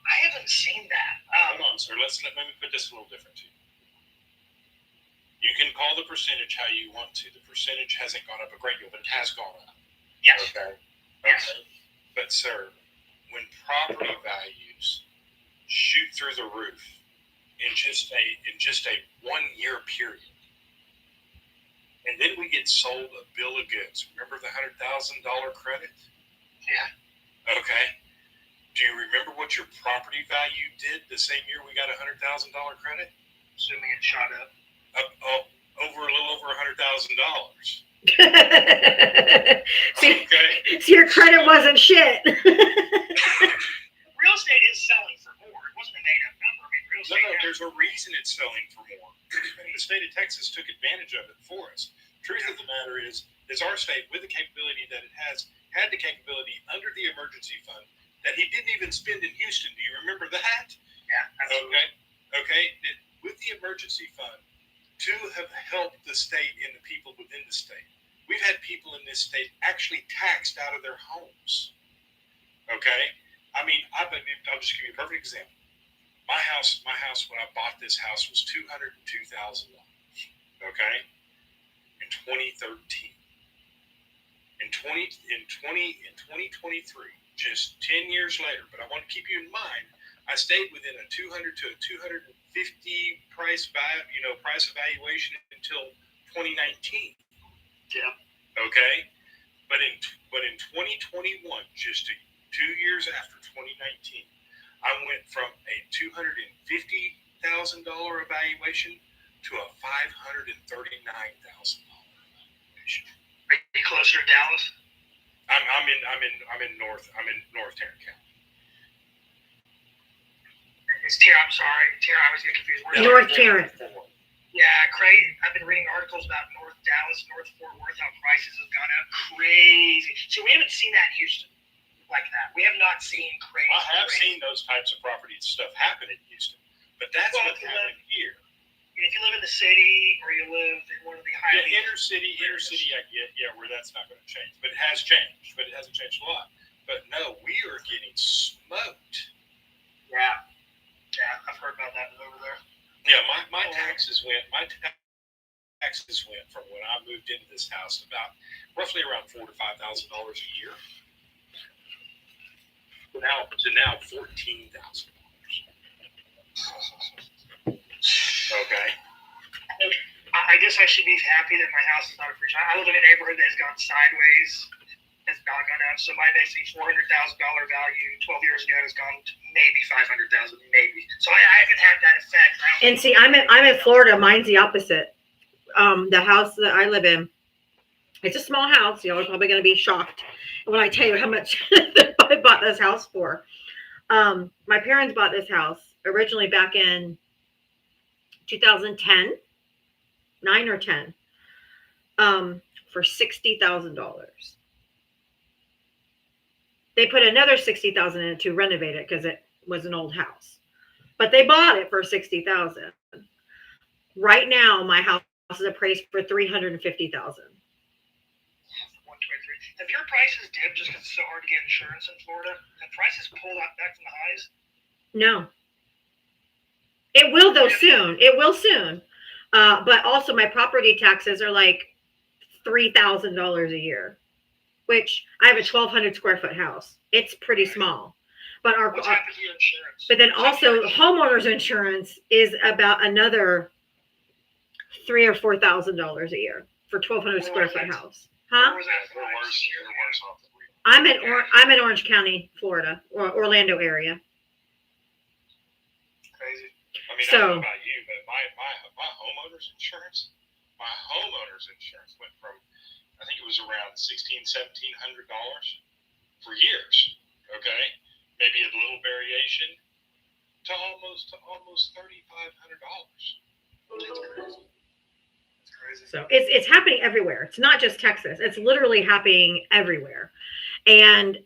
I haven't seen that. Hold on, sir. Let me put this a little different to you. You can call the percentage how you want to. The percentage hasn't gone up a great deal, but it has gone up. Yes. Okay. Yes. But sir, when property values shoot through the roof in just a 1 year period, and then we get sold a bill of goods. Remember the $100,000 credit? Yeah. Okay. Do you remember what your property value did the same year we got a $100,000 credit? Assuming it shot up. Over a little over $100,000. See, Okay. so your credit wasn't shit. Real estate is selling for more. It wasn't a made-up number. I mean, real estate. No, there's a reason it's selling for more. And the state of Texas took advantage of it for us. Truth of the matter is our state, with the capability that it has, had the capability under the emergency fund that he didn't even spend in Houston. Do you remember that? Yeah, absolutely. Okay. With the emergency fund, to have helped the state and the people within the state. We've had people in this state actually taxed out of their homes. Okay? I mean, I'll just give you a perfect example. My house, when I bought this house, was $202,000. Okay? In 2013. In 2023, just 10 years later, but I want to keep you in mind, I stayed within a 200 to a 250 price evaluation until 2019. Yeah. Okay, but in 2021, just 2 years after 2019, I went from a $250,000 evaluation to a $539,000 evaluation. Are you closer to Dallas? I'm in North Tarrant County. It's I'm sorry. I always get confused. North Tarrant. Yeah, crazy. I've been reading articles about North Dallas, North Fort Worth, how prices have gone up crazy. So we haven't seen that in Houston like that. We have not seen crazy. I have seen those types of property stuff happen in Houston, but that's what happened here. If you live in the city or you live in one of the high inner city, I get, where that's not going to change, but it has changed, but it hasn't changed a lot. But no, we are getting smoked. Yeah, I've heard about that over there. Yeah, my taxes went from when I moved into this house about roughly around $4,000 to $5,000 a year to now $14,000. Okay. I guess I should be happy that my house is not appreciated. I live in a neighborhood that has gone sideways. Has not gone up. So my basically $400,000 value 12 years ago has gone to maybe 500,000, maybe. So I haven't had that effect. And see, I'm in Florida. Mine's the opposite. The house that I live in, it's a small house. Y'all are probably going to be shocked when I tell you how much I bought this house for. My parents bought this house originally back in 2010, 9 or 10, for $60,000. They put another $60,000 in it to renovate it because it was an old house, but they bought it for $60,000. Right now, my house is appraised for $350,000. Have your prices dipped just because it's so hard to get insurance in Florida? Have prices pulled out back from the highs? No. It will though soon. It will soon. But also my property taxes are like $3,000 a year, which I have a 1,200 square foot house. It's pretty small. But What's happened to your insurance? but then also homeowners insurance is about another $3,000 or $4,000 a year for 1,200 square foot house. Huh? Where was that They're worse off than we are. I'm in Orange County, Florida, or Orlando area. Crazy. I mean, I So- don't know about you, but my homeowner's insurance went from, I think it was around $1,700 for years. Okay, maybe a little variation to almost $3,500. That's crazy. That's crazy. So it's happening everywhere. It's not just Texas. It's literally happening everywhere. And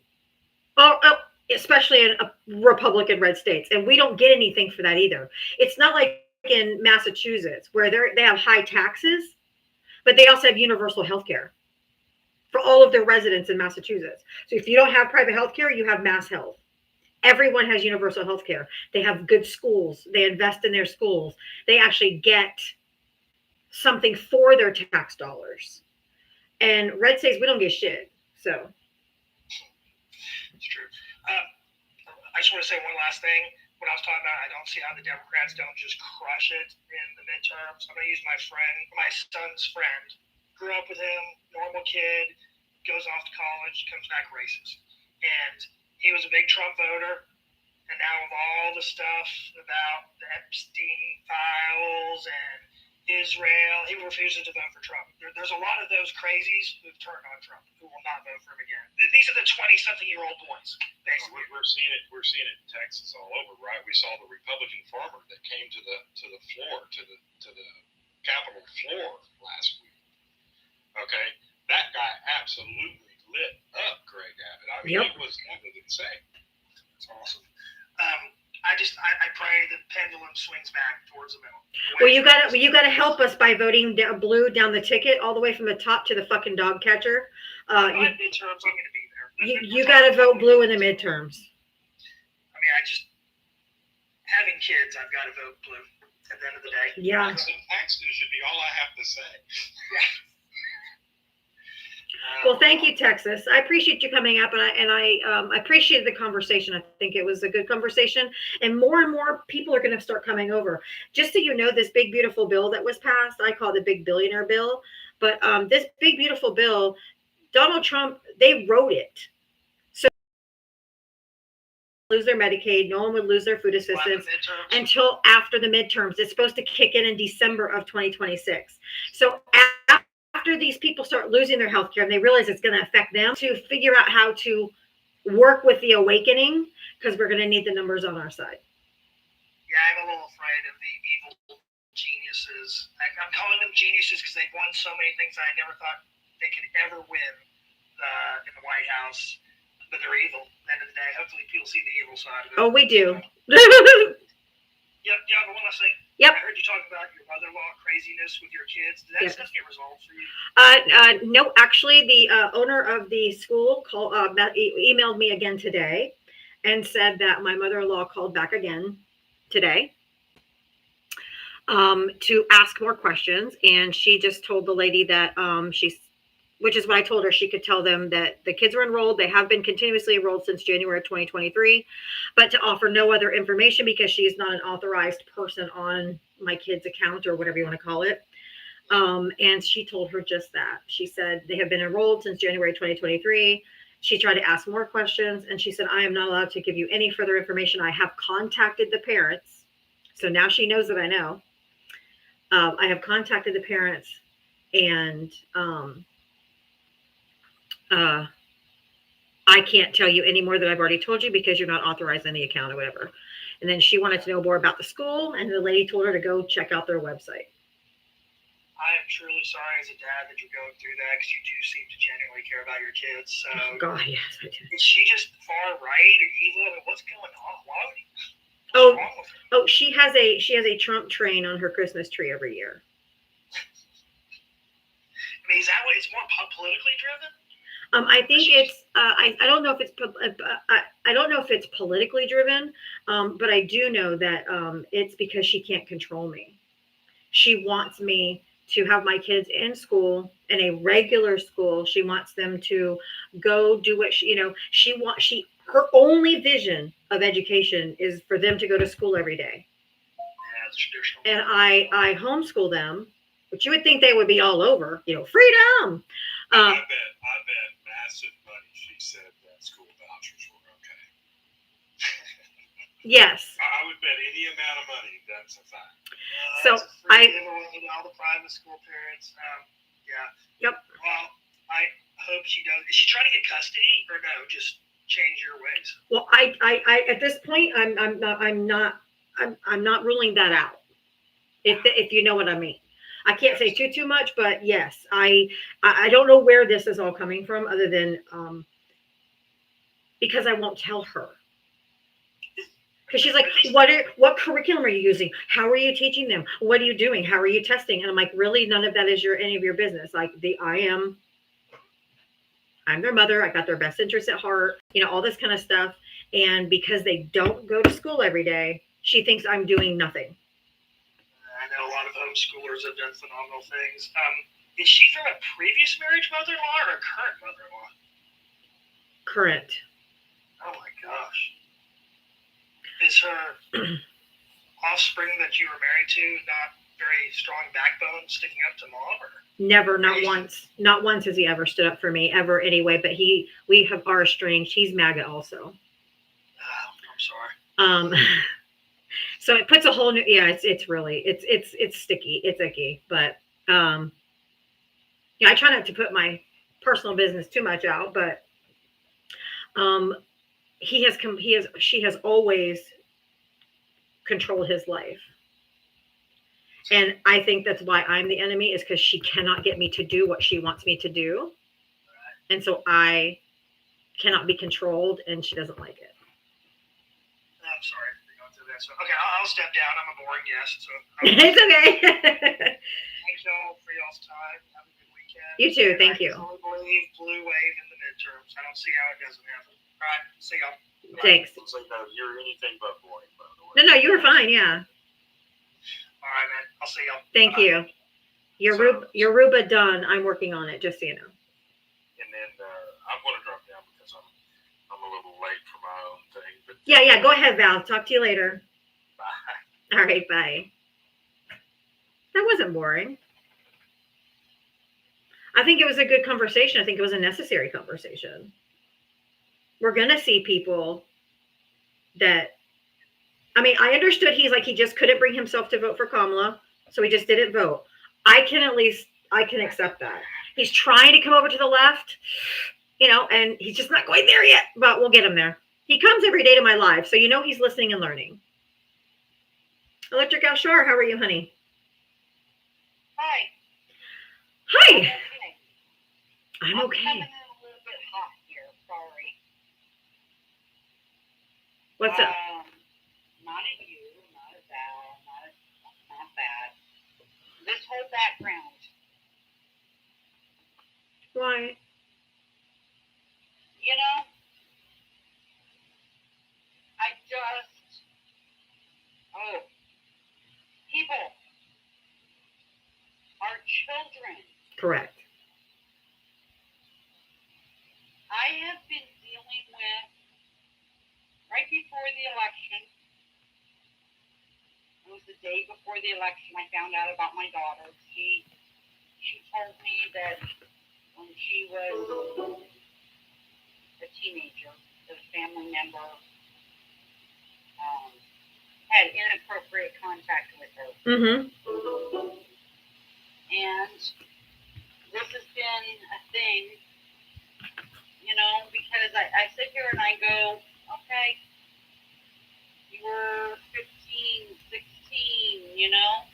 especially in Republican red states. And we don't get anything for that either. It's not like in Massachusetts where they have high taxes, but they also have universal health care for all of their residents in Massachusetts. So if you don't have private health care, you have mass health. Everyone has universal health care. They have good schools. They invest in their schools. They actually get something for their tax dollars. And red states, we don't get shit. So It's true. I just want to say one last thing. What I was talking about, I don't see how the Democrats don't just crush it in the midterms. I'm going to use my son's friend. Grew up with him, normal kid, goes off to college, comes back racist. And he was a big Trump voter. And now with all the stuff about the Epstein files and Israel, he refuses to vote for Trump. There's a lot of those crazies who've turned on Trump, who will not vote for him again. These are the 20-something-year-old boys, basically. We're seeing it in Texas all over, right? We saw the Republican farmer that came to the Capitol floor last week. Okay, that guy absolutely lit up Greg Abbott. I mean, that was insane. That's awesome. I pray the pendulum swings back towards the middle. well, you gotta help us by voting blue down the ticket all the way from the top to the fucking dog catcher. Midterms, I'm going to be there. You gotta vote blue in the midterms. I mean, having kids, I've got to vote blue at the end of the day. Yeah. Taxes should be all I have to say. Well, thank you, Texas. I appreciate you coming up, and I appreciated the conversation. I think it was a good conversation, and more people are going to start coming over. Just so you know, this big beautiful bill that was passed, I call it the big billionaire bill, but this big beautiful bill, Donald Trump, they wrote it so lose their Medicaid, no one would lose their food assistance until after the midterms. It's supposed to kick in December of 2026. So after these people start losing their health care and they realize it's going to affect them, to figure out how to work with the awakening, because we're going to need the numbers on our side. Yeah, I'm a little afraid of the evil geniuses. I'm calling them geniuses because they've won so many things I never thought they could ever win in the White House. But they're evil at the end of the day. Hopefully people see the evil side of it. Oh, we do. Yeah, but one last thing. Yep. I heard you talk about your mother-in-law craziness with your kids. Did that Yep. stuff get resolved for you? No, actually, the owner of the school emailed me again today and said that my mother-in-law called back again today to ask more questions. And she just told the lady that which is what I told her, she could tell them that the kids were enrolled. They have been continuously enrolled since January of 2023, but to offer no other information because she is not an authorized person on my kid's account or whatever you want to call it. And she told her just that. She said they have been enrolled since January 2023. She tried to ask more questions, and she said, I am not allowed to give you any further information. I have contacted the parents. So now she knows that I know. I have contacted the parents, and I can't tell you any more than I've already told you because you're not authorized on the account or whatever. And then she wanted to know more about the school, and the lady told her to go check out their website. I am truly sorry as a dad that you're going through that because you do seem to genuinely care about your kids. So Oh, God, yes, I do. is she just far right or evil? I mean, what's going on? Why would he, Oh, what's wrong with her? oh, she has a Trump train on her Christmas tree every year. I mean, is that what it's more politically driven? I think it's I don't know if it's I don't know if it's politically driven, but I do know that it's because she can't control me. She wants me to have my kids in school, in a regular school. She wants them to go do what her only vision of education is for them to go to school every day. Yeah, it's traditional. And I homeschool them, which you would think they would be all over, freedom. I bet massive money she said that school vouchers were okay. Yes. I would bet any amount of money that's a fact. So It's a free giveaway to all the private school parents. Yeah. Yep. Well, I hope she does. Is she trying to get custody or no? Just change your ways. Well, I at this point I'm not ruling that out. If you know what I mean. I can't say too much, but yes, I don't know where this is all coming from other than because I won't tell her. Because she's like, what curriculum are you using? How are you teaching them? What are you doing? How are you testing? And I'm like, really, none of that is any of your business. Like I'm their mother. I got their best interests at heart, all this kind of stuff. And because they don't go to school every day, she thinks I'm doing nothing. I know a lot of homeschoolers have done phenomenal things. Is she from a previous marriage mother-in-law or a current mother-in-law? Current. Oh my gosh. Is her offspring that you were married to not very strong backbone sticking up to mom? Or? Never, not once. Not once has he ever stood up for me, ever anyway. But we are estranged. He's MAGA also. Oh, I'm sorry. So it puts a whole new, it's really, it's sticky, it's icky, but, I try not to put my personal business too much out, but, she has always controlled his life. And I think that's why I'm the enemy, is because she cannot get me to do what she wants me to do. And so I cannot be controlled, and she doesn't like it. I'm sorry. So, okay, I'll step down. I'm a boring guest. So it's okay. Thanks y'all for y'all's time. Have a good weekend. You too. Thank you. I only believe blue wave in the midterms. I don't see how it doesn't happen. All right. See y'all. Thanks. Looks like you're anything but boring, by the way. No, you were fine. Yeah. All right, man. I'll see y'all. Thank you. Your Ruba done. I'm working on it, just so you know. And then I'm going to drop down because I'm a little late for my own thing. But Yeah. Go ahead, Val. Talk to you later. bye. All right. Bye. That wasn't boring. I think it was a good conversation. I think it was a necessary conversation. We're going to see people that, I understood he just couldn't bring himself to vote for Kamala. So he just didn't vote. I can accept that. He's trying to come over to the left, and he's just not going there yet, but we'll get him there. He comes every day to my live, so he's listening and learning. Electric Alshar, how are you, honey? Hi. Hi. Okay. I'm I'm okay. coming in a little bit hot here. Sorry. What's up? Not at you, not at Val, not this whole background. Why? You know, I just, people, our children. Correct. I have been dealing with, right before the election, it was the day before the election, I found out about my daughter. She told me that when she was a teenager, that a family member had inappropriate contact with her. Mm-hmm. And this has been a thing, you know, because I sit here and I go, okay, you were 15, 16, you know.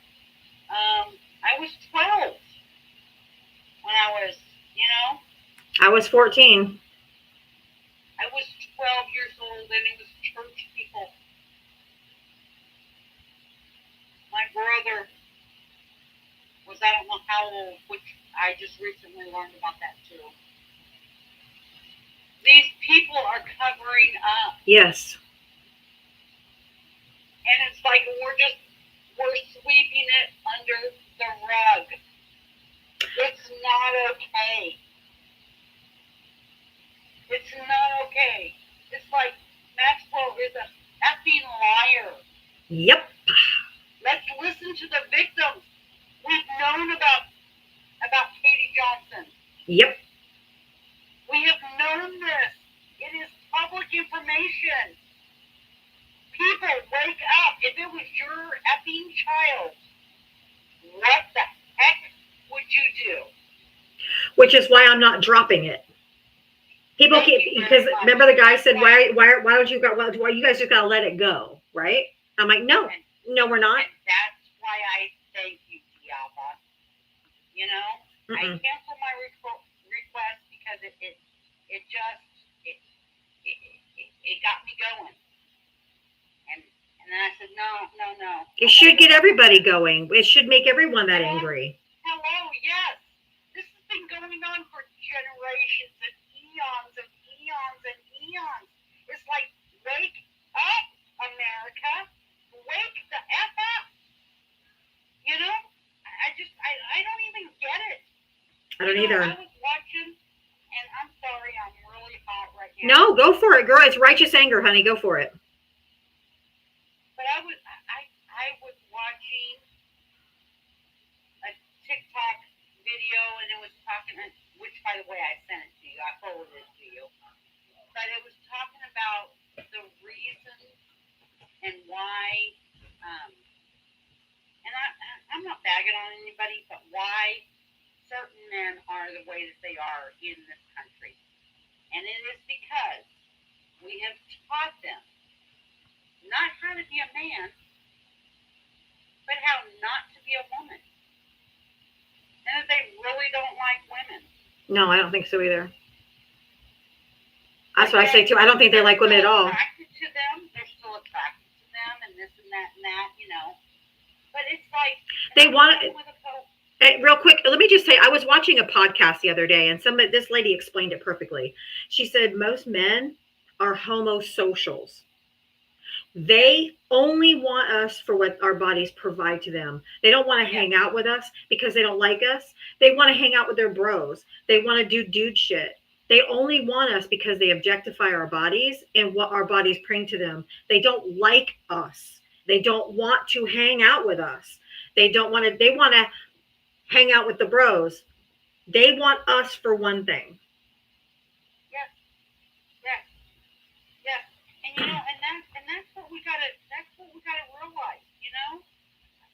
I was 12 when I was, you know. I was 14. I was 12 years old and it was church people. My brother was, I don't know how old, which I just recently learned about that too. These people are covering up. Yes. And it's like we're sweeping it under the rug. It's not okay. It's not okay. It's like Maxwell is a effing liar. Yep. Let's listen to the victims. We've known about Katie Johnson. Yep. We have known this. It is public information. People, wake up. If it was your effing child, what the heck would you do? Which is why I'm not dropping it. People keep, because remember the guy said, why don't you go? Why you guys just gotta let it go, right? I'm like, no, we're not. And that's why I thank you, Diaba. You know, I canceled my request because it got me going. And then I said, no. It should get everybody going. It should make everyone that angry. Hello, yes. This has been going on for generations and eons and eons and eons. It's like, wake up, America. Wake the F up. You know? I don't even get it. I don't either. I was watching, and I'm sorry, I'm really hot right now. No, go for it, girl. It's righteous anger, honey. Go for it. But I was watching a TikTok video, and it was talking, which, by the way, I sent it to you. I forwarded it to you. But it was talking about the reasons and why, and I'm not bagging on anybody, but why certain men are the way that they are in this country. And it is because we have taught them not how to be a man, but how not to be a woman. And that they really don't like women. No, I don't think so either. That's what I say too. I don't think they like women at all. Attracted to them, they're still attracted to them, and this and that, you know. But it's like they want. Hey, real quick, let me just say, I was watching a podcast the other day, and this lady explained it perfectly. She said most men are homosocials. They only want us for what our bodies provide to them. They don't want to hang out with us because they don't like us. They want to hang out with their bros. They want to do dude shit. They only want us because they objectify our bodies and what our bodies bring to them. They don't like us. They don't want to hang out with us. They want to hang out with the bros. They want us for one thing. Yes. And you know, and that's what we gotta realize, you know.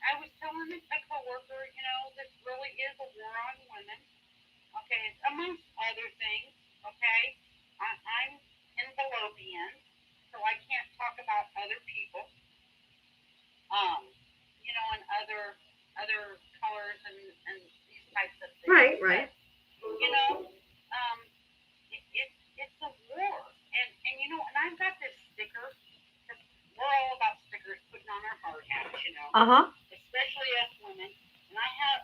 I was telling a coworker, you know, this really is a war on women. Okay, amongst other things, okay. I'm in Fallopian, so I can't talk about other people. You know, and other colors and these types of things. Right. You know, it's a war, and you know, and I've got this sticker. We're all about stickers, putting on our hard hats, you know. Uh-huh. Especially us women. And I have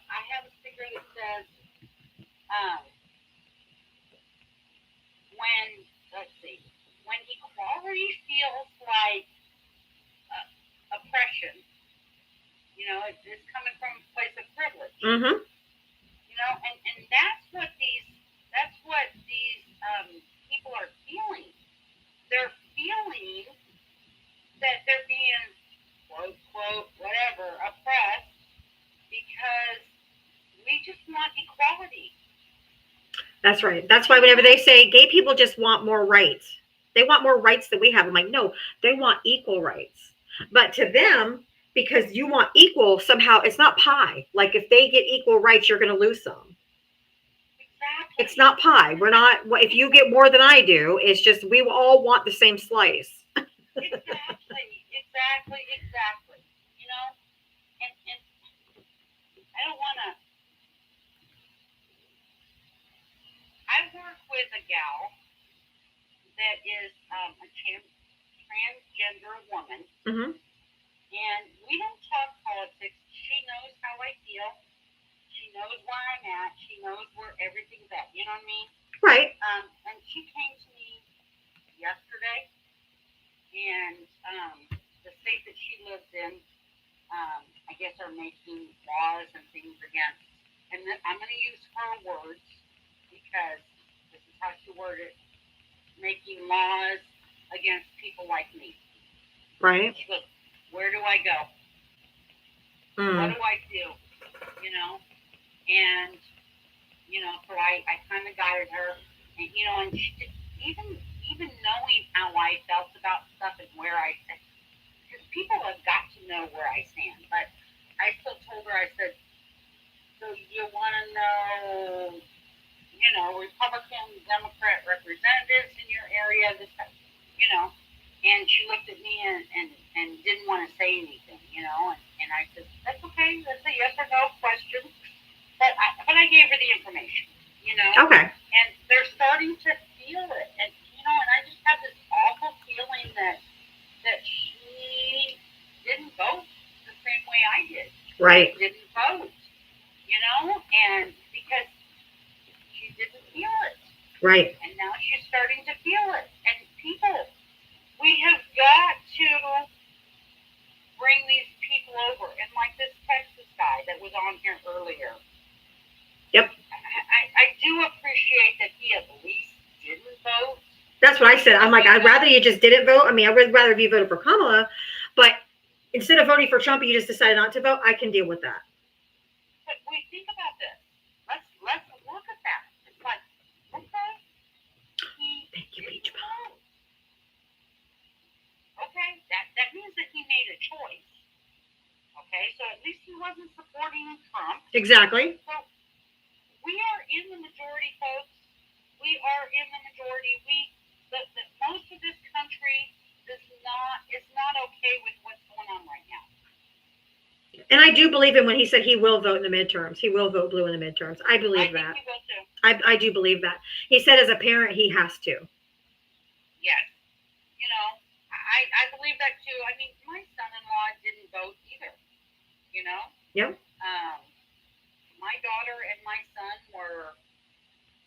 let's see, when equality feels like oppression, you know, it's coming from a place of privilege. Mm-hmm. You know, and that's what these people are feeling. They're feeling that they're being quote whatever oppressed because we just want equality. That's right. That's why whenever they say gay people just want more rights, they want more rights than we have. I'm like, no, they want equal rights. But to them, because you want equal, somehow it's not pie. Like if they get equal rights, you're going to lose some. Exactly. It's not pie. We're not, if you get more than I do, it's just we all want the same slice. Exactly. You know, and I don't want to. I work with a gal that is a transgender woman, Mm-hmm. and we don't talk politics. She knows how I feel. She knows where I'm at. She knows where everything's at. You know what I mean? Right. And she came to me yesterday, and the state that she lives in, I guess, are making laws and things against. And then I'm going to use her words because this is how she worded it: making laws against people like me. Right. She goes, "Where do I go? What do I do?" You know, and you know, so I kind of guided her, and you know, and she just, even knowing how I felt about stuff and where I, because people have got to know where I stand, but I still told her, I said, so you want to know, you know, Republican, Democrat representatives in your area, this, you know, and she looked at me and didn't want to say anything, you know, and I said, that's okay, that's a yes or no question, but I gave her the information, you know. Okay. And they're starting to feel it, and you know, and I just have this awful feeling that she didn't vote the same way I did. Right. She didn't vote, you know, and because she didn't feel it. Right. And now she's starting to feel it. And people, we have got to bring these people over. And like this Texas guy that was on here earlier. Yep. I do appreciate that he at least didn't vote. That's what I said. I'm like, I'd rather you just didn't vote. I mean, I would rather if you voted for Kamala, but instead of voting for Trump, you just decided not to vote. I can deal with that. But we think about this. Let's look at that. It's like, okay, Thank you, Beach Ball. Okay, that means that he made a choice. Okay, so at least he wasn't supporting Trump. Exactly. So we are in the majority, folks. We are in the majority. The most of this country is not okay with what's going on right now. And I do believe him when he said he will vote in the midterms. He will vote blue in the midterms. I believe that. I think he will too. I do believe that. He said as a parent, he has to. Yes. You know, I believe that too. I mean, my son-in-law didn't vote either. You know? Yep. My daughter and my son were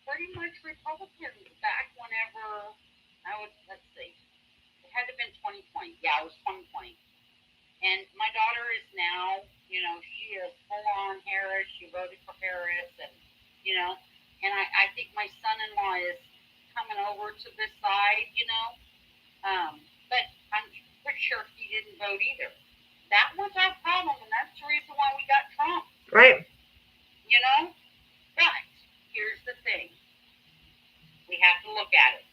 pretty much Republicans back whenever I was, let's see, it had to have been 2020. Yeah, it was 2020. And my daughter is now, you know, she is full on Harris. She voted for Harris, and, you know, and I think my son-in-law is coming over to this side, you know. But I'm pretty sure he didn't vote either. That was our problem, and that's the reason why we got Trump. Right. You know? But here's the thing. We have to look at it.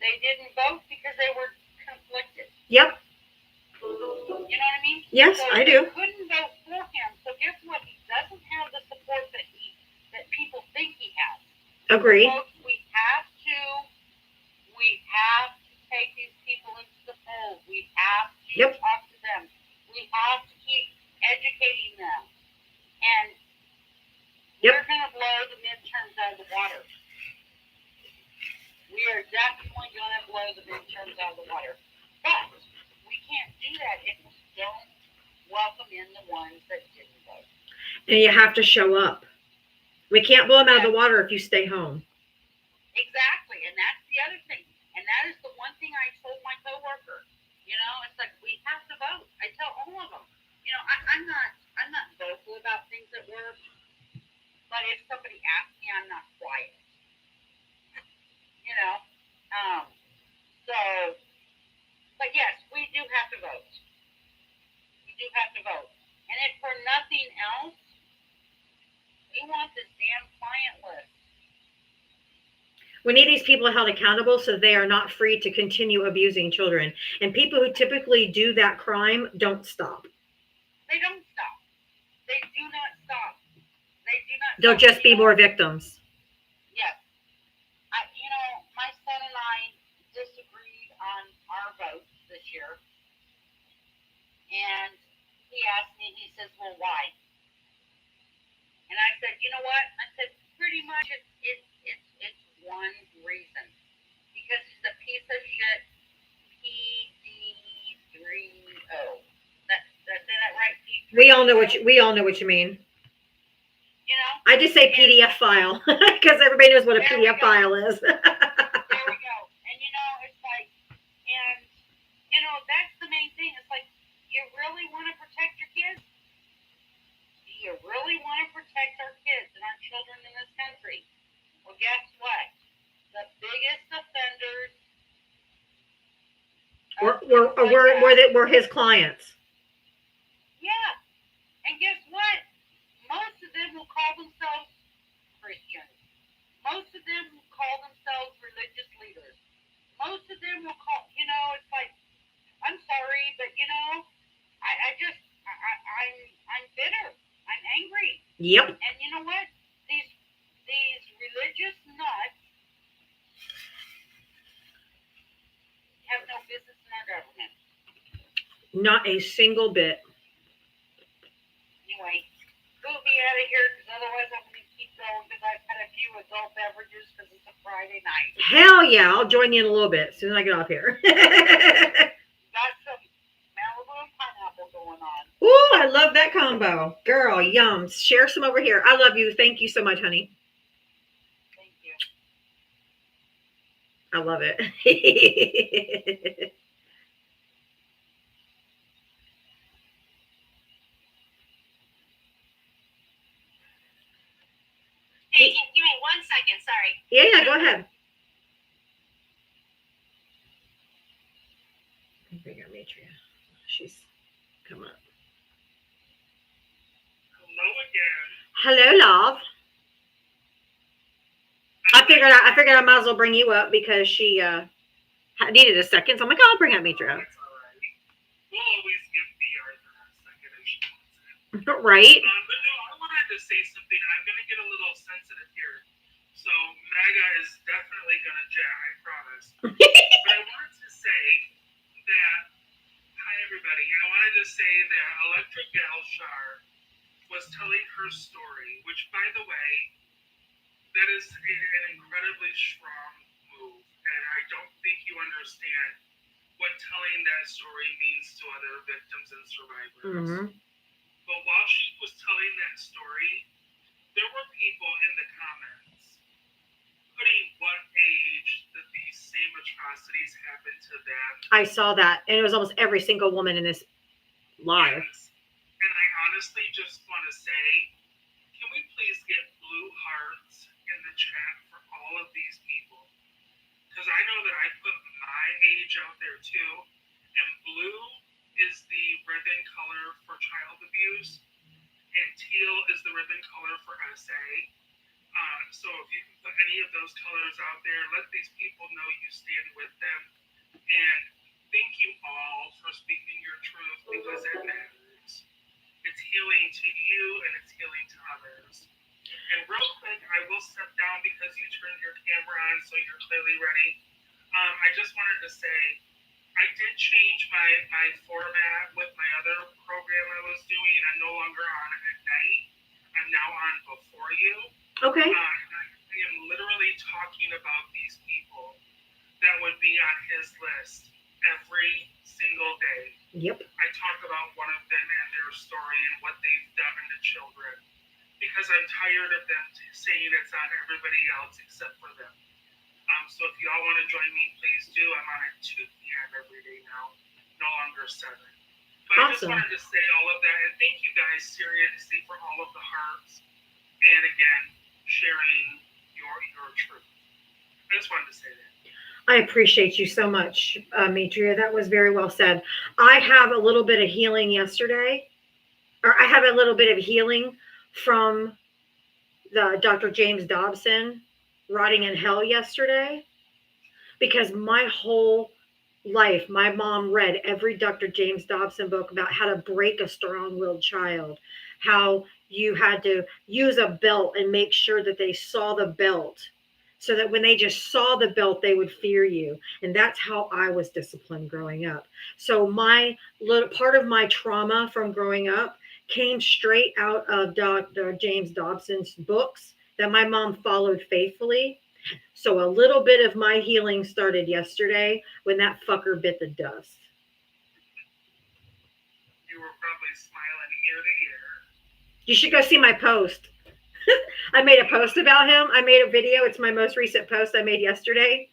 They didn't vote because they were conflicted. Yep. You know what I mean? Yes, so I do. They couldn't vote for him. So guess what? He doesn't have the support that people think he has. Agreed. So we have to take these people into the fold. We have to talk to them. We have to keep educating them. And we're going to blow the midterms out of the water. We are definitely going to blow the midterms out of the water. But we can't do that if we don't welcome in the ones that didn't vote. And you have to show up. We can't blow them out of the water if you stay home. Exactly. And that's the other thing. And vote. And if for nothing else, we want this damn client list. We need these people held accountable so they are not free to continue abusing children. And people who typically do that crime don't stop. They don't stop. They do not stop. They do not. They'll stop. just be more victims. Yes. My son and I disagreed on our votes this year. And he asked me, he says, well, why? And I said, you know what? I said, pretty much it's one reason. Because he's a piece of shit PD3O. Did I say that right? PD3O? We all know what you mean. You know? I just say PDF file because everybody knows what a There we PDF go. file is. There we go. And it's like, that's the main thing. It's like, you really want to protect your kids? Do you really want to protect our kids and our children in this country? Well, guess what? The biggest offenders We're his clients. Yeah. And guess what? Most of them will call themselves Christians. Most of them will call themselves religious leaders. Most of them will call, it's like, I'm sorry, but I'm bitter. I'm angry. Yep. And you know what? These religious nuts have no business in our government. Not a single bit. Anyway, we'll be out of here because otherwise I'm going to keep going because I've had a few adult beverages because it's a Friday night. Hell yeah, I'll join you in a little bit as soon as I get off here. Got some Malibu and pineapple going on. Ooh, I love that combo. Girl, yum. Share some over here. I love you. Thank you so much, honey. Thank you. I love it. Hey, give me 1 second, sorry. Yeah, go ahead. Bring up Matria. She's come up. Hello again. Hello, love. I figured I might as well bring you up because she needed a second. So I'm like, oh, I'll bring up Mitra. That's all right. We'll always give the Arthur a second if she wants it. Right? But no, I wanted to say something, and I'm going to get a little sensitive here. So MAGA is definitely going to jab, I promise. But I wanted to say that, hi everybody, I wanted to say that Electra Galshar was telling her story, which, by the way, that is an incredibly strong move, and I don't think you understand what telling that story means to other victims and survivors. Mm-hmm. But while she was telling that story, there were people in the comments putting what age that these same atrocities happened to them. I saw that, and it was almost every single woman in this live. Yes. And I honestly just want to say, can we please get blue hearts in the chat for all of these people? Because I know that I put my age out there too, and blue is the ribbon color for child abuse, and teal is the ribbon color for SA. So if you can put any of those colors out there, let these people know you stand with them. And thank you all for speaking your truth because it matters. It's healing to you and it's healing to others. And real quick, I will step down because you turned your camera on, so you're clearly ready. I just wanted to say, I did change my format with my other program I was doing. I'm no longer on at night. I'm now on before you. Okay. I am literally talking about these people that would be on his list every single day. Yep. I talk about one of them and their story and what they've done to children because I'm tired of them saying it's on everybody else except for them. So if y'all want to join me, please do. I'm on at 2 p.m. every day now, no longer 7. But I just Awesome. wanted to say all of that, and thank you guys seriously for all of the hearts, and again, sharing your truth. I just wanted to say that. I appreciate you so much, Matria. That was very well said. I have a little bit of healing yesterday, or I have a little bit of healing from the Dr. James Dobson Rotting in Hell yesterday, because my whole life, my mom read every Dr. James Dobson book about how to break a strong-willed child, how you had to use a belt and make sure that they saw the belt, so that when they just saw the belt, they would fear you. And that's how I was disciplined growing up. So my little part of my trauma from growing up came straight out of Dr. James Dobson's books that my mom followed faithfully. So a little bit of my healing started yesterday when that fucker bit the dust. You were probably smiling ear to ear. You should go see my post. I made a post about him. I made a video. It's my most recent post I made yesterday.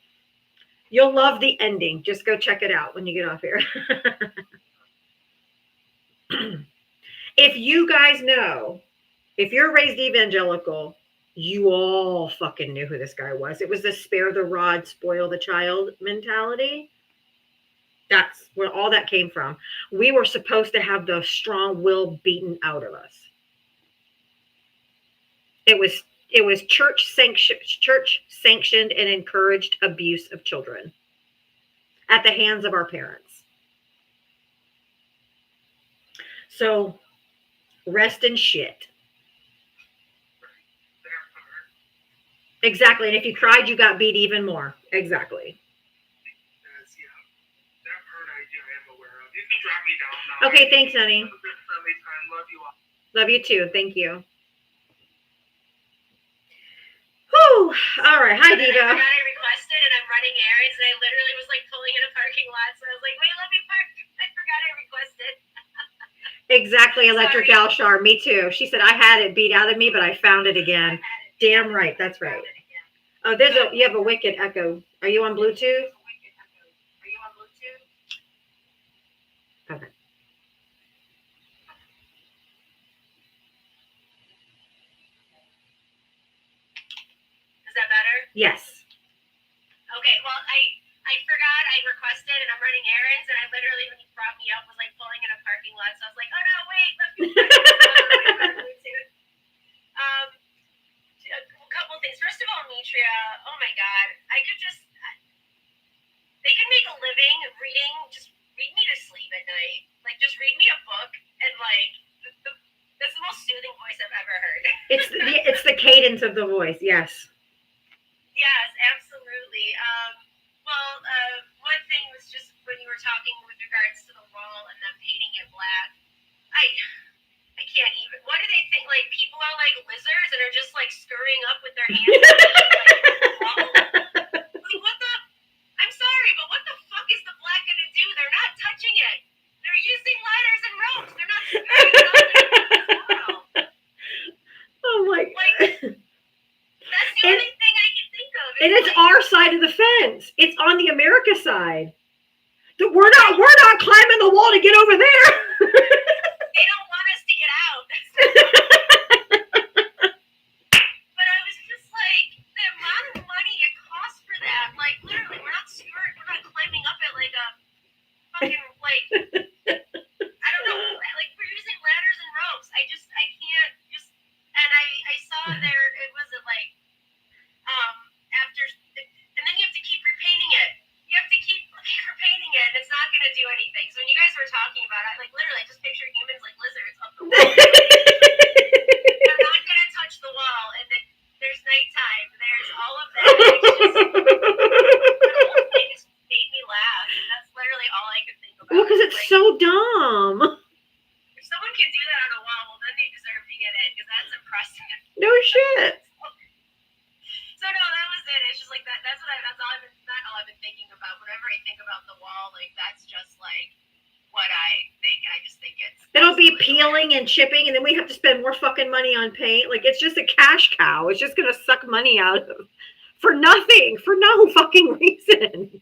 You'll love the ending. Just go check it out when you get off here. If you guys know, if you're raised evangelical, you all fucking knew who this guy was. It was the spare the rod, spoil the child mentality. That's where all that came from. We were supposed to have the strong will beaten out of us. It was church sanctioned and encouraged abuse of children at the hands of our parents. So rest in shit. Exactly. And if you cried, you got beat even more. Exactly. That part I am aware of. You can drop me down now. Okay, thanks, honey. Have a good friendly time. Love you all. Love you too. Thank you. Whew. All right. Hi, I Diva. forgot I requested, and I'm running errands, and I literally was like pulling in a parking lot. So I was like, wait, let me park. I forgot I requested. Exactly, Electric Alshar. Me too. She said I had it beat out of me, but I found it again. Damn right. That's right. Oh, you have a wicked echo. Are you on Bluetooth? Are you on Bluetooth? Okay. Is that better? Yes. Okay, well, I forgot I requested, and I'm running errands, and I literally, when you brought me up, was like pulling in a parking lot. So I was like, oh no, wait, let me Bluetooth. A couple things. First of all, Mitria, oh my God, they could make a living reading, just read me to sleep at night. Like, just read me a book, and like, that's the most soothing voice I've ever heard. It's the cadence of the voice. Yes. Yes, absolutely. One thing was just when you were talking with regards to the wall and them painting it black. I can't even. What do they think? Like, people are like lizards and are just like scurrying up with their hands. Like, what the? I'm sorry, but what the fuck is the black gonna do? They're not touching it. They're using ladders and ropes. They're not scurrying up in Oh my God. That's the only thing I can think of. And it's like, our side of the fence. It's on the America side. We're not climbing the wall to get over there. They don't want us to get out. But I was just like, the amount of money it costs for that. Like, literally, we're not climbing up it like a fucking, like, I don't know, like, we're using ladders and ropes. I can't just, and I saw there, it wasn't like, after, and then you have to keep repainting it. You have to keep repainting it, and it's not going to do anything. So when you guys were talking about it, like, literally, I just picture humans like lizards up the wall. They're not going to touch the wall, and then there's nighttime. There's all of that. The whole thing just made me laugh. And that's literally all I could think about. Well, because it's like, so dumb. If someone can do that on a wall, well, then they deserve to get in, because that's impressive. No shit. So no, that was it. It's just like that. That's all I've been. Not all I've been thinking about. Whenever I think about the wall, like that's just like what I think. I just think it'll be peeling and chipping, and then we have to spend more fucking money on paint. Like it's just a cash cow. It's just gonna suck money out of for nothing, for no fucking reason.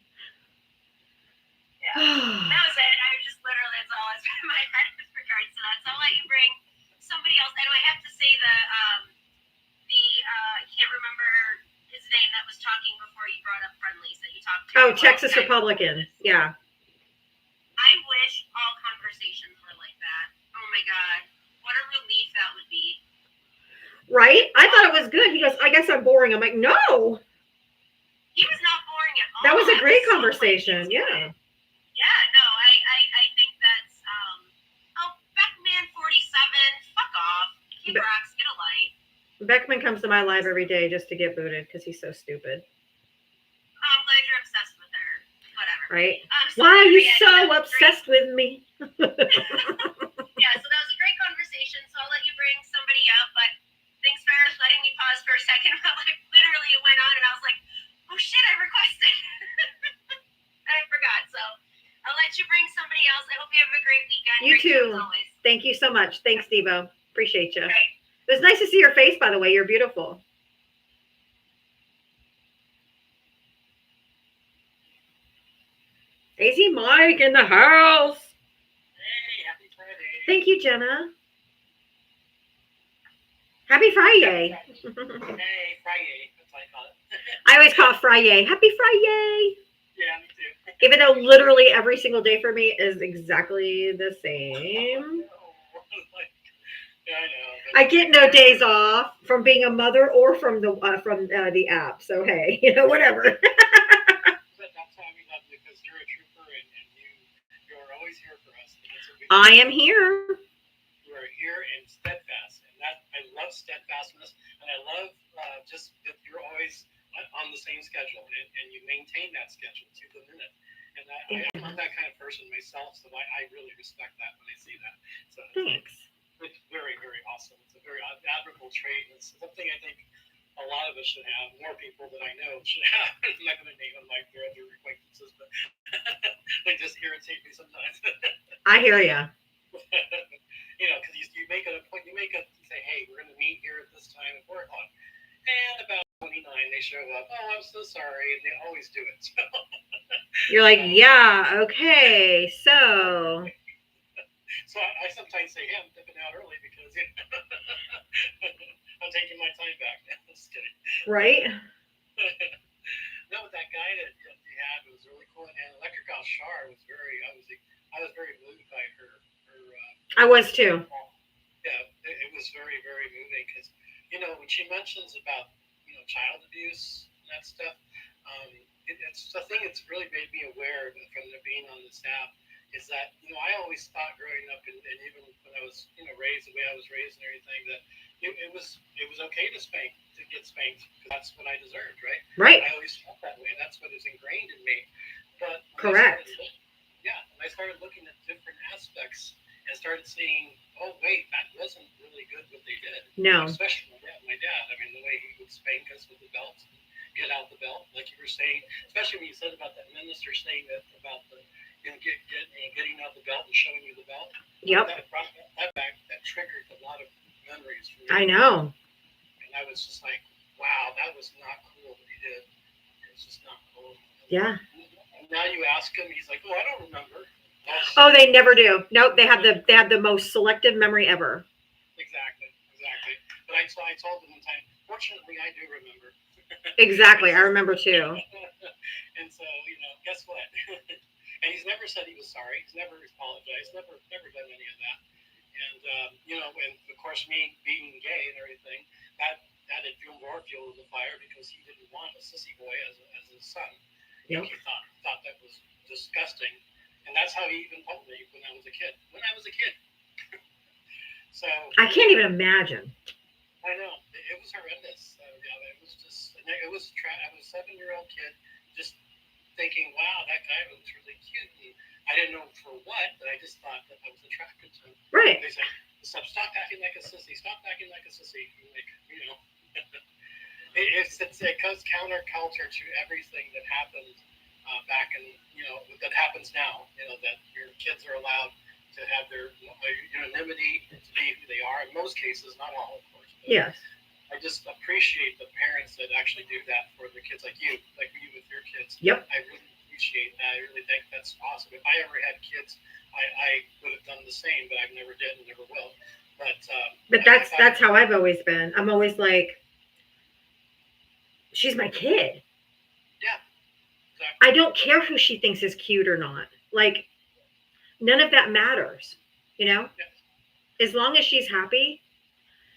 Yeah, that was it. I just literally that's all that's in my head with regards to that. So I'll let you bring somebody else. And I have to say the I can't remember his name that was talking before you brought up friendlies that you talked to. Oh, Texas Republican. Yeah. I wish all conversations were like that. Oh my God. Right? I thought it was good. He goes, I guess I'm boring. I'm like, no, He was not boring at all. that was a I great so conversation. pleased with Yeah. it. Yeah, no, I think that's Beckman 47, fuck off. Kid rocks, get a life. Beckman comes to my live every day just to get booted because he's so stupid. I'm glad you're obsessed with her. Whatever. Right? So Why are you yeah, so that was obsessed with me? Yeah, so that was a great conversation. So I'll let you bring somebody up, but thanks for letting me pause for a second. But like literally it went on and I was like, oh shit, I requested. I forgot. So I'll let you bring somebody else. I hope you have a great weekend. You Great show too. as always. Thank you so much. Thanks, Devo. Appreciate you. Okay. It was nice to see your face, by the way. You're beautiful. Daisy Mike in the house. Hey, happy Friday. Thank you, Jenna. Happy Friday. Hey, Friday. That's what I call it. I always call it Friday. Happy Friday. Yeah, me too. Even though literally every single day for me is exactly the same. Yeah, I know. I get no days off from being a mother or from the app. So hey, whatever. But that's why we love you, because you're a trooper and you're always here for us. And that's what we I am here. You are here and steadfast, and that I love steadfastness, and I love just that you're always on the same schedule, and you maintain that schedule to the minute. And I'm not that kind of person myself, so I really respect that when I see that. So Thanks. it's very, very awesome. It's a very admirable trait. It's something I think a lot of us should have. More people that I know should have. I'm not going to name them like their other acquaintances, but they just irritate me sometimes. I hear ya. Because you make it a point. You say, hey, we're going to meet here at this time at 4 o'clock, and about 29 they show up. Oh, I'm so sorry, and they always do it. So. You're like, yeah, okay, so. So I sometimes say, hey, I'm dipping out early because I'm taking my time back. Just kidding. Right? No, but that guy that you had was really cool, and Electrical Shar was I was very moved by her. I was too. Yeah, it was very, very moving because, when she mentions about, child abuse and that stuff, it's the thing that's really made me aware of it from being on this app is that, I always thought growing up and even when I was, raised the way I was raised and everything, that it was okay to get spanked because that's what I deserved, right? Right. I always felt that way. That's what is ingrained in me. But Correct. when I started looking at different aspects and started seeing, oh wait, that wasn't really good what they did. No. Especially my dad. I mean, the way he would spank us with the belt, get out the belt, like you were saying. Especially when you said about that minister saying that about the getting out the belt and showing you the belt. Yep. That brought that back. That triggered a lot of memories for me. I know. And I was just like, wow, that was not cool what he did. It was just not cool. Yeah. And now you ask him, he's like, oh, I don't remember. Oh, they never do. Nope, they have the most selective memory ever. Exactly. But I told him one time, fortunately, I do remember. Exactly, I remember too. And so, guess what? And he's never said he was sorry. He's never apologized. Never done any of that. And and of course, me being gay and everything, that added fuel to the fire because he didn't want a sissy boy as his son. Yep. He thought that was disgusting, and that's how he even told me when I was a kid. So I can't even imagine. I know it was horrendous. It was just I was a 7-year-old kid just thinking, wow, that guy was really cute. And I didn't know for what, but I just thought that I was attracted to him. Right. They said, stop acting like a sissy. Stop acting like a sissy. Like, it goes counterculture to everything that happened back in, that happens now. That your kids are allowed to have their unanimity to be who they are. In most cases, not all, of course. Yes. I just appreciate the parents that actually do that for their kids, like you with your kids. Yep. I really appreciate that. I really think that's awesome. If I ever had kids, I would have done the same, but I've never did and never will. But that's how I've always been. I'm always like, she's my kid. Yeah. Exactly. I don't care who she thinks is cute or not. Like, none of that matters. Yeah. As long as she's happy.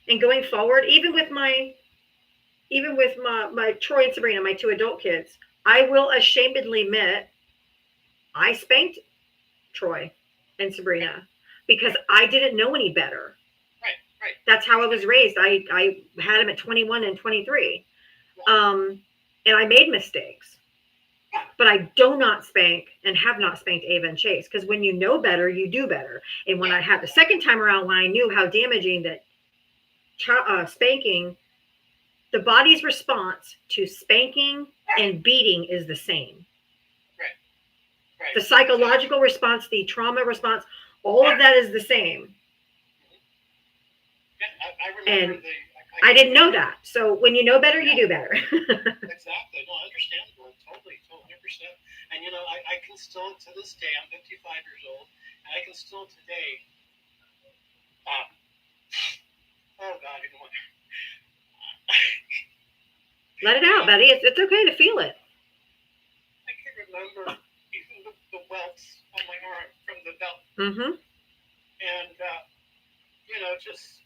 And going forward, even with my Troy and Sabrina, my 2 adult kids, I will ashamedly admit I spanked Troy and Sabrina because I didn't know any better. Right. That's how I was raised. I had them at 21 and 23. And I made mistakes. But I do not spank and have not spanked Ava and Chase, because when you know better, you do better. And when I had the second time around, when I knew how damaging that spanking, the body's response to spanking and beating is the same. Right. The psychological response, the trauma response, all of that is the same. Yeah, I remember And I didn't know that. So when you know better, you do better. Exactly. No, understandable. Totally, 100%. And you know, I can still, to this day, I'm 55 years old, and I can still today, oh God, I don't want Let it out, buddy. It's okay to feel it. I can remember even the welts on my arm from the belt. Mm-hmm. And, you know, just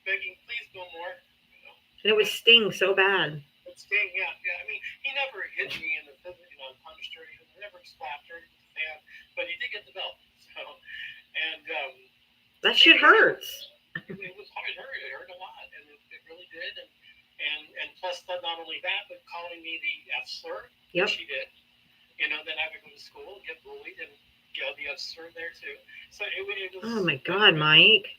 begging, please no more. You know. And it would sting so bad. But sting, yeah. I mean, he never hit me in the, punched or anything. He never slapped her with the fan, but he did get the belt. So, and that shit hurts. It was hard. It hurt a lot, and it really did. And plus, not only that, but calling me the F slur. Yep. She did. You know, then I would go to school, get bullied, and get the F slur there too. So it was. Oh my God, Mike.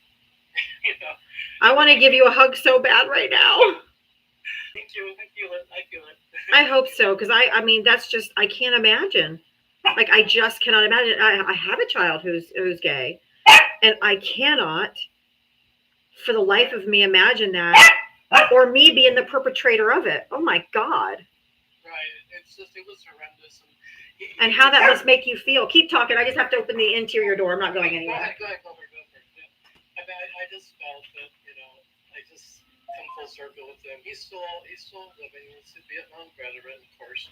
You know. I want to give you a hug so bad right now. Thank you. I feel it. I hope so, because I mean, that's just, I can't imagine. Like, I just cannot imagine. I have a child who's gay, and I cannot, for the life of me, imagine that, or me being the perpetrator of it. Oh my God. Right. It's just, it was horrendous. And how that must make you feel. Keep talking. I just have to open the interior door. I'm not going anywhere. Go ahead. Yeah. I just felt that, you know, I just come full circle with him. He's still living. He's a Vietnam veteran, of course.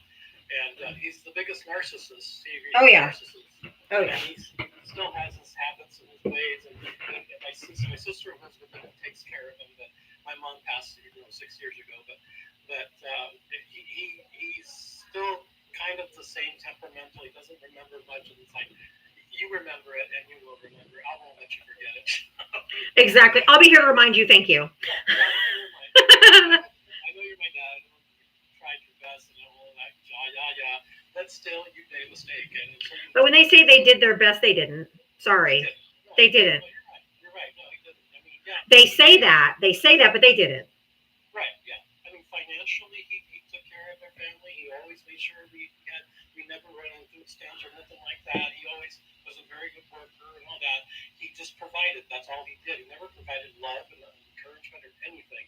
And he's the biggest narcissist. Oh, yeah. Oh, yeah. And he still has his habits and his ways. And my sister lives with him and takes care of him. But my mom passed, 6 years ago. But he's still kind of the same temperamental. He doesn't remember much of the time. You remember it, and you will remember. I won't let you forget it. Exactly. I'll be here to remind you. Thank you. I know you're my dad. You tried your best and all that. Yeah. But still, you made a mistake. But when they say they did their best, they didn't. Sorry, they didn't. You're right. No, he didn't. I mean, yeah. They say that, but they didn't. Right. Yeah. I mean, financially, he took care of their family. He always made sure we never ran on food stamps or nothing like that. He always was a very good worker and all that. He just provided. That's all he did. He never provided love and encouragement or anything.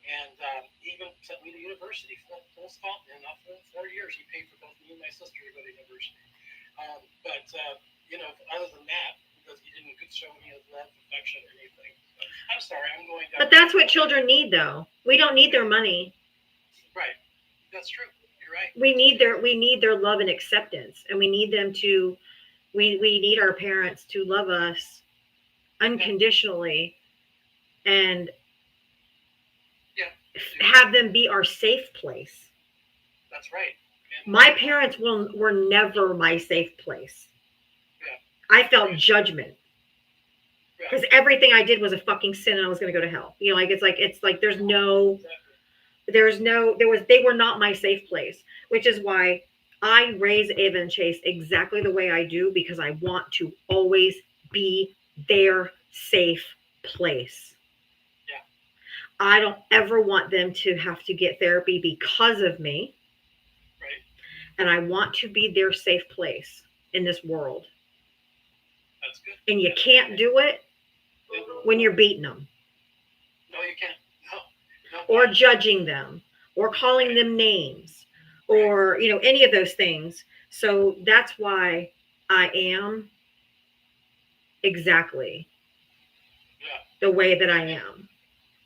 And he even sent me to university full stop. And after 4 years, he paid for both me and my sister to go to university. But you know, other than that, because he didn't show any love, affection, or anything. So, I'm sorry, I'm going down. But that's what children need, though. We don't need their money. Right. That's true. You're right. We need their love and acceptance, and we need them to. We need our parents to love us unconditionally, and have them be our safe place. That's right. My parents were never my safe place. Yeah. I felt judgment because everything I did was a fucking sin, and I was going to go to hell. You know, it's like they were not my safe place, which is why I raise Ava and Chase exactly the way I do, because I want to always be their safe place. Yeah. I don't ever want them to have to get therapy because of me. Right. And I want to be their safe place in this world. That's good. And you can't do it when you're beating them. No, you can't. No. Or judging them, or calling them names, or, you know, any of those things. So that's why I am exactly the way that I am.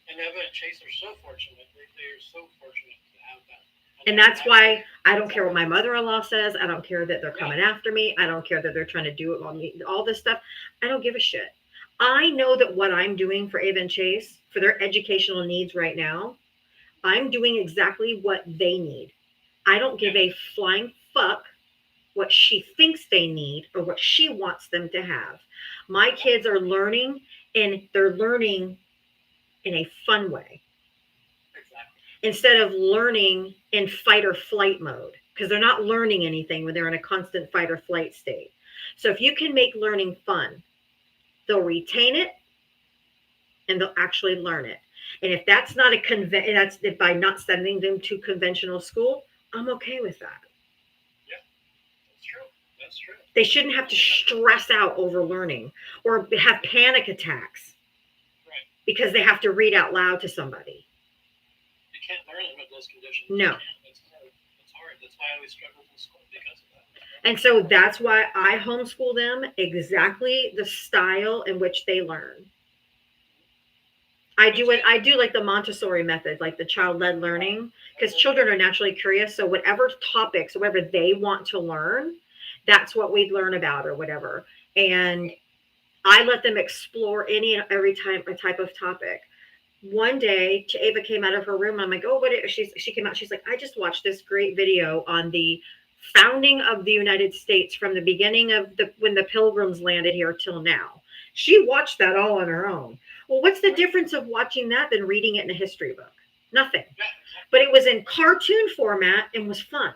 And Eva and Chase are so fortunate. They are so fortunate to have that. And that's why I don't care what my mother-in-law says. I don't care that they're coming after me. I don't care that they're trying to do it on me. All this stuff. I don't give a shit. I know that what I'm doing for Ava and Chase for their educational needs right now, I'm doing exactly what they need. I don't give a flying fuck what she thinks they need or what she wants them to have. My kids are learning, and they're learning in a fun way. Instead of learning in fight or flight mode, because they're not learning anything when they're in a constant fight or flight state. So if you can make learning fun, they'll retain it and they'll actually learn it. And if that's not that's by not sending them to conventional school, I'm okay with that. Yeah, that's true. That's true. They shouldn't have to stress out over learning or have panic attacks because they have to read out loud to somebody. You can't learn under those conditions. No. It's hard. It's hard. That's why I always struggled in school because of that. And so that's why I homeschool them exactly the style in which they learn. I do like the Montessori method, like the child-led learning, because children are naturally curious. So whatever topics, whatever they want to learn, that's what we learn about or whatever. And I let them explore any and every type of topic. One day, Ava came out of her room. I'm like, oh, she came out. She's like, I just watched this great video on the founding of the United States from the beginning of when the Pilgrims landed here till now. She watched that all on her own. Well, what's the difference of watching that than reading it in a history book? Nothing. But it was in cartoon format and was fun.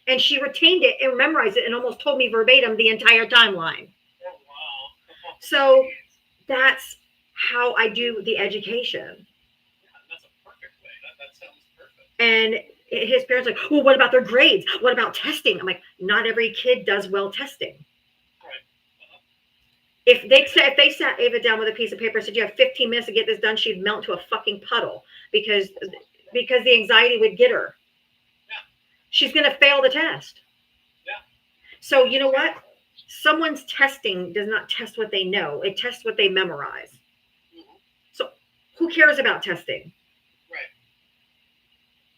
And she retained it and memorized it and almost told me verbatim the entire timeline. Oh, wow. So that's how I do the education. Yeah, that's a perfect way. That sounds perfect. And his parents are like, well, what about their grades? What about testing? I'm like, not every kid does well testing. If they sat Ava down with a piece of paper and said, you have 15 minutes to get this done, she'd melt to a fucking puddle because the anxiety would get her. Yeah. She's going to fail the test. Yeah. So you know what? Someone's testing does not test what they know. It tests what they memorize. Mm-hmm. So who cares about testing? Right.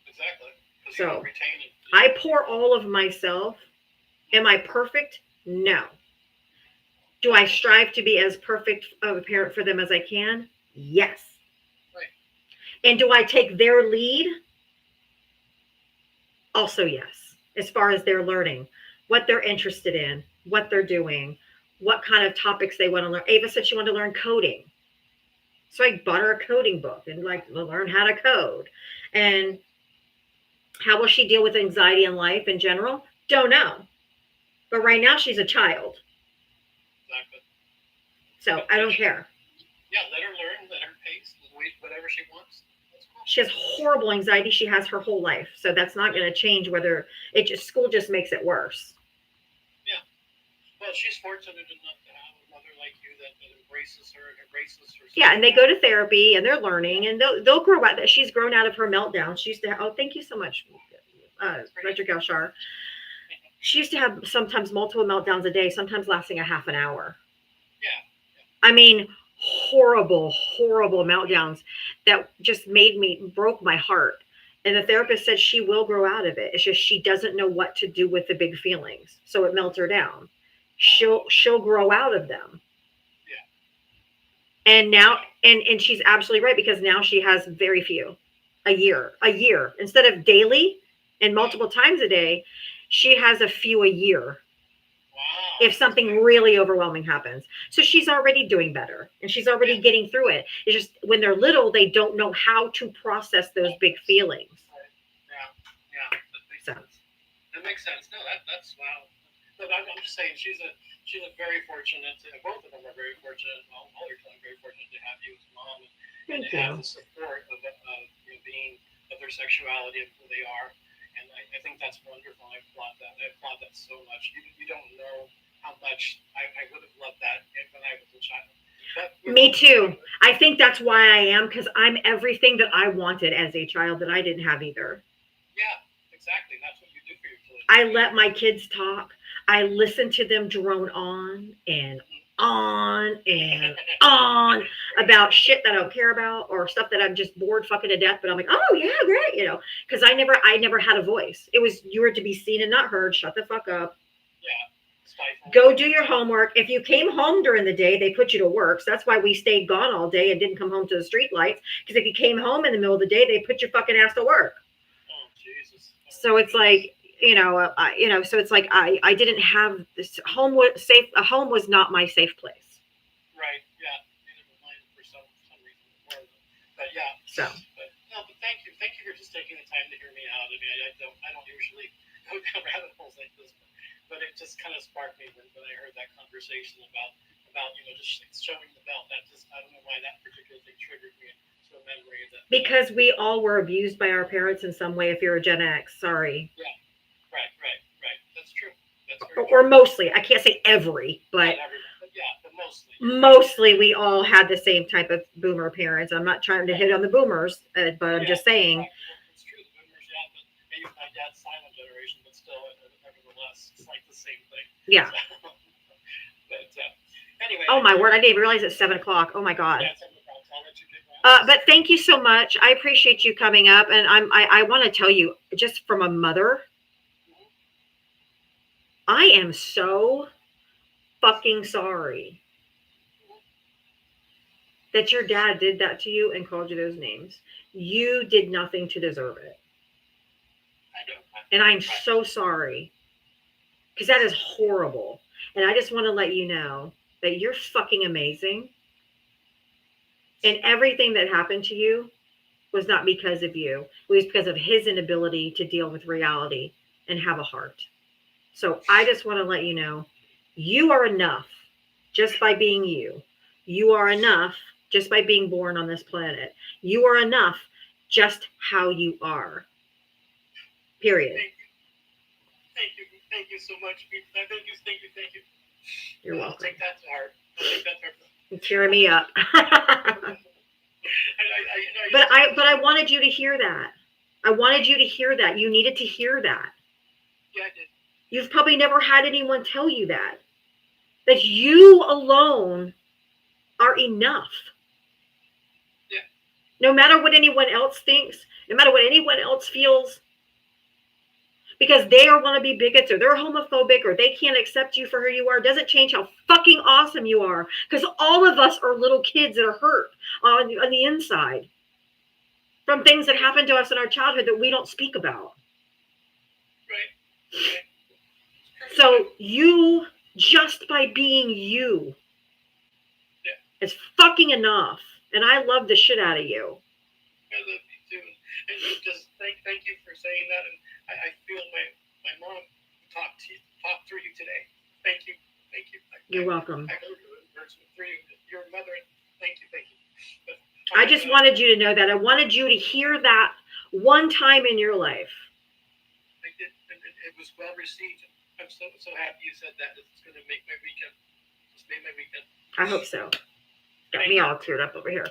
Exactly. So I pour all of myself. Am I perfect? No. Do I strive to be as perfect of a parent for them as I can? Yes. Right. And do I take their lead? Also, yes. As far as their learning, what they're interested in, what they're doing, what kind of topics they want to learn. Ava said she wanted to learn coding. So I bought her a coding book and learn how to code. And how will she deal with anxiety in life in general? Don't know. But right now she's a child. Exactly. So I don't care. Yeah, let her learn, let her pace, whatever she wants. That's cool. She has horrible anxiety. She has her whole life. So that's not going to change whether school just makes it worse. Yeah. Well, she's fortunate enough to have a mother like you that embraces her and embraces her. Yeah, and they go to therapy and they're learning and they'll grow out that. She's grown out of her meltdown. She used to have, thank you so much, Roger Gauchar. She used to have sometimes multiple meltdowns a day, sometimes lasting a half an hour. Yeah. I mean, horrible meltdowns that just broke my heart. And the therapist said she will grow out of it. It's just she doesn't know what to do with the big feelings. So it melts her down. She'll grow out of them. Yeah. And now, and she's absolutely right, because now she has very few a year instead of daily and multiple times a day. She has a few a year. Wow. If something really overwhelming happens. So she's already doing better and she's already getting through it. It's just when they're little, they don't know how to process those big feelings. Yeah. That makes sense. That makes sense. No, that's wow. But I'm just saying she's a very fortunate, both of them are very fortunate, all your children are very fortunate to have you as mom and to have the support of being of their sexuality and who they are. And I think that's wonderful. I applaud that so much. You don't know how much I would have loved that when I was a child. But, Me too. I think that's why I am, because I'm everything that I wanted as a child that I didn't have either. Yeah, exactly. That's what you do for your children. I let my kids talk. I listen to them drone on and on and on about shit that I don't care about or stuff that I'm just bored fucking to death. But I'm like, oh yeah, great, because I never had a voice. It was, you were to be seen and not heard. Shut the fuck up. Yeah. stifled. Go do your homework. If you came home during the day, they put you to work. So that's why we stayed gone all day and didn't come home to the street lights. Because if you came home in the middle of the day, they put your fucking ass to work. Oh, Jesus. So it's like, so it's like I didn't have this home was safe. A home was not my safe place. Right. Yeah. You didn't mind for some reason before, but yeah. So. But thank you for just taking the time to hear me out. I mean, I don't usually go down rabbit holes like this, but it just kind of sparked me when I heard that conversation about just showing the belt. That just, I don't know why that particular thing triggered me to a memory of that. Because we all were abused by our parents in some way. If you're a Gen X, sorry. Yeah. Right. That's true. Or mostly. I can't say every, but. Not everyone, but yeah, but mostly. Mostly, we all had the same type of boomer parents. I'm not trying to hit on the boomers, but I'm just saying. Right. It's true, the boomers, yeah, but maybe my dad's silent generation, but still, nevertheless, it's like the same thing. Yeah. So, but anyway. Oh my word! I didn't even realize it's 7 o'clock. Oh my God. Yeah, 7 o'clock. I'll let you get going. But thank you so much. I appreciate you coming up, and I want to tell you, just from a mother, I am so fucking sorry that your dad did that to you and called you those names. You did nothing to deserve it. I know. And I'm so sorry. Because that is horrible. And I just want to let you know that you're fucking amazing. And everything that happened to you was not because of you. It was because of his inability to deal with reality and have a heart. So I just want to let you know, you are enough just by being you. You are enough just by being born on this planet. You are enough just how you are. Period. Thank you so much. Thank you. You're welcome. I'll take that to heart. You're cheering me up. But I wanted you to hear that. I wanted you to hear that. You needed to hear that. Yeah, I did. You've probably never had anyone tell you that. That you alone are enough. Yeah. No matter what anyone else thinks, no matter what anyone else feels, because they are want to be bigots or they're homophobic or they can't accept you for who you are, doesn't change how fucking awesome you are. Because all of us are little kids that are hurt on the inside from things that happened to us in our childhood that we don't speak about. Right. So you, just by being you, is fucking enough. And I love the shit out of you. I love you too. And just thank you for saying that. And I feel my mom talked through you today. Thank you. You're welcome. I heard words through you. Your mother. Thank you. But, I just wanted you to know that. I wanted you to hear that one time in your life. I did. And it was well received. I'm so happy you said that. It's going to make my weekend. It's made my weekend. I hope so. Got me all teared up over here.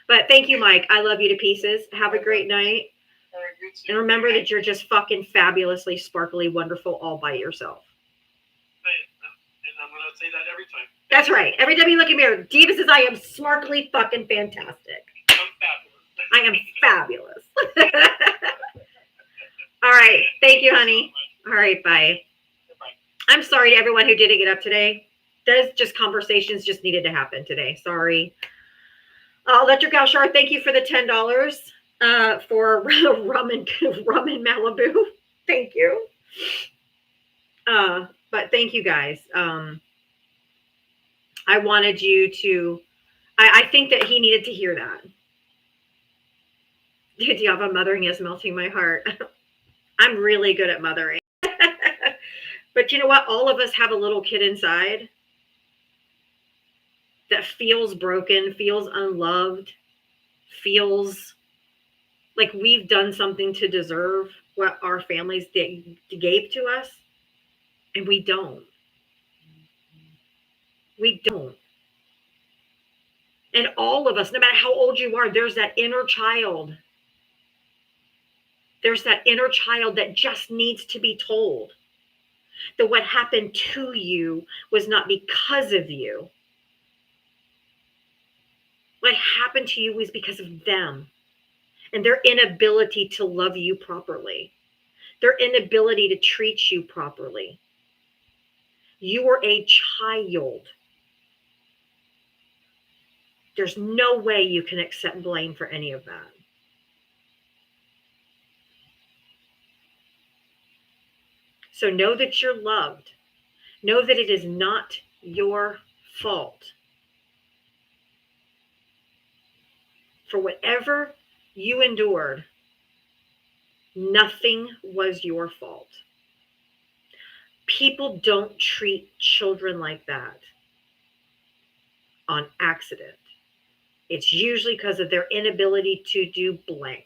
But thank you, Mike. I love you to pieces. Have a great night. And remember that you're just fucking fabulously, sparkly, wonderful all by yourself. And I'm going to say that every time. That's right. Every time you look in the mirror, Diva says, I am sparkly fucking fantastic. I am fabulous. All right. Thank you, honey. All right. Bye. I'm sorry to everyone who didn't get up today. There's just conversations just needed to happen today. Sorry. Electric Gal Shar, thank you for the $10 for rum and Malibu. Thank you. But thank you guys. I wanted you to, I think that he needed to hear that. Diava mothering is melting my heart. I'm really good at mothering. But you know what? All of us have a little kid inside that feels broken, feels unloved, feels like we've done something to deserve what our families gave to us. And we don't. We don't. And all of us, no matter how old you are, there's that inner child. There's that inner child that just needs to be told that what happened to you was not because of you. What happened to you was because of them and their inability to love you properly. their inability to treat you properly. You were a child. There's no way you can accept blame for any of that. So know that you're loved. Know that it is not your fault. For whatever you endured, nothing was your fault. People don't treat children like that on accident. It's usually because of their inability to do blank.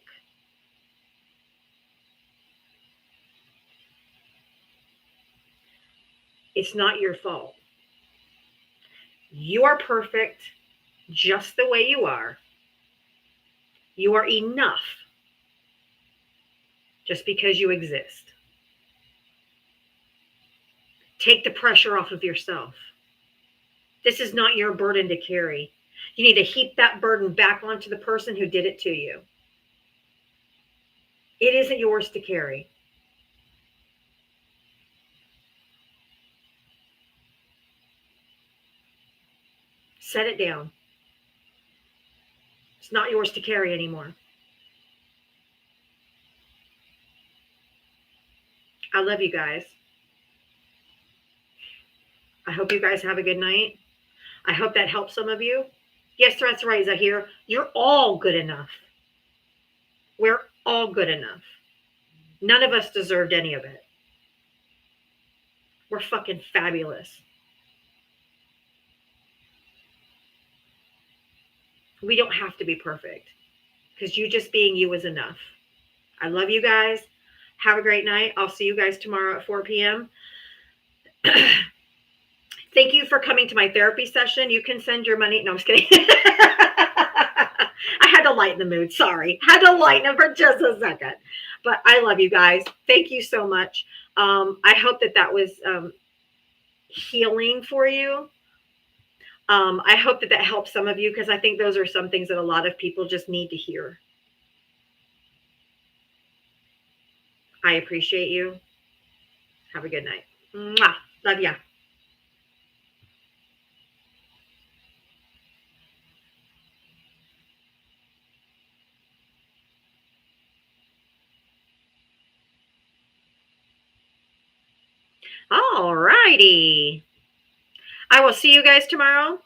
It's not your fault. You are perfect just the way you are. You are enough just because you exist. Take the pressure off of yourself. This is not your burden to carry. You need to heap that burden back onto the person who did it to you. It isn't yours to carry. Set it down. It's not yours to carry anymore. I love you guys. I hope you guys have a good night. I hope that helps some of you. Yes, that's right, Zahir. You're all good enough. We're all good enough. None of us deserved any of it. We're fucking fabulous. We don't have to be perfect because you just being you is enough. I love you guys. Have a great night. I'll see you guys tomorrow at 4 p.m. Thank you for coming to my therapy session. You can send your money. No, I'm just kidding. I had to lighten the mood. Sorry. Had to lighten it for just a second. But I love you guys. Thank you so much. I hope that was healing for you. I hope that helps some of you because I think those are some things that a lot of people just need to hear. I appreciate you. Have a good night. Mwah. Love ya. All righty. I will see you guys tomorrow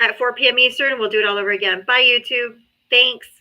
at 4 p.m. Eastern. We'll do it all over again. Bye, YouTube. Thanks.